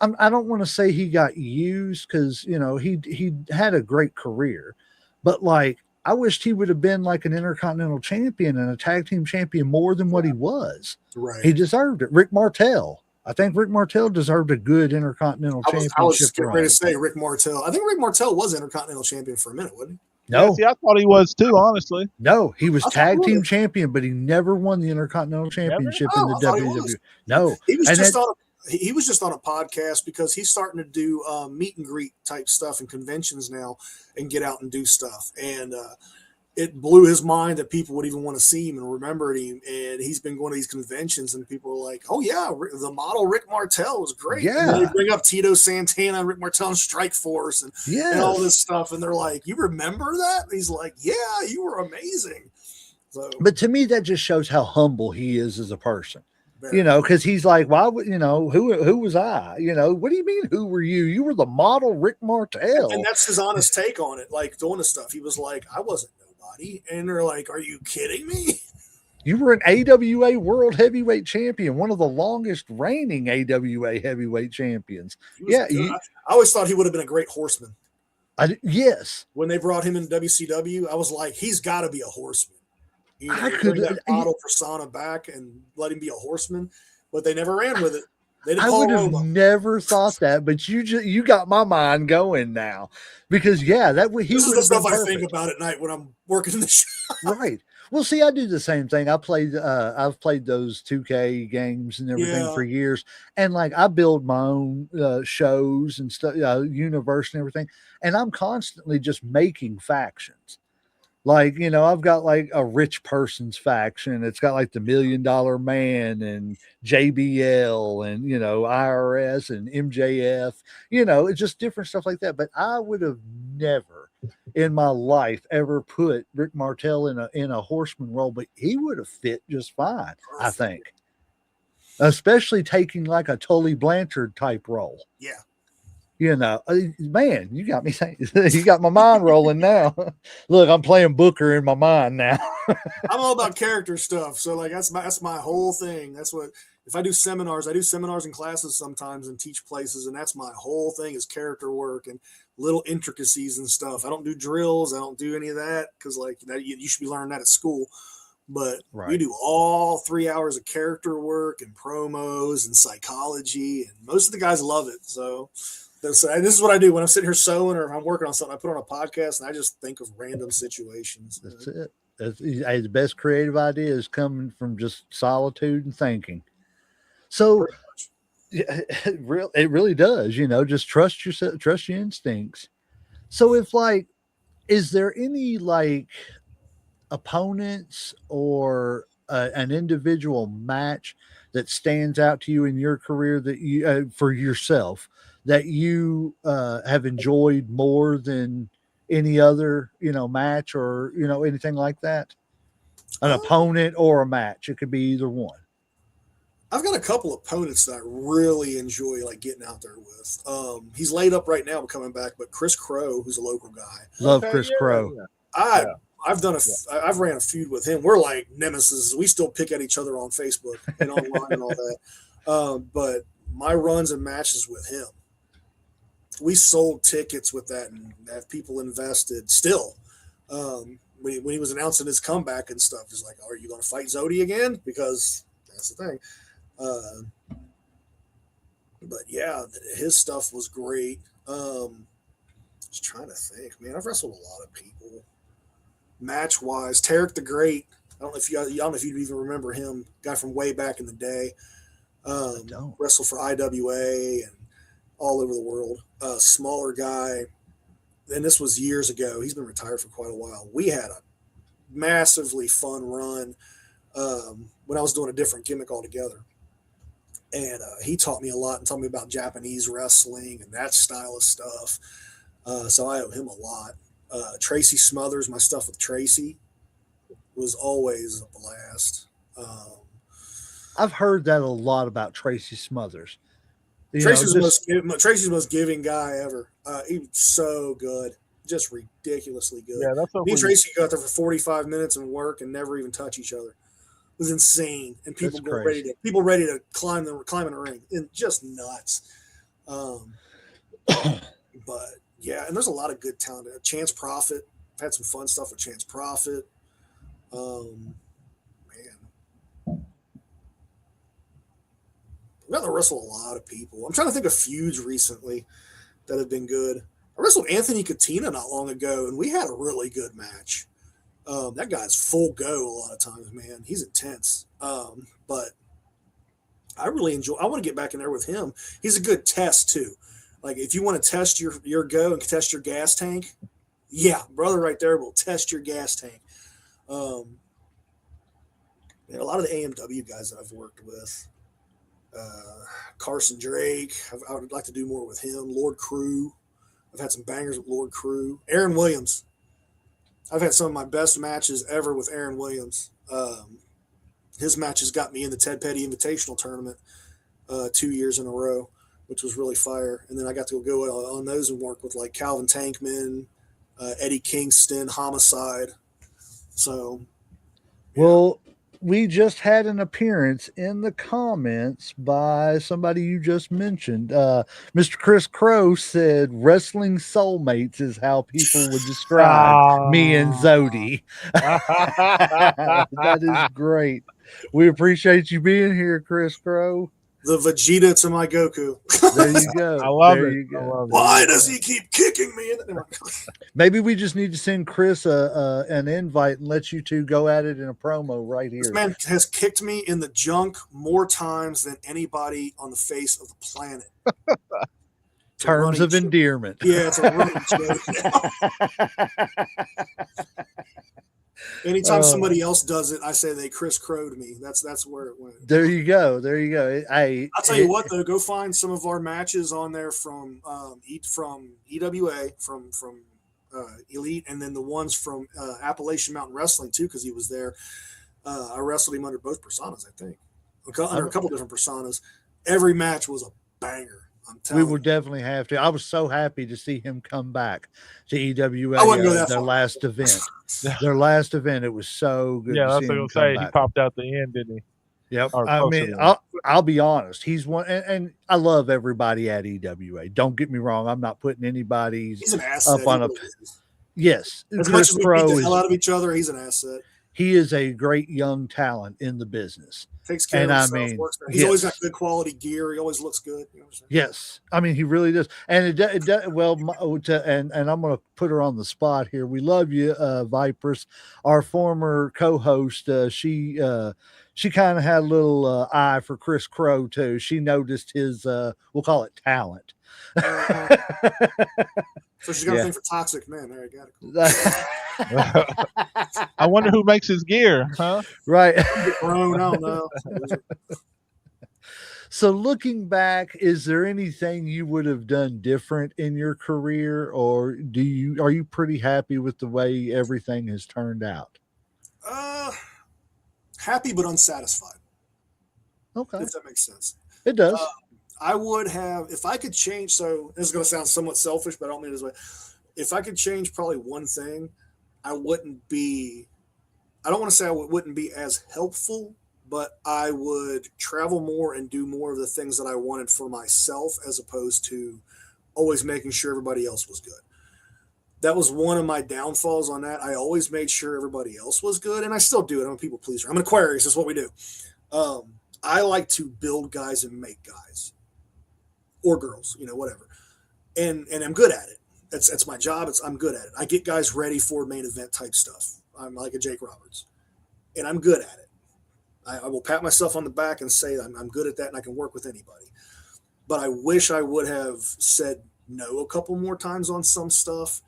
Speaker 1: I don't want to say he got used because he had a great career, but like. I wished he would have been like an Intercontinental Champion and a tag team champion more than what he was.
Speaker 4: Right.
Speaker 1: He deserved it. Rick Martel. I think Rick Martel deserved a good Intercontinental Championship.
Speaker 4: I was just ready to say Rick Martel. I think Rick Martel was Intercontinental Champion for a minute, wasn't he?
Speaker 1: No.
Speaker 3: Yeah, see, I thought he was too, honestly.
Speaker 1: No, he was tag team champion, but he never won the Intercontinental Championship in the WWE. No.
Speaker 4: He was just on a podcast because he's starting to do meet and greet type stuff and conventions now and get out and do stuff. And it blew his mind that people would even want to see him and remember him. And he's been going to these conventions and people are like, oh yeah, the model Rick Martel was great.
Speaker 1: Yeah.
Speaker 4: And they bring up Tito Santana and Rick Martel and Strike Force and all this stuff. And they're like, you remember that? And he's like, yeah, you were amazing. So,
Speaker 1: but to me, that just shows how humble he is as a person. Because he's like, why would who was I? What do you mean? Who were you? You were the model Rick Martel.
Speaker 4: And that's his honest take on it. Like doing the stuff. He was like, I wasn't nobody. And they're like, are you kidding me?
Speaker 1: You were an AWA World Heavyweight Champion, one of the longest reigning AWA Heavyweight Champions.
Speaker 4: I always thought he would have been a great horseman.
Speaker 1: Yes,
Speaker 4: When they brought him in WCW, I was like, he's got to be a horseman.
Speaker 1: I
Speaker 4: Bring
Speaker 1: could.
Speaker 4: that model persona back and let him be a horseman, but they never ran with it. They didn't
Speaker 1: I
Speaker 4: call
Speaker 1: would have
Speaker 4: Roma.
Speaker 1: never thought that, but you got my mind going now, because yeah, he
Speaker 4: This is
Speaker 1: would
Speaker 4: the
Speaker 1: have been
Speaker 4: stuff I think
Speaker 1: perfect.
Speaker 4: about at night when I'm working the show.
Speaker 1: Right. Well, see, I do the same thing. I've played those 2K games and everything
Speaker 4: Yeah.
Speaker 1: for years, and like I build my own shows and stuff, universe and everything, and I'm constantly just making factions. Like, I've got like a rich person's faction. It's got like the $1 million man and JBL and, IRS and MJF, it's just different stuff like that. But I would have never in my life ever put Rick Martel in a horseman role, but he would have fit just fine, I
Speaker 4: Perfect.
Speaker 1: think. Especially taking like a Tully Blanchard type role.
Speaker 4: Yeah.
Speaker 1: Man, you got me you got my mind rolling now. Look, I'm playing Booker in my mind now.
Speaker 4: I'm all about character stuff. So like that's my whole thing. That's what if I do seminars and classes sometimes and teach places, and that's my whole thing is character work and little intricacies and stuff. I don't do drills. I don't do any of that because like that you should be learning that at school. But we
Speaker 1: Right.
Speaker 4: do all 3 hours of character work and promos and psychology, and most of the guys love it. So this is what I do when I'm sitting here sewing or if I'm working on something. I put on a podcast and I just think of random situations.
Speaker 1: That's it. The best creative ideas coming from just solitude and thinking. So
Speaker 4: Pretty much.
Speaker 1: yeah, it really does, just trust yourself, trust your instincts. So if like, is there any like opponents or an individual match that stands out to you in your career that you for yourself that you have enjoyed more than any other match or anything like that, an
Speaker 4: Uh,
Speaker 1: opponent or a match, it could be either one.
Speaker 4: I've got a couple opponents that I really enjoy like getting out there with. He's laid up right now, but coming back. But Chris Crow, who's a local guy,
Speaker 1: Love
Speaker 3: Okay,
Speaker 1: Chris
Speaker 3: yeah,
Speaker 1: Crow.
Speaker 3: yeah.
Speaker 4: I
Speaker 3: Yeah.
Speaker 4: I've ran a feud with him. We're like nemesis. We still pick at each other on Facebook and online and all that. But my runs and matches with him, we sold tickets with that and have people invested still. When he was announcing his comeback and stuff, he's like, "Are you going to fight Zodi again?" Because that's the thing. But yeah, his stuff was great. Just trying to think, man. I've wrestled a lot of people. Match wise, Tarek the Great. I don't know if you even remember him. Guy from way back in the day.
Speaker 1: Don't.
Speaker 4: Wrestled for IWA and all over the world. Smaller guy, and this was years ago. He's been retired for quite a while. We had a massively fun run when I was doing a different gimmick altogether. And he taught me a lot and taught me about Japanese wrestling and that style of stuff. So I owe him a lot. Tracy Smothers, my stuff with Tracy was always a blast.
Speaker 1: I've heard that a lot about Tracy Smothers.
Speaker 4: Tracy's the most giving guy ever. He was so good, just ridiculously good.
Speaker 3: Yeah, that's what
Speaker 4: Me and
Speaker 3: we.
Speaker 4: Tracy got there for 45 minutes and work and never even touch each other. It was insane, and people
Speaker 1: That's
Speaker 4: go
Speaker 1: crazy.
Speaker 4: ready to climb in the ring, and just nuts. Um, but yeah, and there's a lot of good talent. Chance Profit, I've had some fun stuff with Chance Profit. Man, I've got to wrestle a lot of people. I'm trying to think of feuds recently that have been good. I wrestled Anthony Katina not long ago, and we had a really good match. That guy's full go a lot of times, man. He's intense. But I really enjoy. I want to get back in there with him. He's a good test too. Like if you want to test your go and test your gas tank, yeah, brother, right there will test your gas tank. And a lot of the AMW guys that I've worked with, Carson Drake, I would like to do more with him. Lord Crew, I've had some bangers with Lord Crew. Aaron Williams, I've had some of my best matches ever with Aaron Williams. His matches got me in the Ted Petty Invitational Tournament 2 years in a row, which was really fire. And then I got to go on those and work with like Calvin Tankman, Eddie Kingston, Homicide. So,
Speaker 1: Well, we just had an appearance in the comments by somebody you just mentioned. Mr. Chris Crow said wrestling soulmates is how people would describe me and Zodi. That is great. We appreciate you being here, Chris Crow.
Speaker 4: The Vegeta to my Goku.
Speaker 1: There you go.
Speaker 3: I love
Speaker 1: There
Speaker 3: it.
Speaker 1: you go.
Speaker 3: I love it.
Speaker 4: Why does he keep kicking me?
Speaker 1: Maybe we just need to send Chris an invite and let you two go at it in a promo right here.
Speaker 4: This man has kicked me in the junk more times than anybody on the face of the planet.
Speaker 1: Terms of endearment.
Speaker 4: Yeah, it's a running joke. Anytime somebody else does it, I say they Chris Crowed me. That's where it went.
Speaker 1: There you go. There you go.
Speaker 4: I'll tell you what though, go find some of our matches on there from EWA, from Elite, and then the ones from Appalachian Mountain Wrestling too, because he was there. I wrestled him under both personas, I think, under a couple different personas. Every match was a banger.
Speaker 1: We will definitely have to. I was so happy to see him come back to EWA.
Speaker 4: I wouldn't go that
Speaker 1: their
Speaker 4: far.
Speaker 1: last event. Their last event. It was so good.
Speaker 3: Yeah,
Speaker 1: to
Speaker 3: that's
Speaker 1: see
Speaker 3: what I
Speaker 1: him
Speaker 3: was gonna say.
Speaker 1: come
Speaker 3: He
Speaker 1: back.
Speaker 3: popped out the end, didn't he?
Speaker 1: Yep.
Speaker 3: Or
Speaker 1: I
Speaker 3: close
Speaker 1: mean,
Speaker 3: to that.
Speaker 1: I'll be honest. He's one, and I love everybody at EWA. Don't get me wrong. I'm not putting anybody's
Speaker 4: He's an asset.
Speaker 1: up on a.
Speaker 4: He really is.
Speaker 1: Yes,
Speaker 4: As
Speaker 1: Chris
Speaker 4: much as we
Speaker 1: Crow
Speaker 4: beat the
Speaker 1: is.
Speaker 4: hell out of each other, he's an asset.
Speaker 1: He is a great young talent in the business.
Speaker 4: Takes care
Speaker 1: And
Speaker 4: of
Speaker 1: I
Speaker 4: himself.
Speaker 1: mean,
Speaker 4: Works there. He's always got good quality gear. He always looks good. You know what I'm saying?
Speaker 1: Yes, I mean he really does, and and I'm going to put her on the spot here. We love you, Vipers. Our former co-host, she kind of had a little eye for Chris Crow too. She noticed his, we'll call it talent.
Speaker 4: So she's got a thing for toxic men. There, you got it.
Speaker 3: I wonder who makes his gear, huh?
Speaker 1: Right.
Speaker 4: Grown, I don't know.
Speaker 1: So looking back, is there anything you would have done different in your career, or are you pretty happy with the way everything has turned out?
Speaker 4: Happy but unsatisfied.
Speaker 1: Okay,
Speaker 4: If that makes sense.
Speaker 1: it does.
Speaker 4: I would have, if I could change. So this is going to sound somewhat selfish, but I don't mean it this way. If I could change probably one thing, I wouldn't be. I don't want to say I wouldn't be as helpful, but I would travel more and do more of the things that I wanted for myself, as opposed to always making sure everybody else was good. That was one of my downfalls on that. I always made sure everybody else was good, and I still do it. I'm a people pleaser. I'm an Aquarius. That's what we do. I like to build guys and make guys, or girls, whatever, and I'm good at it. That's my job. I'm good at it. I get guys ready for main event type stuff. I'm like a Jake Roberts, and I'm good at it. I will pat myself on the back and say I'm good at that, and I can work with anybody. But I wish I would have said no a couple more times on some stuff,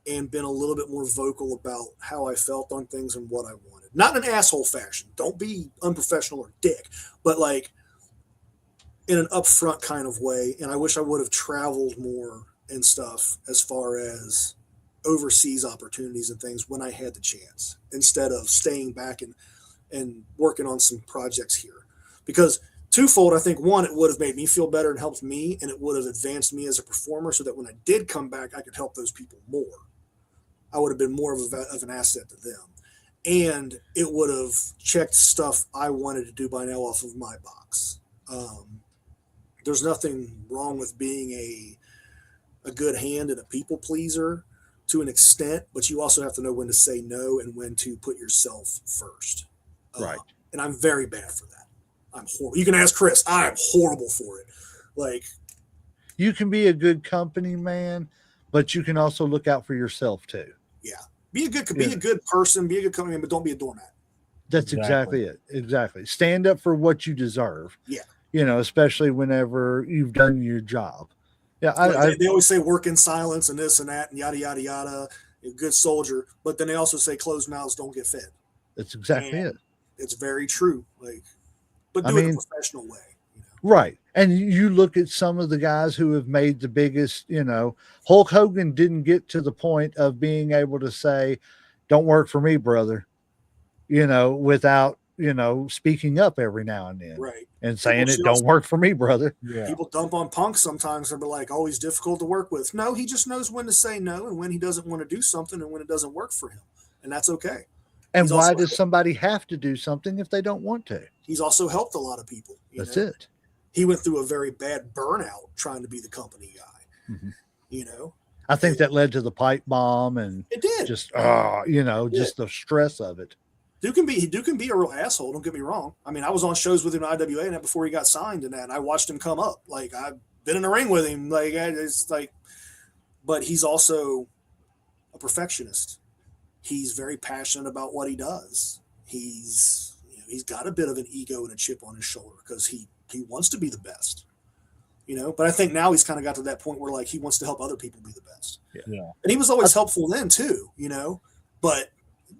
Speaker 4: and been a little bit more vocal about how I felt on things and what I wanted. Not in an asshole fashion. Don't be unprofessional or dick, but like in an upfront kind of way. And I wish I would have traveled more and stuff as far as overseas opportunities and things when I had the chance, instead of staying back and working on some projects here. Because twofold, I think, one, it would have made me feel better and helped me, and it would have advanced me as a performer, so that when I did come back, I could help those people more. I would have been more of an asset to them. And it would have checked stuff I wanted to do by now off of my box. There's nothing wrong with being a good hand and a people pleaser to an extent, but you also have to know when to say no and when to put yourself first.
Speaker 1: Right.
Speaker 4: And I'm very bad for that. I'm horrible. You can ask Chris. I am horrible for it. Like,
Speaker 1: You can be a good company man, but you can also look out for yourself too.
Speaker 4: yeah, be a good person, be a good company man, but don't be a doormat.
Speaker 1: That's exactly it. Exactly. Stand up for what you deserve.
Speaker 4: Yeah.
Speaker 1: Especially whenever you've done your job. Yeah.
Speaker 4: They always say work in silence and this and that and yada, yada, yada. A good soldier. But then they also say closed mouths don't get fed.
Speaker 1: That's exactly it.
Speaker 4: It's very true. But do it in a professional way.
Speaker 1: Right. And you look at some of the guys who have made the biggest, Hulk Hogan didn't get to the point of being able to say, don't work for me, brother, without, speaking up every now and then.
Speaker 4: Right.
Speaker 1: And saying don't work for me, brother.
Speaker 3: Yeah.
Speaker 4: People dump on Punk sometimes. They're like, oh, he's difficult to work with. No, he just knows when to say no and when he doesn't want to do something and when it doesn't work for him. And that's okay.
Speaker 1: And
Speaker 4: He's
Speaker 1: why
Speaker 4: also
Speaker 1: does somebody have to do something if they don't want to?
Speaker 4: he's also helped a lot of people.
Speaker 1: That's
Speaker 4: know?
Speaker 1: it.
Speaker 4: He went through a very bad burnout trying to be the company guy.
Speaker 1: Mhm.
Speaker 4: You know,
Speaker 1: I think
Speaker 4: And
Speaker 1: that led to the pipe bomb and
Speaker 4: it did.
Speaker 1: just, just the stress of it.
Speaker 4: Duke can be a real asshole. Don't get me wrong. I mean, I was on shows with him in IWA and that before he got signed and that. And I watched him come up. Like I've been in the ring with him. Like it's like, but he's also a perfectionist. He's very passionate about what he does. He's got a bit of an ego and a chip on his shoulder because he wants to be the best. But I think now he's kind of got to that point where like he wants to help other people be the best.
Speaker 3: Yeah.
Speaker 4: And he was always helpful then too, but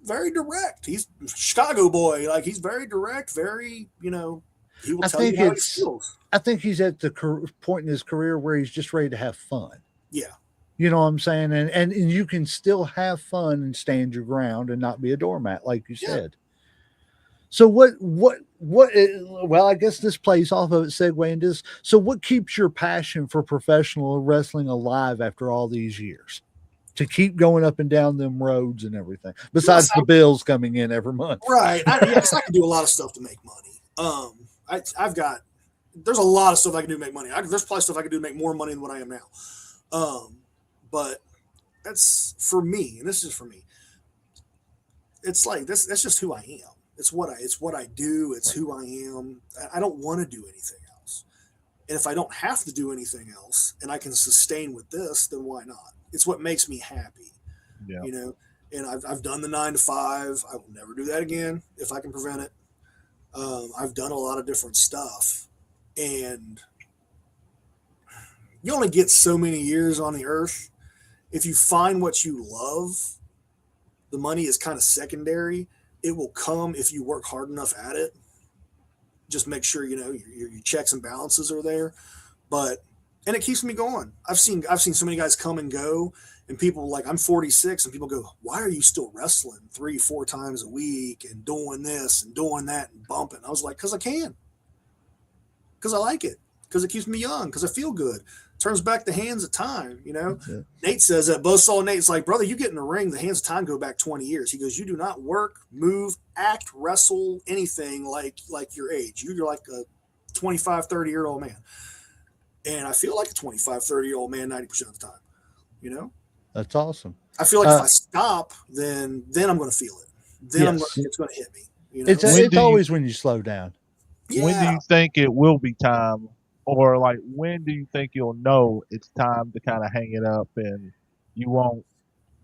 Speaker 4: very direct. He's a Chicago boy. Like he's very direct, very, he will tell you how he feels.
Speaker 1: I think he's at the point in his career where he's just ready to have fun.
Speaker 4: Yeah.
Speaker 1: You know what I'm saying? And you can still have fun and stand your ground and not be a doormat, like you said. So well, I guess this plays off of it, segue into this. So what keeps your passion for professional wrestling alive after all these years? To keep going up and down them roads and everything, besides the bills coming in every month.
Speaker 4: Right. I can do a lot of stuff to make money. There's a lot of stuff I can do to make money. There's probably stuff I can do to make more money than what I am now. But that's for me, and this is for me. It's like this. That's just who I am. It's what I do. It's who I am. I don't want to do anything else. And if I don't have to do anything else, and I can sustain with this, then why not? It's what makes me happy.
Speaker 3: Yeah.
Speaker 4: And I've done the 9 to 5. I will never do that again if I can prevent it. I've done a lot of different stuff, and you only get so many years on the earth. If you find what you love, the money is kind of secondary. It will come if you work hard enough at it. Just make sure your checks and balances are there. And it keeps me going. I've seen so many guys come and go, and people like, I'm 46, and people go, why are you still wrestling 3-4 times a week and doing this and doing that and bumping? I was like, because I can. Because I like it. Because it keeps me young. Because I feel good. Turns back the hands of time, Nate says that. Buzzsaw Nate's like, brother, you get in the ring, the hands of time go back 20 years. He goes, you do not work, move, act, wrestle, anything like your age. You're like a 25, 30-year-old man. And I feel like a 25, 30-year-old man 90% of the time,
Speaker 1: That's awesome.
Speaker 4: I feel like if I stop, then I'm going to feel it. Then it's going to hit me.
Speaker 1: It's always when you slow down.
Speaker 4: Yeah.
Speaker 3: When do you think it will be time? Or like, when do you think you'll know it's time to kind of hang it up and you won't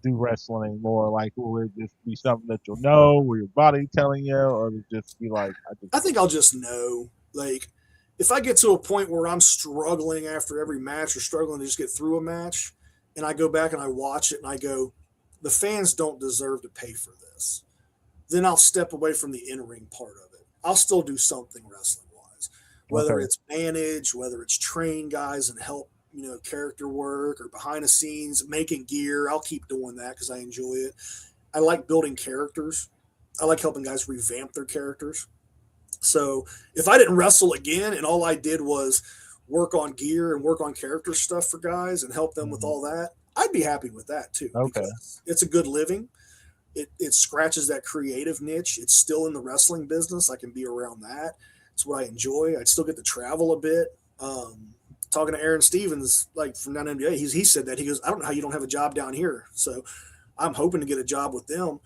Speaker 3: do wrestling anymore? Like, will it just be something that you'll know, will your body telling you, or will it just be like,
Speaker 4: I think I'll just know. Like, if I get to a point where I'm struggling after every match or struggling to just get through a match, and I go back and I watch it and I go, the fans don't deserve to pay for this, then I'll step away from the in-ring part of it. I'll still do something wrestling. Whether it's manage, whether it's train guys and help, character work or behind the scenes, making gear. I'll keep doing that because I enjoy it. I like building characters. I like helping guys revamp their characters. So if I didn't wrestle again and all I did was work on gear and work on character stuff for guys and help them with all that, I'd be happy with that too.
Speaker 3: Okay.
Speaker 4: Because it's a good living. It scratches that creative niche. It's still in the wrestling business. I can be around that. It's what I enjoy. I'd still get to travel a bit. Talking to Aaron Stevens, like from down in NBA, he said that. He goes, I don't know how you don't have a job down here. So I'm hoping to get a job with them.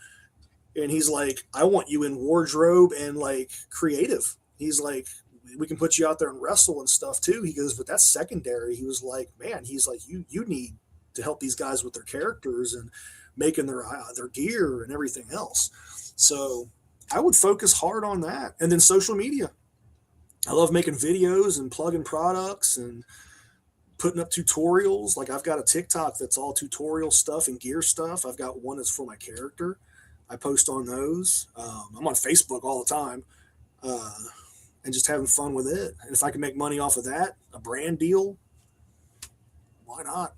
Speaker 4: And he's like, I want you in wardrobe and like creative. He's like, we can put you out there and wrestle and stuff too. He goes, but that's secondary. He was like, man, he's like, you need to help these guys with their characters and making their gear and everything else. So I would focus hard on that. And then social media. I love making videos and plugging products and putting up tutorials. Like I've got a TikTok that's all tutorial stuff and gear stuff. I've got one that's for my character. I post on those. I'm on Facebook all the time and just having fun with it. And if I can make money off of that, a brand deal, why not?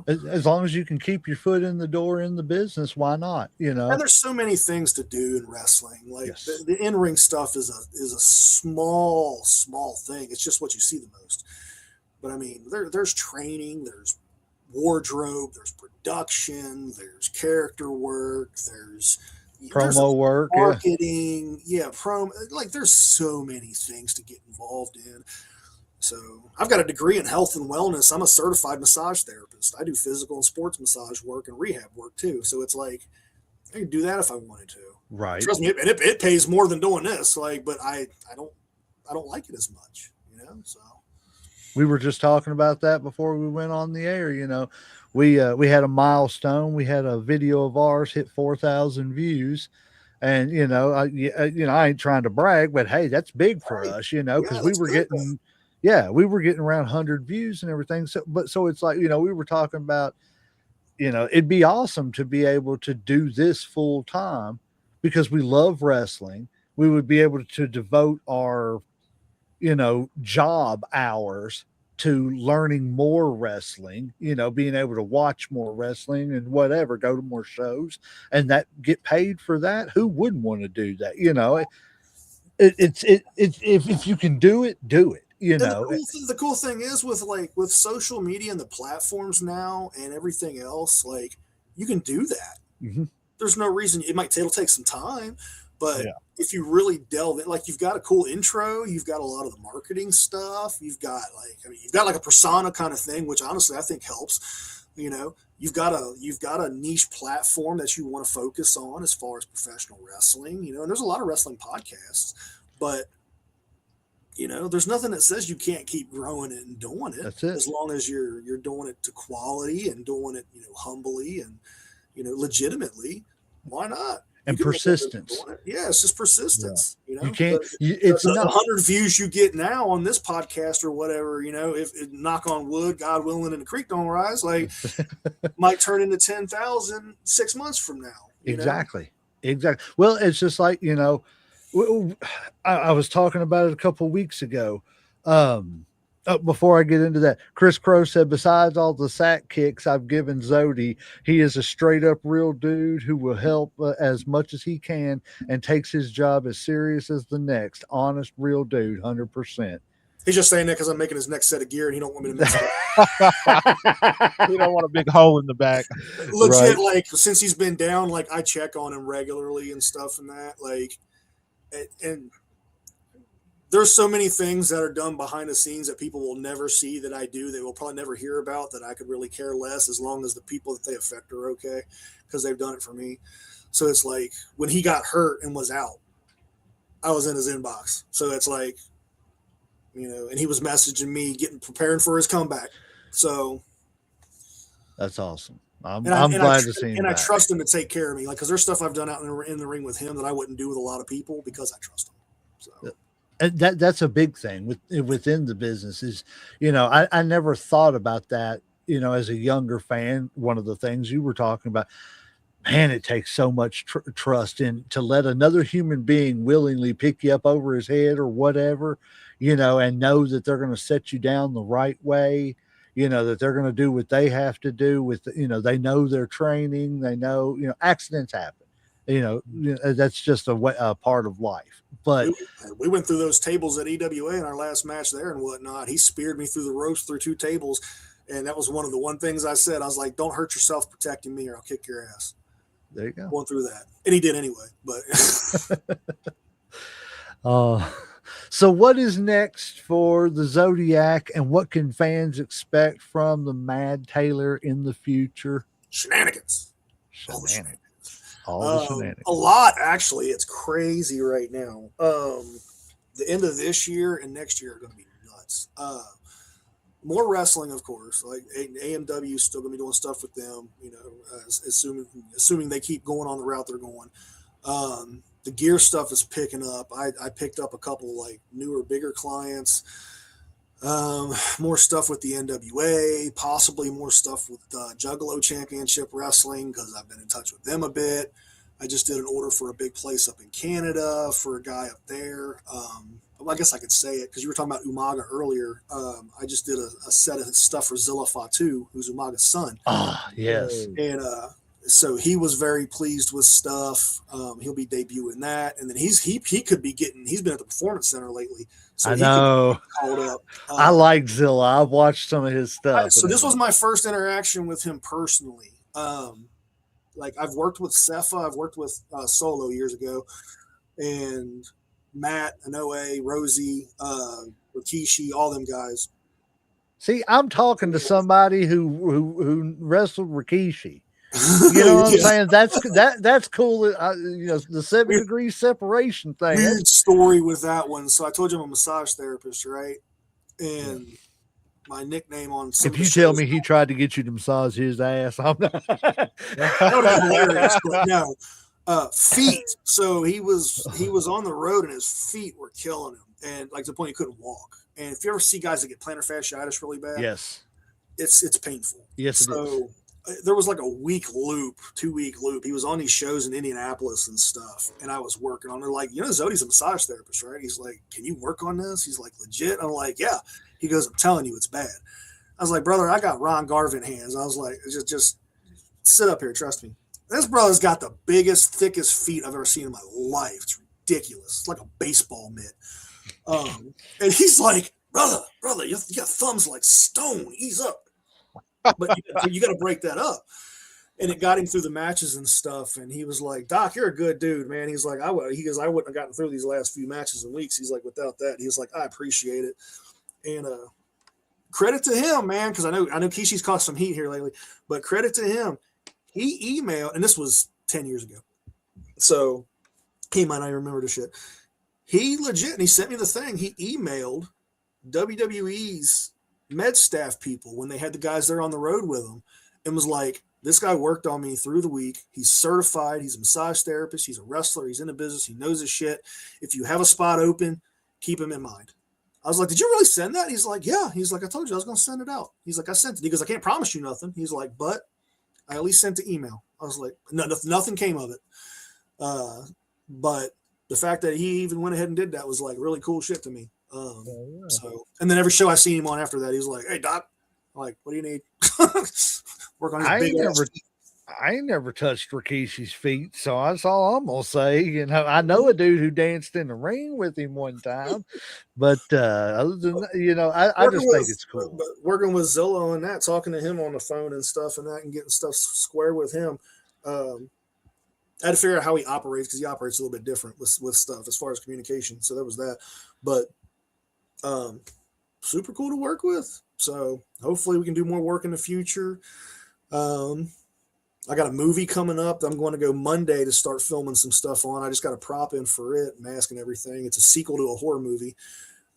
Speaker 1: As long as you can keep your foot in the door in the business, why not? And
Speaker 4: there's so many things to do in wrestling. Like the in-ring stuff is a small thing. It's just what you see the most. But I mean, there's training, there's wardrobe, there's production, there's character work, there's there's
Speaker 1: Promo work, yeah.
Speaker 4: marketing, like there's so many things to get involved in. So I've got a degree in health and wellness. I'm a certified massage therapist. I do physical and sports massage work and rehab work too. So it's like I could do that if I wanted to.
Speaker 1: Right.
Speaker 4: Trust me, and it pays more than doing this. Like, but I don't like it as much, you know. So
Speaker 1: We were just talking about that before we went on the air. You know, we had a milestone. We had a video of ours hit 4,000 views, and I ain't trying to brag, but hey, that's big for
Speaker 4: right.
Speaker 1: us. You know, because
Speaker 4: Yeah,
Speaker 1: we
Speaker 4: that's
Speaker 1: were
Speaker 4: good,
Speaker 1: getting, we were getting around 100 views and everything. So it's like, we were talking about, it'd be awesome to be able to do this full time because we love wrestling. We would be able to devote our job hours to learning more wrestling, being able to watch more wrestling and whatever, go to more shows and that get paid for that. Who wouldn't want to do that? It's if you can do it, do it.
Speaker 4: And the cool thing is with social media and the platforms now and everything else, like you can do that.
Speaker 1: Mm-hmm.
Speaker 4: There's no reason it'll take some time, but
Speaker 3: Yeah.
Speaker 4: if you really delve in, like you've got a cool intro, you've got a lot of the marketing stuff, you've got like a persona kind of thing, which honestly I think helps. You've got a niche platform that you want to focus on as far as professional wrestling, and there's a lot of wrestling podcasts, but there's nothing that says you can't keep growing it and doing it.
Speaker 1: That's it.
Speaker 4: As long as you're doing it to quality and doing it, humbly and legitimately. Why not?
Speaker 1: And persistence.
Speaker 4: Yeah, it's just persistence.
Speaker 1: You can't. It's
Speaker 4: the
Speaker 1: not
Speaker 4: 100 views you get now on this podcast or whatever. If knock on wood, God willing, and the creek don't rise, like might turn into 10,000 6 months from now.
Speaker 1: Exactly. Well, it's just like I was talking about it a couple weeks ago. Before I get into that, Chris Crow said, besides all the sack kicks I've given Zodi, he is a straight up real dude who will help as much as he can and takes his job as serious as the next. Honest, real dude, 100%.
Speaker 4: He's just saying that because I'm making his next set of gear and he don't want me to mess up.
Speaker 3: You don't want a big hole in the back.
Speaker 4: Legit, like since he's been down, like I check on him regularly and stuff and that, like, and there's so many things that are done behind the scenes that people will never see that I do. They will probably never hear about that I could really care less as long as the people that they affect are okay because they've done it for me. So it's like when he got hurt and was out, I was in his inbox. So it's like, and he was messaging me, preparing for his comeback. So
Speaker 1: that's awesome. I'm
Speaker 4: glad
Speaker 1: to see him.
Speaker 4: And I trust him to take care of me, like because there's stuff I've done out in the ring with him that I wouldn't do with a lot of people because I trust him. So.
Speaker 1: That's a big thing within the business is, I never thought about that, as a younger fan. One of the things you were talking about, man, it takes so much trust in to let another human being willingly pick you up over his head or whatever, and know that they're going to set you down the right way, that they're going to do what they have to do with, they know their training, they know, accidents happen. That's just a part of life. But
Speaker 4: we went through those tables at EWA in our last match there and whatnot. He speared me through the ropes through 2 tables. And that was one of the things I said. I was like, don't hurt yourself protecting me or I'll kick your ass.
Speaker 1: There you go.
Speaker 4: Going through that. And he did anyway. But
Speaker 1: so what is next for the Zodiac and what can fans expect from the Mad Taylor in the future?
Speaker 4: Shenanigans.
Speaker 1: All the shenanigans.
Speaker 4: A lot, actually. It's crazy right now. The end of this year and next year are going to be nuts. More wrestling, of course. Like AMW is still going to be doing stuff with them. Assuming they keep going on the route they're going. The gear stuff is picking up. I picked up a couple like newer, bigger clients. More stuff with the NWA, possibly more stuff with Juggalo Championship Wrestling because I've been in touch with them a bit. I just did an order for a big place up in Canada for a guy up there. I guess I could say it because you were talking about Umaga earlier. I just did a set of stuff for Zilla Fatu, who's Umaga's son.
Speaker 1: Ah, yes.
Speaker 4: And so he was very pleased with stuff. He'll be debuting that, and then he could be getting. He's been at the Performance Center lately. So
Speaker 1: I know.
Speaker 4: Called up.
Speaker 1: I like Zilla. I've watched some of his stuff.
Speaker 4: So this was my first interaction with him personally. like I've worked with Cepha, I've worked with Solo years ago, and Matt, Anoa'i, Rosie, Rikishi, all them guys.
Speaker 1: See, I'm talking to somebody who wrestled Rikishi. You know what I'm
Speaker 4: Yeah.
Speaker 1: saying? That's cool. The 7 degrees separation thing.
Speaker 4: Weird story with that one. So I told you I'm a massage therapist, right? And my nickname on some
Speaker 1: If
Speaker 4: of the
Speaker 1: you tell
Speaker 4: shows,
Speaker 1: me he tried to get you to massage his ass, I'm not.
Speaker 4: that would have been hilarious. But no, feet. So he was on the road and his feet were killing him, and like to the point he couldn't walk. And if you ever see guys that get plantar fasciitis really bad,
Speaker 1: Yes.
Speaker 4: it's painful.
Speaker 1: Yes, it is.
Speaker 4: So there was like a 2-week loop. He was on these shows in Indianapolis and stuff, and I was working on. They're like, Zodi's a massage therapist, right? He's like, can you work on this? He's like, legit. I'm like, yeah. He goes, I'm telling you, it's bad. I was like, brother, I got Ron Garvin hands. I was like, just sit up here, trust me. This brother's got the biggest, thickest feet I've ever seen in my life. It's ridiculous. It's like a baseball mitt. And he's like, brother, you got thumbs like stone. Ease up. But you got to break that up. And it got him through the matches and stuff. And he was like, Doc, you're a good dude, man. He's like, I wouldn't have gotten through these last few matches and weeks. He's like, without that, he was like, I appreciate it. And credit to him, man, because I know Kishi's caught some heat here lately, but credit to him. He emailed, and this was 10 years ago. So he might not even remember the shit. He legit, and he sent me the thing. He emailed WWE's med staff people when they had the guys there on the road with them and was like, this guy worked on me through the week. He's certified. He's a massage therapist. He's a wrestler. He's in the business. He knows his shit. If you have a spot open, keep him in mind. I was like, did you really send that? He's like, yeah. He's like, I told you I was going to send it out. He's like, I sent it. He goes, I can't promise you nothing. He's like, but I at least sent the email. I was like, no, nothing came of it. But the fact that he even went ahead and did that was like really cool shit to me. So, and then every show I seen him on after that, he was like, hey, Doc, I'm like, what do you need? Work on his big ass.
Speaker 1: I ain't never touched Rikishi's feet, so that's all I'm gonna say. I know a dude who danced in the ring with him one time, but other than that, I just think it's cool.
Speaker 4: But working with Zillow and that, talking to him on the phone and stuff, and that, and getting stuff square with him. I had to figure out how he operates because he operates a little bit different with stuff as far as communication. So that was that, but super cool to work with. So hopefully we can do more work in the future. I got a movie coming up that I'm going to go Monday to start filming some stuff on. I just got a prop in for it, mask and everything. It's a sequel to a horror movie.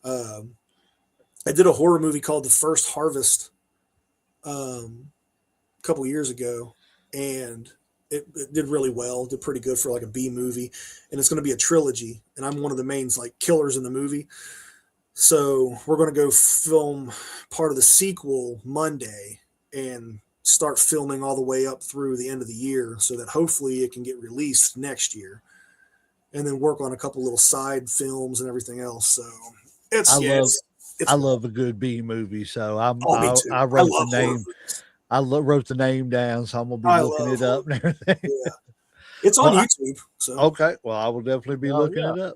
Speaker 4: I did a horror movie called The First Harvest a couple years ago, and it did really well. Did pretty good for like a B movie, and it's going to be a trilogy. And I'm one of the main like killers in the movie. So we're going to go film part of the sequel Monday and start filming all the way up through the end of the year so that hopefully it can get released next year, and then work on a couple little side films and everything else. So I
Speaker 1: love a good B movie. So I
Speaker 4: wrote
Speaker 1: the name. Wrote the name down, so I'm gonna be looking it up and everything.
Speaker 4: Yeah. It's on YouTube. So
Speaker 1: okay, well, I will definitely be looking it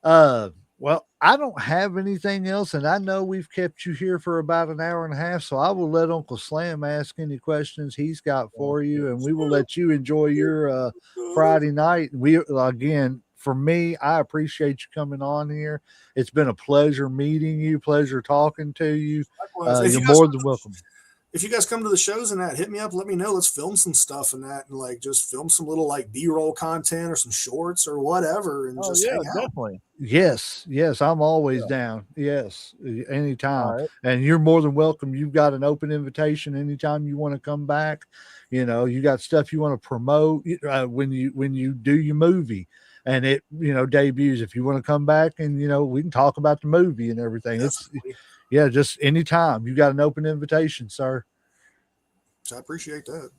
Speaker 1: up. Well, I don't have anything else, and I know we've kept you here for about an hour and a half, so I will let Uncle Slam ask any questions he's got for you, and we will let you enjoy your Friday night. We again, for me, I appreciate you coming on here. It's been a pleasure meeting you, pleasure talking to you. You're more than welcome.
Speaker 4: If you guys come to the shows and that, hit me up, let me know. Let's film some stuff and that, and like just film some little like B-roll content or some shorts or whatever, and just hang out.
Speaker 3: Definitely.
Speaker 1: Yes, I'm always down. Yes, anytime. Right. And you're more than welcome. You've got an open invitation anytime you want to come back. You got stuff you want to promote when you do your movie and it debuts. If you want to come back and we can talk about the movie and everything. Definitely. Just anytime. You got an open invitation, sir.
Speaker 4: I appreciate that.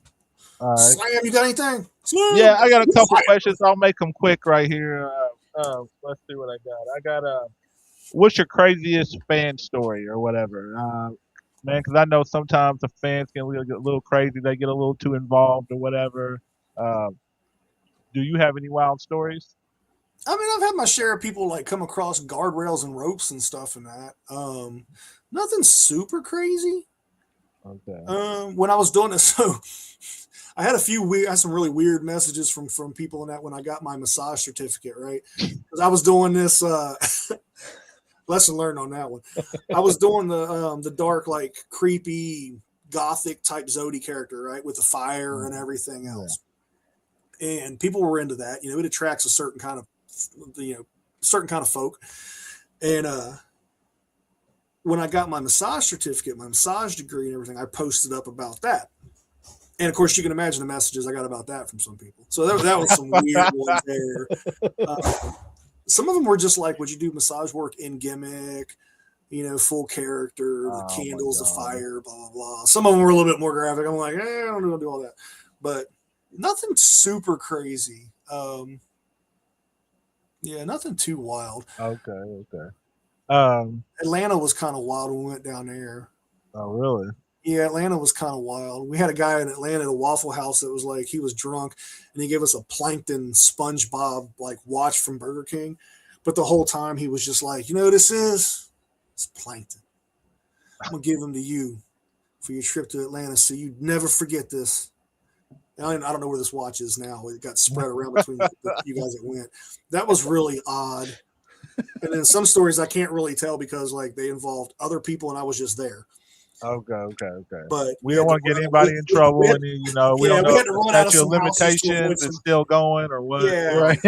Speaker 3: Right.
Speaker 4: Slam, you got anything? Slam.
Speaker 3: Yeah, I got a couple questions. I'll make them quick right here. Let's see what I got. I got what's your craziest fan story or whatever? Man, because I know sometimes the fans can get a little crazy. They get a little too involved or whatever. Do you have any wild stories?
Speaker 4: I mean, I've had my share of people like come across guardrails and ropes and stuff and that. Nothing super crazy.
Speaker 3: Okay.
Speaker 4: When I was doing it, so I had some really weird messages from people in that when I got my massage certificate, right? Because I was doing this lesson learned on that one. I was doing the dark, like creepy gothic type Zodi character, right, with the fire and everything else. And people were into that. It attracts a certain kind of folk. And when I got my massage certificate, my massage degree and everything, I posted up about that. And of course, you can imagine the messages I got about that from some people. So that was some weird ones there. Some of them were just like, would you do massage work in gimmick, full character, the candles, the fire, blah, blah, blah. Some of them were a little bit more graphic. I'm like, I don't want to do all that. But nothing super crazy. Nothing too wild.
Speaker 3: Okay.
Speaker 4: Atlanta was kind of wild when we went down there.
Speaker 3: Oh, really?
Speaker 4: Yeah, Atlanta was kind of wild. We had a guy in Atlanta at a Waffle House that was like, he was drunk and he gave us a Plankton SpongeBob like watch from Burger King. But the whole time he was just like, what this is? It's Plankton. I'm going to give them to you for your trip to Atlanta so you never forget this. I don't know where this watch is now. It got spread around between you guys that went. That was really odd. And then some stories I can't really tell because like they involved other people and I was just there.
Speaker 3: Okay.
Speaker 4: But
Speaker 3: we don't want to get anybody in trouble, and we don't know if your limitations is still going or what.
Speaker 4: Yeah, right.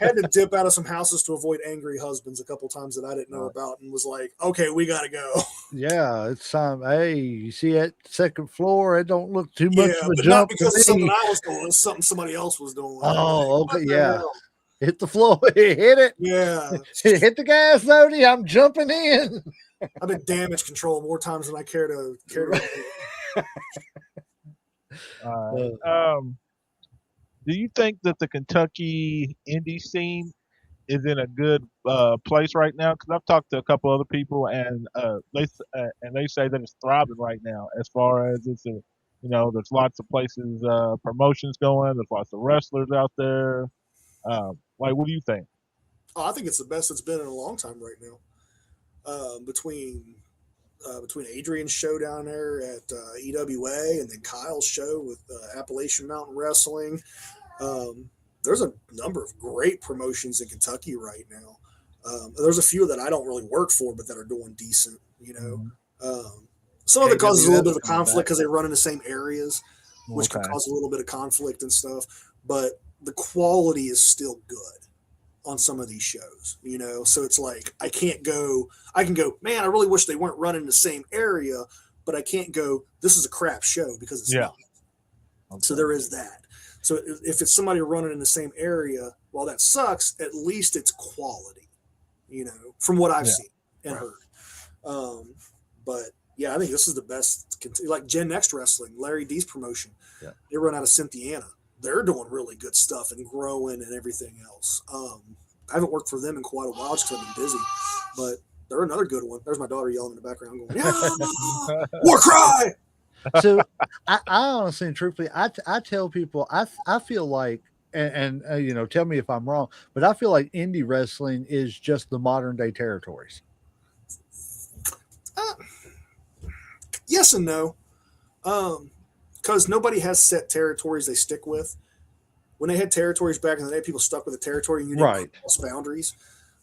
Speaker 4: Had to dip out of some houses to avoid angry husbands a couple times that I didn't know about, and was like, okay, we got to go.
Speaker 1: Yeah, it's time. Hey, you see that second floor? It don't look too much of a
Speaker 4: but
Speaker 1: jump.
Speaker 4: Not because of something I was doing, it's something somebody else was doing.
Speaker 1: Oh, okay, yeah. Hit the floor, hit it.
Speaker 4: Yeah,
Speaker 1: hit the gas, Zodi. I'm jumping in.
Speaker 4: I've been damage control more times than I care to.
Speaker 3: Do you think that the Kentucky indie scene is in a good place right now? Because I've talked to a couple other people, and they say that it's thriving right now. As far as there's lots of places, promotions going. There's lots of wrestlers out there. What do you think?
Speaker 4: Oh, I think it's the best it's been in a long time right now. Between Adrian's show down there at EWA and then Kyle's show with Appalachian Mountain Wrestling, there's a number of great promotions in Kentucky right now. There's a few that I don't really work for, but that are doing decent. Some of it causes a little bit of a conflict because they run in the same areas, which can cause a little bit of conflict and stuff. But the quality is still good on some of these shows, so it's like I can go, man, I really wish they weren't running in the same area, but I can't go, this is a crap show because it's not. Okay. So there is that. So if it's somebody running in the same area, while that sucks, at least it's quality, from what I've seen and heard. But yeah, I think this is the best, like Gen Next Wrestling, Larry D's promotion. Yeah. They run out of Cynthiana. They're doing really good stuff and growing and everything else. I haven't worked for them in quite a while just because I've been busy, but they're another good one. There's my daughter yelling in the background going, yeah, war cry.
Speaker 1: So I honestly and truthfully, I tell people, I feel like, and tell me if I'm wrong, but I feel like indie wrestling is just the modern day territories.
Speaker 4: Yes and no. Because nobody has set territories they stick with. When they had territories back in the day, people stuck with the territory and you didn't cross boundaries.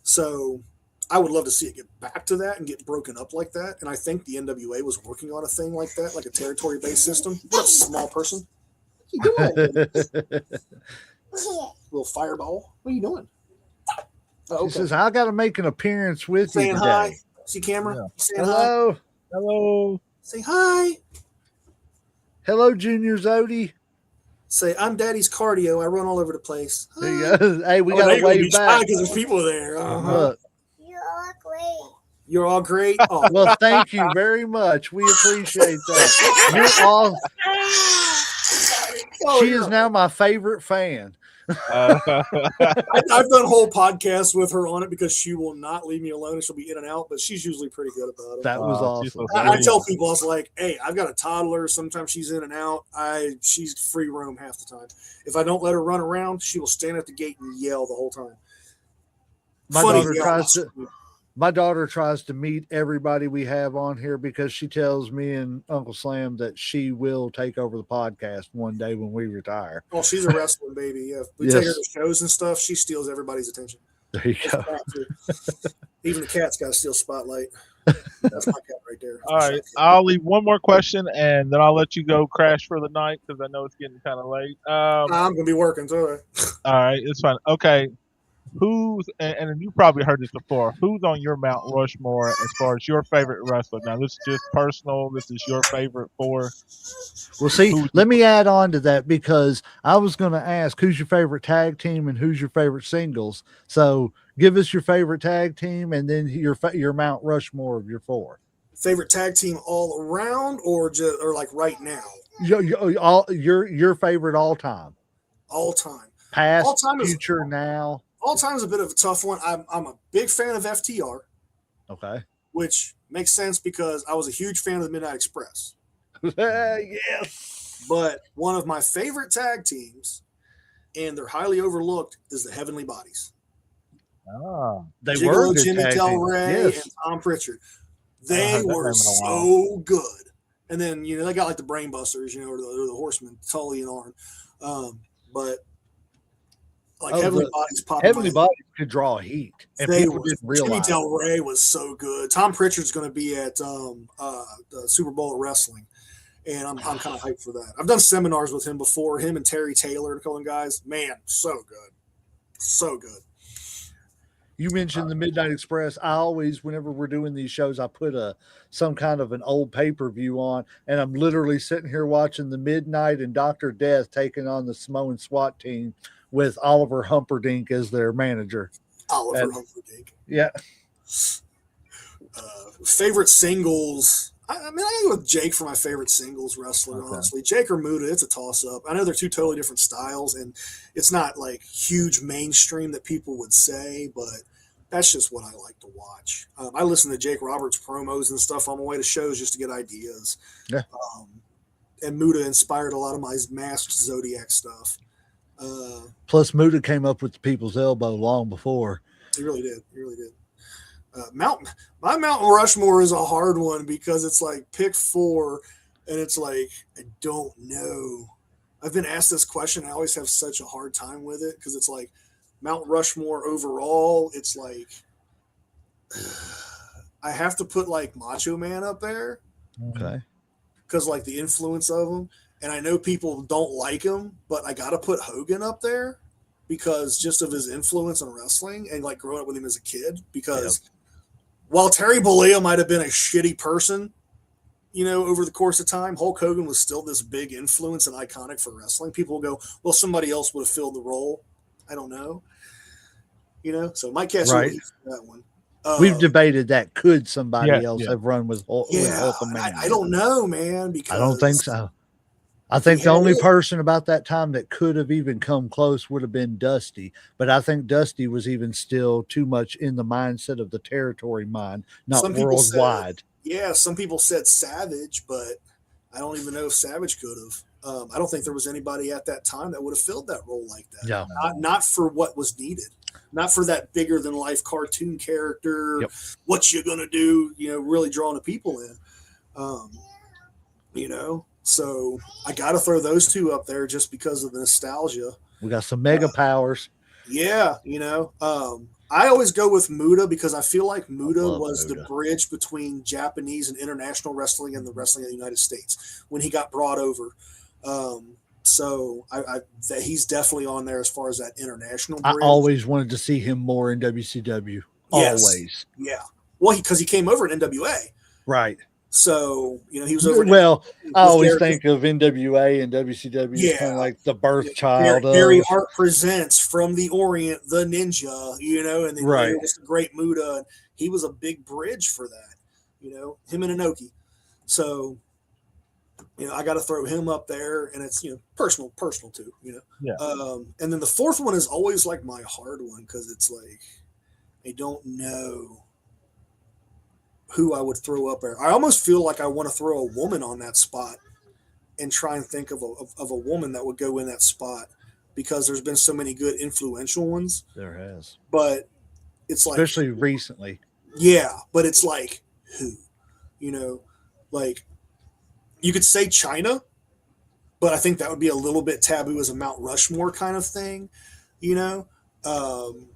Speaker 4: So I would love to see it get back to that and get broken up like that. And I think the NWA was working on a thing like that, like a territory-based system. What up, small person? What are you doing? Little fireball. What are you doing?
Speaker 1: Oh, okay. He says, I got to make an appearance with
Speaker 4: saying
Speaker 1: you today.
Speaker 4: Hi. See camera? Yeah. Saying
Speaker 1: hello.
Speaker 4: Hi.
Speaker 3: Hello.
Speaker 4: Say hi.
Speaker 1: Hello, Junior Zodi.
Speaker 4: Say, I'm Daddy's cardio. I run all over the place.
Speaker 1: There you go. Hey, we got to wave back.
Speaker 4: Because there's people there.
Speaker 1: Look.
Speaker 5: You're all great.
Speaker 4: You're all great. Oh.
Speaker 1: Well, thank you very much. We appreciate that. You're all. She is now my favorite fan.
Speaker 4: I've done whole podcasts with her on it because she will not leave me alone and she'll be in and out, but she's usually pretty good about it.
Speaker 1: That was awesome.
Speaker 4: I tell people, I was like, hey, I've got a toddler. Sometimes she's in and out. She's free roam half the time. If I don't let her run around, she will stand at the gate and yell the whole time.
Speaker 1: My daughter tries to meet everybody we have on here because she tells me and Uncle Slam that she will take over the podcast one day when we retire.
Speaker 4: Oh, she's a wrestling baby. Yeah, we take her
Speaker 1: Yes.
Speaker 4: to shows and stuff. She steals everybody's attention.
Speaker 1: There you
Speaker 4: That's
Speaker 1: go.
Speaker 4: the cat too. Even the cat's got to steal spotlight. That's my cat right there.
Speaker 3: All right, I'll leave one more question, and then I'll let you go crash for the night because I know it's getting kind of late.
Speaker 4: I'm gonna be working too.
Speaker 3: All right, it's fine. Okay, who's and you probably heard this before. Who's on your Mount Rushmore as far as your favorite wrestler? Now, this is just personal. This is your favorite four.
Speaker 1: Well, see,
Speaker 3: Who would
Speaker 1: let me add on to that because I was going to ask who's your favorite tag team and who's your favorite singles. So give us your favorite tag team and then your Mount Rushmore of your four.
Speaker 4: Favorite tag team all around, or just or like right now,
Speaker 1: Your favorite all time,
Speaker 4: all time.
Speaker 1: past,
Speaker 4: All time is
Speaker 1: future, now.
Speaker 4: all time is a bit of a tough one. I'm a big fan of FTR,
Speaker 1: Okay.
Speaker 4: which makes sense because I was a huge fan of the Midnight Express.
Speaker 1: Yes.
Speaker 4: But one of my favorite tag teams, and they're highly overlooked, is the Heavenly Bodies.
Speaker 3: Ah,
Speaker 1: They were a
Speaker 4: Gigolo,
Speaker 1: good
Speaker 4: Jimmy
Speaker 1: tag
Speaker 4: Del
Speaker 1: team.
Speaker 4: Rey,
Speaker 1: Yes.
Speaker 4: and Tom Pritchard.
Speaker 3: I
Speaker 4: They
Speaker 3: haven't heard that
Speaker 4: were
Speaker 3: name in a
Speaker 4: so good. And then they got like the Brain Busters, or the Horsemen, Tully and Arn. But like Heavenly Bodies popped.
Speaker 1: Heavenly Bodies could draw heat, and people didn't
Speaker 4: Jimmy
Speaker 1: realize.
Speaker 4: Del Rey was so good. Tom Pritchard's going to be at the Super Bowl of Wrestling, and I'm kind of hyped for that. I've done seminars with him before. Him and Terry Taylor and a couple of guys. Man, so good, so good.
Speaker 1: You mentioned the Midnight Express. I always, whenever we're doing these shows, I put some kind of an old pay-per-view on, and I'm literally sitting here watching the Midnight and Dr. Death taking on the Samoan SWAT team with Oliver Humperdinck as their manager.
Speaker 4: Oliver
Speaker 1: And-
Speaker 4: Humperdinck.
Speaker 1: Yeah.
Speaker 4: Favorite singles. I mean, I go with Jake for my favorite singles wrestler.
Speaker 3: Okay.
Speaker 4: Honestly, Jake or Muta, it's a toss-up. I know they're two totally different styles, and it's not like huge mainstream that people would say, but that's just what I like to watch. I listen to Jake Roberts promos and stuff on my way to shows just to get ideas.
Speaker 1: Yeah.
Speaker 4: And Muta inspired a lot of my masked Zodiac stuff.
Speaker 1: Plus, Muta came up with the people's elbow long before.
Speaker 4: He really did. He really did. My Mountain Rushmore is a hard one because it's like pick four, and it's like I don't know. I've been asked this question. I always have such a hard time with it because it's like Mount Rushmore overall. It's like I have to put like Macho Man up there
Speaker 1: Okay.
Speaker 4: because like the influence of him, and I know people don't like him, but I got to put Hogan up there because just of his influence on wrestling and like growing up with him as a kid. Because while Terry Bollea might have been a shitty person, over the course of time, Hulk Hogan was still this big influence and iconic for wrestling. People will go, well, somebody else would have filled the role. I don't know. So Mike Cassidy
Speaker 1: Right.
Speaker 4: for that one.
Speaker 1: We've debated that. Could somebody
Speaker 3: Yeah,
Speaker 1: else
Speaker 3: yeah.
Speaker 1: have run with Hulkamania?
Speaker 4: I don't know, man. Because
Speaker 1: I don't think so. I think the
Speaker 4: Yeah,
Speaker 1: only
Speaker 4: yeah.
Speaker 1: person about that time that could have even come close would have been Dusty. But I think Dusty was even still too much in the mindset of the territory mind, not
Speaker 4: Some people said-
Speaker 1: worldwide.
Speaker 4: Yeah, some people said Savage, but I don't even know if Savage could have. I don't think there was anybody at that time that would have filled that role like that.
Speaker 1: Yeah.
Speaker 4: Not for what was needed. Not for that bigger than life cartoon character.
Speaker 1: Yep.
Speaker 4: What you gonna do? Really drawing the people in. So I got to throw those two up there just because of the nostalgia.
Speaker 1: We got some mega powers.
Speaker 4: Yeah, I always go with Muta because I feel like Muta
Speaker 1: love
Speaker 4: was
Speaker 1: Muta.
Speaker 4: the bridge between Japanese and international wrestling and the wrestling of the United States when he got brought over. So that he's definitely on there as far as that international
Speaker 1: I
Speaker 4: bridge.
Speaker 1: always wanted to see him more in WCW.
Speaker 4: Yes.
Speaker 1: Always.
Speaker 4: Yeah. Well, because he came over in NWA.
Speaker 1: Right.
Speaker 4: So, he was over in
Speaker 1: Well, I
Speaker 4: with
Speaker 1: always
Speaker 4: Derek-
Speaker 1: think of NWA and WCW as kind
Speaker 4: Yeah.
Speaker 1: of like the birth child
Speaker 4: Barry
Speaker 1: of.
Speaker 4: Hart presents from the Orient, the Ninja, and then
Speaker 1: Right.
Speaker 4: later was the Great Muta. He was a big bridge for that, him and Inoki. So, I got to throw him up there, and it's personal too,
Speaker 3: Yeah.
Speaker 4: And then the fourth one is always like my hard one because it's like I don't know who I would throw up there. I almost feel like I want to throw a woman on that spot and try and think of a woman that would go in that spot because there's been so many good influential ones.
Speaker 1: There has.
Speaker 4: But it's like
Speaker 1: Especially recently.
Speaker 4: Yeah, but it's like who, you know, like you could say China, but I think that would be a little bit taboo as a Mount Rushmore kind of thing, you know. Um,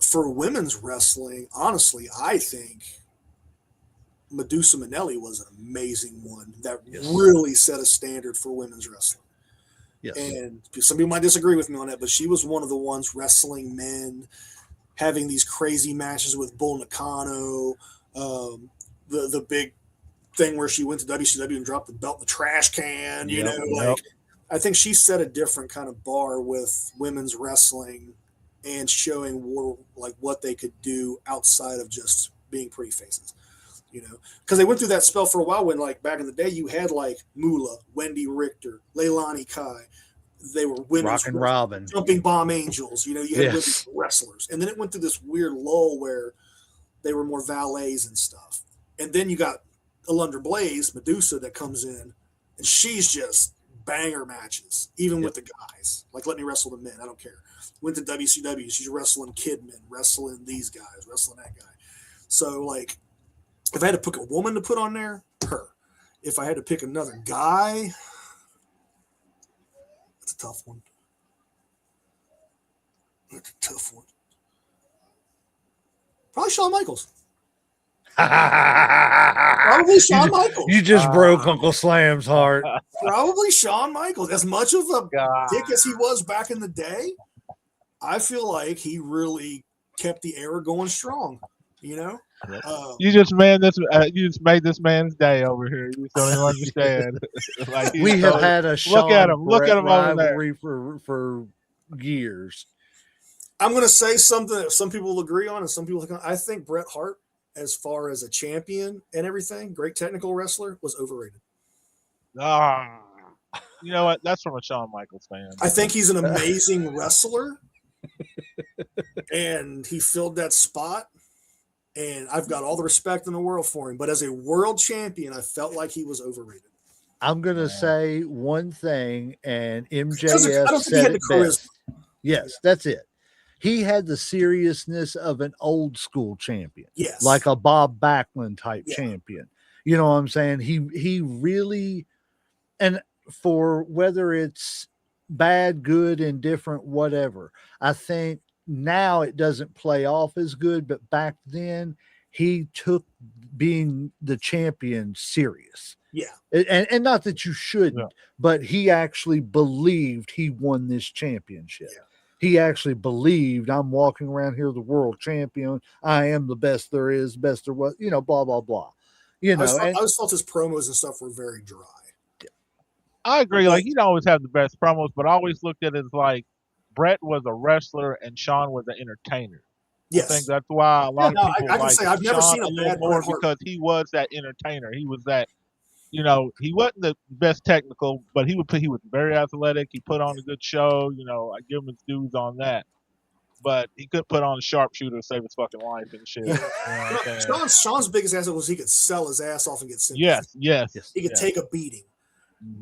Speaker 4: for women's wrestling, honestly, I think Medusa Minnelli was an amazing one that
Speaker 1: Yes.
Speaker 4: really set a standard for women's wrestling.
Speaker 1: Yes.
Speaker 4: And some people might disagree with me on that, but she was one of the ones wrestling men, having these crazy matches with Bull Nakano, the big thing where she went to WCW and dropped the belt in the trash can. You
Speaker 1: Yep,
Speaker 4: know,
Speaker 3: yep.
Speaker 4: like I think she set a different kind of bar with women's wrestling and showing like what they could do outside of just being pretty faces. You know, because they went through that spell for a while when, like, back in the day, you had like Moolah, Wendy Richter, Leilani Kai. They were women's
Speaker 1: Rockin' Robin.
Speaker 4: Jumping Bomb Angels. You know, you had
Speaker 1: Yes.
Speaker 4: women's wrestlers, and then it went through this weird lull where they were more valets and stuff. And then you got Alundra Blaze, Medusa, that comes in, and she's just banger matches, even with the guys. Like, let me wrestle the men. I don't care. Went to WCW. She's wrestling Kidman, wrestling these guys, wrestling that guy. So, like, if I had to pick a woman to put on there, her. If I had to pick another guy, that's a tough one. That's a tough one. Probably Shawn Michaels. Probably Shawn Michaels.
Speaker 1: You just broke Uncle Slam's heart.
Speaker 4: Probably Shawn Michaels. As much of a
Speaker 3: God.
Speaker 4: dick as he was back in the day, I feel like he really kept the era going strong. You know,
Speaker 3: You just made this man's day over here. You just don't even understand. Like, he's
Speaker 1: We have
Speaker 3: so-
Speaker 1: had a
Speaker 3: look at
Speaker 1: Sean
Speaker 3: him. Look at
Speaker 1: Brett
Speaker 3: him over there.
Speaker 1: rivalry for years.
Speaker 4: I'm going to say something that some people will agree on and some people. I think Bret Hart, as far as a champion and everything, great technical wrestler, was overrated.
Speaker 3: You know what? That's from a Shawn Michaels fan.
Speaker 4: I think he's an amazing wrestler, and he filled that spot. And I've got all the respect in the world for him. But as a world champion, I felt like he was overrated.
Speaker 1: I'm going to say one thing, and
Speaker 4: I
Speaker 1: MJF
Speaker 4: don't think he
Speaker 1: said
Speaker 4: had the
Speaker 1: it
Speaker 4: charisma.
Speaker 1: best. Yes, that's it. He had the seriousness of an old school champion,
Speaker 4: Yes.
Speaker 1: like a Bob Backlund type
Speaker 4: Yeah.
Speaker 1: champion. You know what I'm saying? He really, and for whether it's bad, good, indifferent, whatever, I think now it doesn't play off as good, but back then he took being the champion serious.
Speaker 4: Yeah.
Speaker 1: And not that you shouldn't, but he actually believed he won this championship.
Speaker 4: Yeah.
Speaker 1: He actually believed, I'm walking around here the world champion. I am the best there is, best there was, you know, blah, blah, blah. You know,
Speaker 4: I always felt his promos and stuff were very dry.
Speaker 3: I agree. Like, he'd always have the best promos, but I always looked at it as like Brett was a wrestler and Sean was an entertainer.
Speaker 4: Yes.
Speaker 3: I think that's why a lot of people
Speaker 4: I can
Speaker 3: like
Speaker 4: say I've never
Speaker 3: Shawn
Speaker 4: seen a
Speaker 3: little
Speaker 4: bad
Speaker 3: more
Speaker 4: Bret Hart.
Speaker 3: because he was that entertainer. He was that, you know, he wasn't the best technical, but he was very athletic. He put on a good show. You know, I give him his dues on that. But he could put on a sharpshooter to save his fucking life and shit. You know what I'm saying?
Speaker 4: Sean's biggest asset was he could sell his ass off and get sympathy.
Speaker 3: Yes.
Speaker 4: He could take a beating.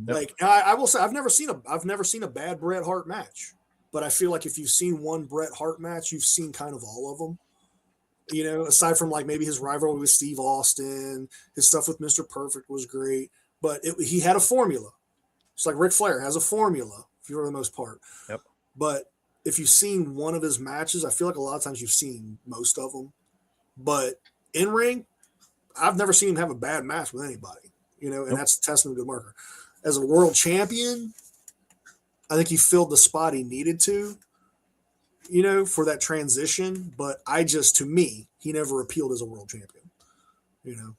Speaker 3: Yep.
Speaker 4: Like I will say, I've never seen a bad Bret Hart match, but I feel like if you've seen one Bret Hart match, you've seen kind of all of them. You know, aside from like maybe his rivalry with Steve Austin, his stuff with Mr. Perfect was great, but he had a formula. It's like Ric Flair has a formula for the most part.
Speaker 1: Yep.
Speaker 4: But if you've seen one of his matches, I feel like a lot of times you've seen most of them. But in ring, I've never seen him have a bad match with anybody. You know, and that's a testament to good marker. As a world champion, I think he filled the spot he needed to, you know, for that transition. But to me, he never appealed as a world champion. You know,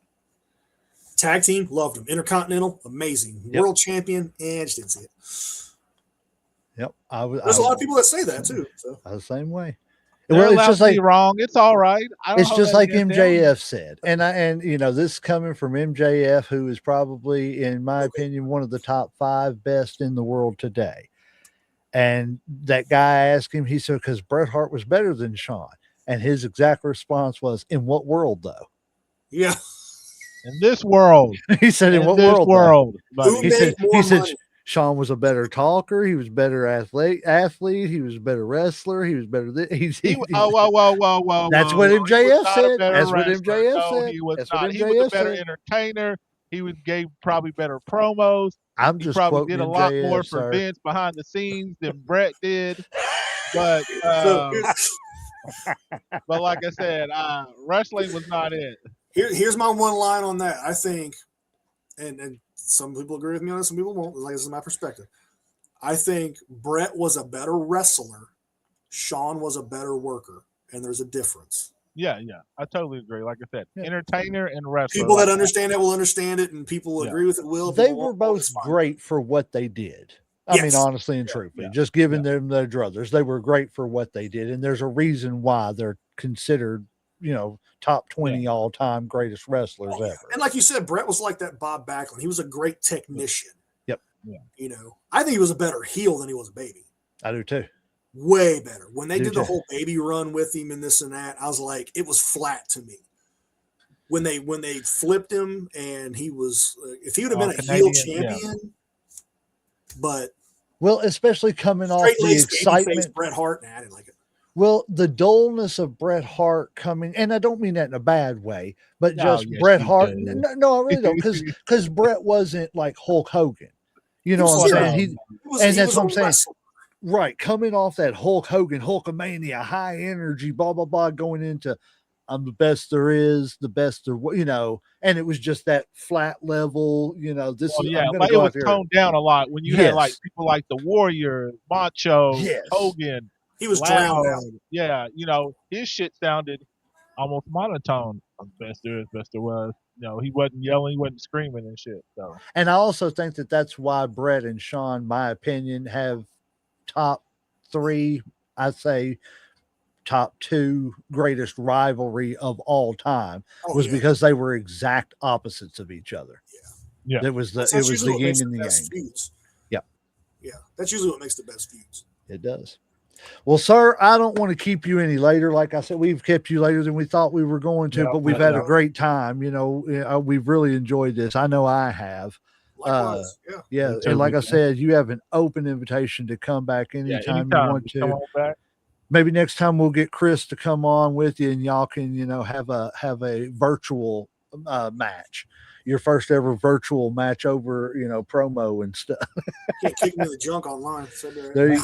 Speaker 4: tag team, loved him. Intercontinental, amazing.
Speaker 1: Yep.
Speaker 4: World champion, just didn't see it.
Speaker 1: Yep.
Speaker 4: There's a lot of people that say that too. So.
Speaker 1: I was the same way.
Speaker 3: They're
Speaker 1: Well, it's
Speaker 3: allowed
Speaker 1: just
Speaker 3: to be
Speaker 1: like
Speaker 3: wrong. It's all right. I don't
Speaker 1: it's
Speaker 3: know
Speaker 1: just
Speaker 3: that
Speaker 1: like
Speaker 3: against them.
Speaker 1: MJF said, and you know, this coming from MJF, who is probably, in my opinion, one of the top 5 best in the world today. And that guy asked him, he said, because Bret Hart was better than Shawn, and his exact response was, "In what world, though?"
Speaker 4: Yeah.
Speaker 3: In this world,
Speaker 1: He said, "In what
Speaker 3: this
Speaker 1: world?"
Speaker 3: world,
Speaker 4: Who
Speaker 3: buddy.
Speaker 4: made more money?
Speaker 1: Sean was a better talker. He was better athlete. He was a better wrestler. He was better.
Speaker 3: Whoa.
Speaker 1: That's what
Speaker 3: He was
Speaker 1: MJF
Speaker 3: not a
Speaker 1: said.
Speaker 3: better
Speaker 1: That's what
Speaker 3: wrestler.
Speaker 1: MJF
Speaker 3: No,
Speaker 1: said.
Speaker 3: he was
Speaker 1: That's what
Speaker 3: not. He was a
Speaker 1: MJF
Speaker 3: better
Speaker 1: said.
Speaker 3: entertainer. Gave probably better promos.
Speaker 1: I'm
Speaker 3: He
Speaker 1: just
Speaker 3: probably
Speaker 1: quoting
Speaker 3: did a lot more
Speaker 1: MJF,
Speaker 3: for
Speaker 1: sir.
Speaker 3: Vince behind the scenes than Brett did. But
Speaker 4: So
Speaker 3: like I said, wrestling was not it.
Speaker 4: here's my one line on that. I think, and some people agree with me on this, some people won't. Like, this is my perspective. I think Brett was a better wrestler. Sean was a better worker, and there's a difference.
Speaker 3: Yeah, I totally agree. Like I said, entertainer and wrestler.
Speaker 4: People
Speaker 3: like
Speaker 4: that understand it will understand it, and people who agree with it will.
Speaker 1: They
Speaker 4: People
Speaker 1: were
Speaker 4: won't,
Speaker 1: both
Speaker 4: it's fine.
Speaker 1: great for what they did. I mean, honestly and truthfully, just giving them their druthers, they were great for what they did, and there's a reason why they're considered, top 20 all-time greatest wrestlers ever.
Speaker 4: And like you said, Brett was like that Bob Backlund. He was a great technician.
Speaker 1: Yep.
Speaker 3: Yeah.
Speaker 4: I think he was a better heel than he was a baby.
Speaker 1: I do too.
Speaker 4: Way better. When they did the whole baby run with him and this and that, I was like, it was flat to me. When they flipped him and he was, if he would have been a heel champion, but
Speaker 1: well, especially coming off the excitement,
Speaker 4: Bret Hart, I didn't like it.
Speaker 1: Well, the dullness of Bret Hart coming, and I don't mean that in a bad way, but Bret Hart. No, I really don't, because Bret wasn't like Hulk Hogan. You know what I'm saying? That's what I'm saying. Right, coming off that Hulk Hogan, Hulkamania, high energy, blah blah blah, going into I'm the best there is, the best there, and it was just that flat level, this
Speaker 3: like it was toned down a lot when you had like people like the Warrior, Macho, Hogan.
Speaker 4: He was drowned out.
Speaker 3: Yeah, his shit sounded almost monotone. Best there is, best there was. He wasn't yelling, he wasn't screaming and shit. So,
Speaker 1: and I also think that's why Brett and Sean, my opinion, have top 3, I'd say top 2 greatest rivalry of all time because they were exact opposites of each other.
Speaker 3: Yeah.
Speaker 1: It was the yin and the yang.
Speaker 4: Feuds.
Speaker 1: Yep.
Speaker 4: Yeah. That's usually what makes the best feuds.
Speaker 1: It does. Well, sir, I don't want to keep you any later. Like I said, we've kept you later than we thought we were going to, but we've had a great time. We've really enjoyed this. I know I have.
Speaker 4: Likewise,
Speaker 1: yeah. And like I said, you have an open invitation to come back anytime you want to.
Speaker 3: Come on back.
Speaker 1: Maybe next time we'll get Chris to come on with you, and y'all can, have a virtual match. Your first ever virtual match over, promo and stuff.
Speaker 4: Can't kick me the junk online. So
Speaker 1: there you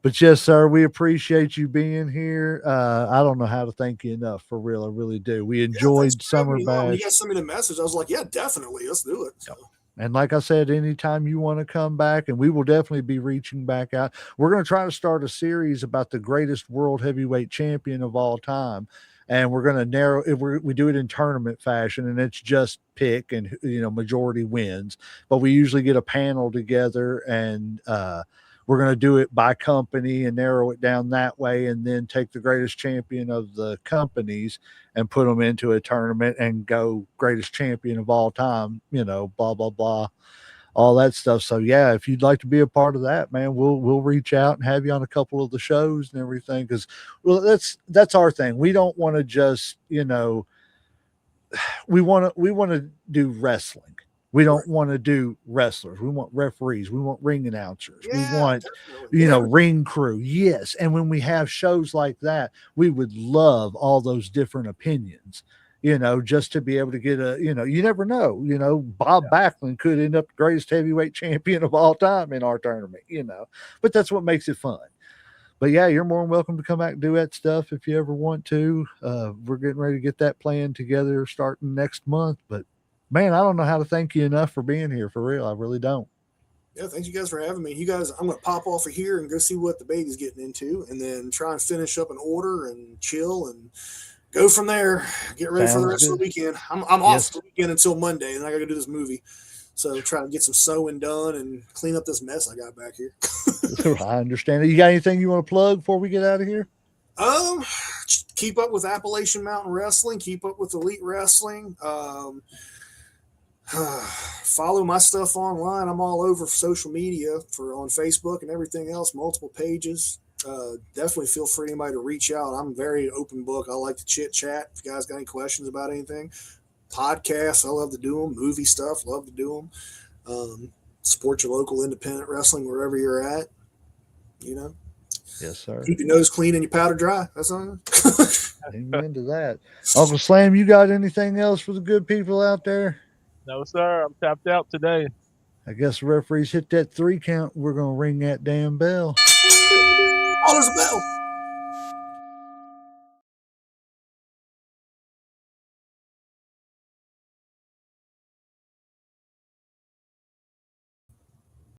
Speaker 1: But yes, sir, we appreciate you being here. I don't know how to thank you enough, for real. I really do. We enjoyed Summer Bash.
Speaker 4: When you guys sent me the message, I was like, yeah, definitely. Let's do it. So.
Speaker 1: And like I said, anytime you want to come back, and we will definitely be reaching back out. We're going to try to start a series about the greatest world heavyweight champion of all time. And we're going to narrow it. We do it in tournament fashion, and it's just pick and, majority wins. But we usually get a panel together, and we're going to do it by company and narrow it down that way, and then take the greatest champion of the companies and put them into a tournament and go greatest champion of all time, blah, blah, blah, all that stuff. So yeah, if you'd like to be a part of that, man, we'll reach out and have you on a couple of the shows and everything. Cause that's our thing. We don't want to just, we want to do wrestling. We don't want to do wrestlers. We want referees. We want ring announcers. We want, ring crew. Yes. And when we have shows like that, we would love all those different opinions, just to be able to get you never know, Bob Backlund could end up the greatest heavyweight champion of all time in our tournament, but that's what makes it fun. But yeah, you're more than welcome to come back and do that stuff if you ever want to. We're getting ready to get that plan together starting next month, but man, I don't know how to thank you enough for being here, for real. I really don't.
Speaker 4: Yeah, thanks you guys for having me. You guys, I'm going to pop off of here and go see what the baby's getting into, and then try and finish up an order and chill and go from there. Get ready for the rest of the weekend. I'm off the weekend until Monday, and I got to do this movie. So try to get some sewing done and clean up this mess I got back here.
Speaker 1: I understand. You got anything you want to plug before we get out of here?
Speaker 4: Keep up with Appalachian Mountain Wrestling. Keep up with Elite Wrestling. Follow my stuff online. I'm all over social media on Facebook and everything else, multiple pages. Definitely feel free anybody to reach out. I'm very open book. I like to chit chat. If you guys got any questions about anything, podcasts, I love to do them. Movie stuff, love to do them. Support your local independent wrestling wherever you're at.
Speaker 1: Yes, sir.
Speaker 4: Keep your nose clean and your powder dry. That's all.
Speaker 1: Amen to that. Uncle Slam, you got anything else for the good people out there?
Speaker 3: No, sir. I'm tapped out today.
Speaker 1: I guess the referees hit that 3 count. We're going to ring that damn bell.
Speaker 4: Oh, there's a bell.